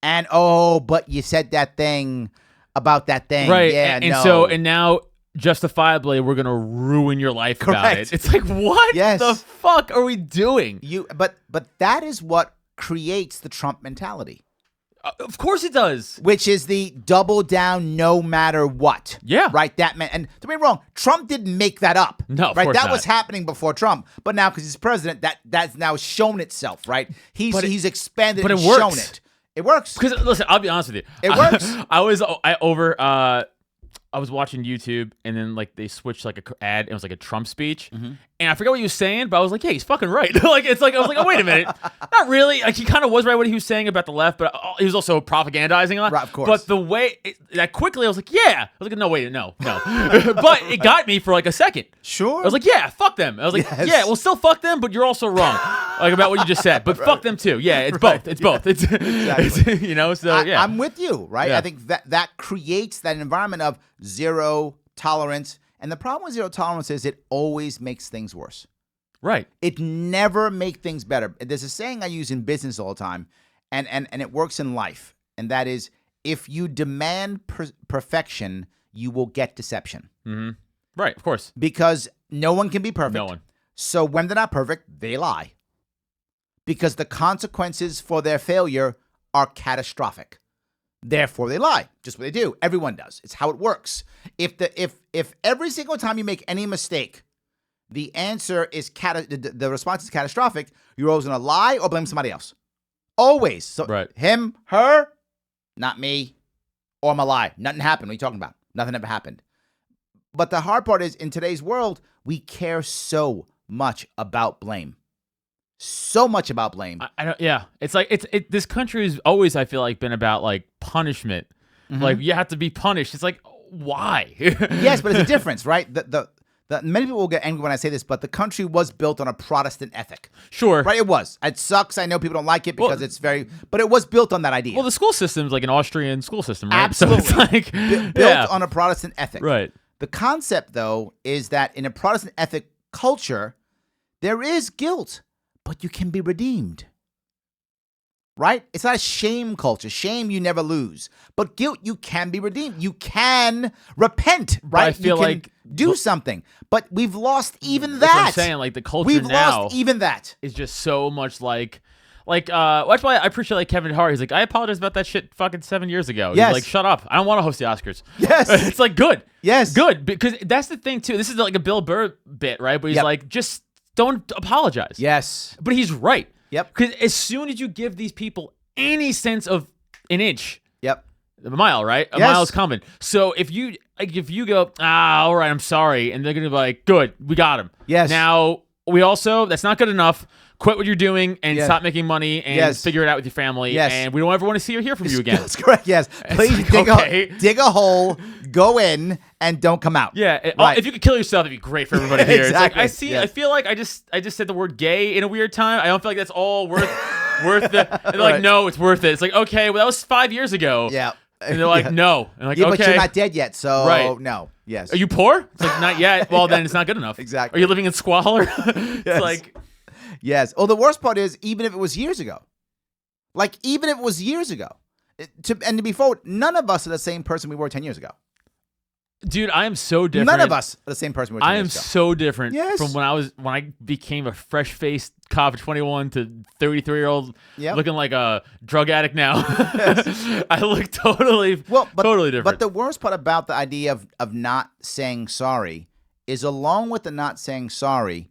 And, but you said that thing about that thing. Right. Yeah, and now justifiably we're going to ruin your life about it. It's like, what the fuck are we doing? But that is what creates the Trump mentality. Of course it does. Which is the double down no matter what. Yeah. Right? That meant, and don't get me wrong, Trump didn't make that up. No, of right? course That not. was happening before Trump. But now, because he's president, that's now shown itself, right? He's expanded and shown it. It works. Because, listen, I'll be honest with you. It works. I was watching YouTube, and then like they switched like a ad, and it was like a Trump speech, and I forgot what he was saying, but I was like, yeah, he's fucking right. I was like, oh wait a minute, not really. Like he kind of was right what he was saying about the left, but he was also propagandizing on. Right, of course. But the way that quickly, I was like, yeah. I was like, no, wait, no. But it got me for like a second. Sure. I was like, yeah, fuck them. I was like, yeah, well, still fuck them, but you're also wrong, like about what you just said. But fuck them too. Yeah, it's both. It's both. It's exactly. So yeah, I'm with you, right? Yeah. I think that creates that environment of zero tolerance. And the problem with zero tolerance is it always makes things worse. Right. It never makes things better. There's a saying I use in business all the time, and it works in life. And that is, if you demand perfection, you will get deception. Mm-hmm. Right, of course. Because no one can be perfect. No one. So when they're not perfect, they lie. Because the consequences for their failure are catastrophic. Therefore, they lie. Just what they do. Everyone does. It's how it works. If every single time you make any mistake, the answer is the response is catastrophic, you're always going to lie or blame somebody else. Always. So right. Him, her, not me, or my lie. Nothing happened. What are you talking about? Nothing ever happened. But the hard part is, in today's world, we care so much about blame. So much about blame. I don't. Yeah, it's like this country has always, I feel like, been about like punishment. Mm-hmm. Like you have to be punished. It's like, why? Yes, but it's a difference, right? The many people will get angry when I say this, but the country was built on a Protestant ethic. Sure, right? It was. It sucks. I know people don't like it because it's but it was built on that idea. Well, the school system's like an Austrian school system, right? Absolutely, so it's like built on a Protestant ethic. Right. The concept, though, is that in a Protestant ethic culture, there is guilt. But you can be redeemed, right? It's not a shame culture. Shame you never lose. But guilt, you can be redeemed. You can repent, right? I feel you can like do something. But we've lost even that. That's what I'm saying. Like the culture we've now lost even that. Is just so much like that's why I appreciate like Kevin Hart. He's like, I apologize about that shit fucking 7 years ago. Yes. He's like, shut up. I don't want to host the Oscars. Yes. It's like good. Yes. Good. Because that's the thing too. This is like a Bill Burr bit, right? But he's like, just don't apologize. Yes. But he's right. Yep. Because as soon as you give these people any sense of an inch, yep, a mile, right? A mile is coming. So if you go, all right, I'm sorry, and they're gonna be like, good, we got him. Yes. Now we also, that's not good enough. Quit what you're doing and Yes. stop making money and Yes. figure it out with your family. Yes. And we don't ever want to see or hear from you again. That's correct. Yes. Please like, dig a hole, go in, and don't come out. Yeah, Right. if you could kill yourself, that'd be great for everybody here. Exactly, It's like, yes. I feel like I just said the word gay in a weird time. I don't feel like that's all worth the. And they're like, Right. no, it's worth it. It's like, okay, well, that was 5 years ago. Yeah. And they're like, Yeah. no. And like, Yeah, okay. but you're not dead yet, so Right. no. Yes. Are you poor? It's like, not yet. Well, then it's not good enough. Exactly. Are you living in squalor? It's Yes. like, Yes. Well, the worst part is, even if it was years ago, and to be forward, none of us are the same person we were 10 years ago. dude, I am so different. None of us are the same person we were 10 I am years ago. so different Yes. from when I became a fresh-faced cop of 21 to 33-year-old Yep. looking like a drug addict now. I look totally totally different. But the worst part about the idea of not saying sorry is, along with the not saying sorry,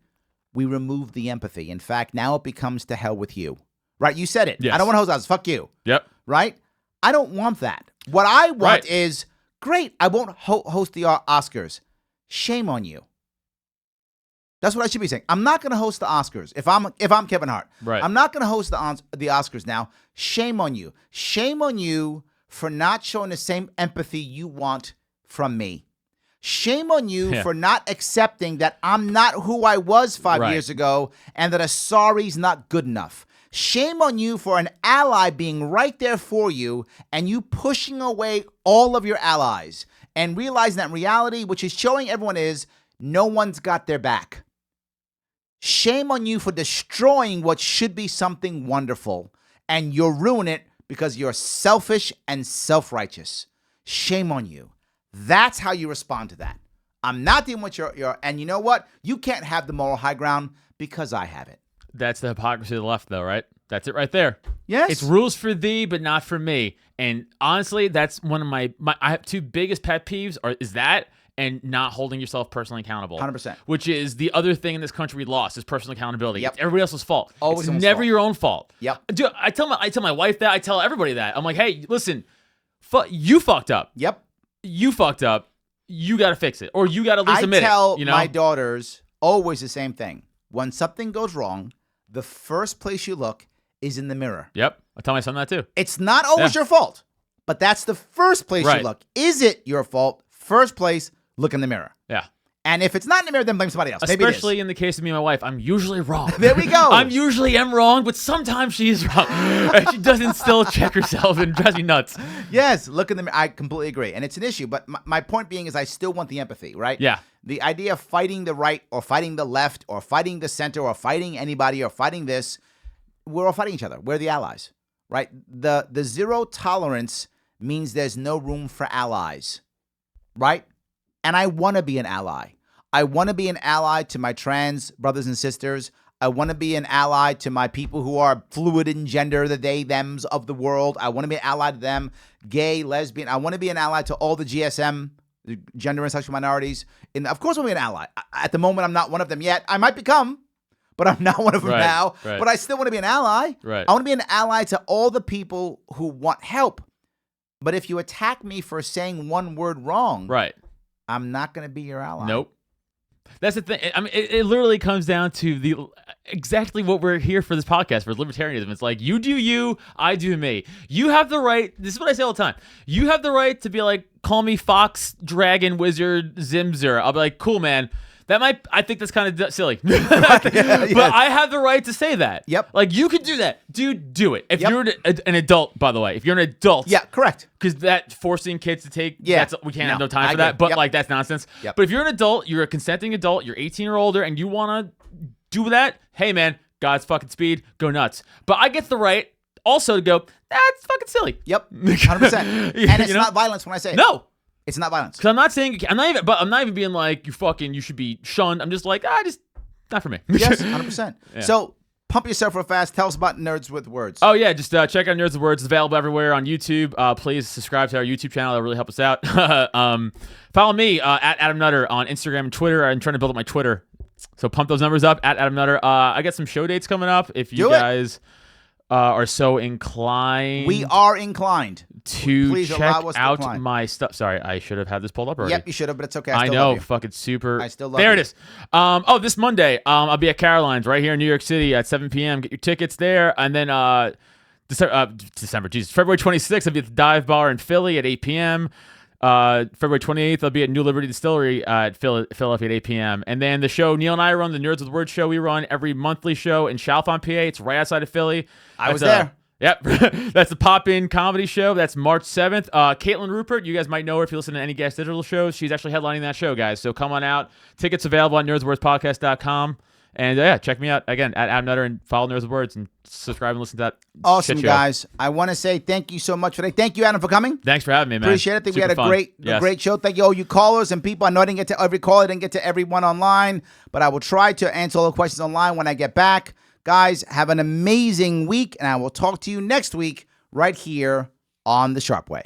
we remove the empathy. In fact, now it becomes to hell with you. Right? You said it. Yes. I don't want to host us. Fuck you. Yep. Right? I don't want that. What I want Right. is, great, I won't host the Oscars. Shame on you. That's what I should be saying. I'm not going to host the Oscars if I'm Kevin Hart. Right. I'm not going to host the Oscars now. Shame on you. Shame on you for not showing the same empathy you want from me. Shame on you Yeah. for not accepting that I'm not who I was 5 Right. years ago and that a sorry's not good enough. Shame on you for an ally being right there for you and you pushing away all of your allies and realizing that reality, which is showing everyone, is no one's got their back. Shame on you for destroying what should be something wonderful, and you'll ruin it because you're selfish and self-righteous. Shame on you. That's how you respond to that. I'm not dealing with your and you know what? You can't have the moral high ground because I have it. That's the hypocrisy of the left, though, right? That's it right there. Yes. It's rules for thee, but not for me. And honestly, that's one of my I have two biggest pet peeves is that and not holding yourself personally accountable. 100%. Which is the other thing in this country we lost is personal accountability. Yep. It's everybody else's fault. Always it's someone's never fault. your own fault. Yep. Dude, I tell my wife that. I tell everybody that. I'm like, hey, listen, you fucked up. Yep. You fucked up. You got to fix it, or you got to at least admit I tell it. You know? my daughters always the same thing. When something goes wrong, the first place you look is in the mirror. Yep. I tell my son that too. It's not always Yeah. your fault, but that's the first place Right. you look. Is it your fault? First place, look in the mirror. Yeah. And if it's not in the mirror, then blame somebody else. Maybe it is. Especially in the case of me and my wife, I'm usually wrong. There we go. I'm usually wrong, but sometimes she is wrong. And she doesn't still check herself and drives me nuts. Yes, look in the mirror. I completely agree. And it's an issue. But my point being is I still want the empathy, right? Yeah. The idea of fighting the right or fighting the left or fighting the center or fighting anybody or fighting this, we're all fighting each other. We're the allies, right? The zero tolerance means there's no room for allies, right? And I want to be an ally. I want to be an ally to my trans brothers and sisters. I want to be an ally to my people who are fluid in gender, the they, thems of the world. I want to be an ally to them, gay, lesbian. I want to be an ally to all the GSM, the gender and sexual minorities. And of course, I want to be an ally. At the moment, I'm not one of them yet. I might become, but I'm not one of them Right, now. right. But I still want to be an ally. Right. I want to be an ally to all the people who want help. But if you attack me for saying one word wrong, Right. I'm not going to be your ally. Nope. That's the thing. I mean, it literally comes down to exactly what we're here for this podcast, for libertarianism. It's like, you do you, I do me. You have the right, this is what I say all the time. You have the right to be like, call me Fox, Dragon, Wizard, Zimzer. I'll be like, cool, man. I think that's kind of silly. But I have the right to say that. Yep. Like, you could do that. Dude, do it. If Yep. you're an adult, by the way, if you're an adult. Yeah, correct. Because that forcing kids to take, Yeah. we can't have No, no time I for get that. it. But Yep. like, that's nonsense. Yep. But if you're an adult, you're a consenting adult, you're 18 or older, and you want to do that, hey man, God's fucking speed, go nuts. But I get the right also to go, that's fucking silly. Yep, 100%. And it's not violence when I say it. No. It's not violence. Because I'm not saying, I'm not even being like, you should be shunned. I'm just like, just not for me. Yes, 100%. Yeah. So pump yourself real fast. Tell us about Nerds with Words. Oh, yeah. Just check out Nerds with Words. It's available everywhere on YouTube. Please subscribe to our YouTube channel. That'll really help us out. Follow me at Adam Nutter on Instagram and Twitter. I'm trying to build up my Twitter. So pump those numbers up at Adam Nutter. I got some show dates coming up. If you Do it. guys are so inclined, We are inclined to Please check allow us to out decline. my stuff. Sorry, I should have had this pulled up already. Yep, you should have, but it's okay. I still know, love you. fucking super. I still love there you. it is. This Monday, I'll be at Caroline's right here in New York City at 7 p.m. Get your tickets there, and then February 26th, I'll be at the Dive Bar in Philly at 8 p.m. February 28th, I'll be at New Liberty Distillery at Philadelphia at 8 p.m. And then the show Neil and I run, the Nerds with Words show, we run every monthly show in Chalfont, PA. It's right outside of Philly. I was there. Yep. That's the Pop-In Comedy Show. That's March 7th. Caitlin Rupert, you guys might know her if you listen to any Gas Digital shows. She's actually headlining that show, guys. So come on out. Tickets available at nerdswordspodcast.com. And yeah, check me out again at Adam Nutter and follow Nerds with Words and subscribe and listen to that. Awesome, shit show. guys. I want to say thank you so much for that. Thank you, Adam, for coming. Thanks for having me, man. Appreciate it. I think we Super had a fun. great show. Thank you, all you callers and people. I know I didn't get to every call. I didn't get to everyone online, but I will try to answer all the questions online when I get back. Guys, have an amazing week, and I will talk to you next week right here on The Sharpe Way.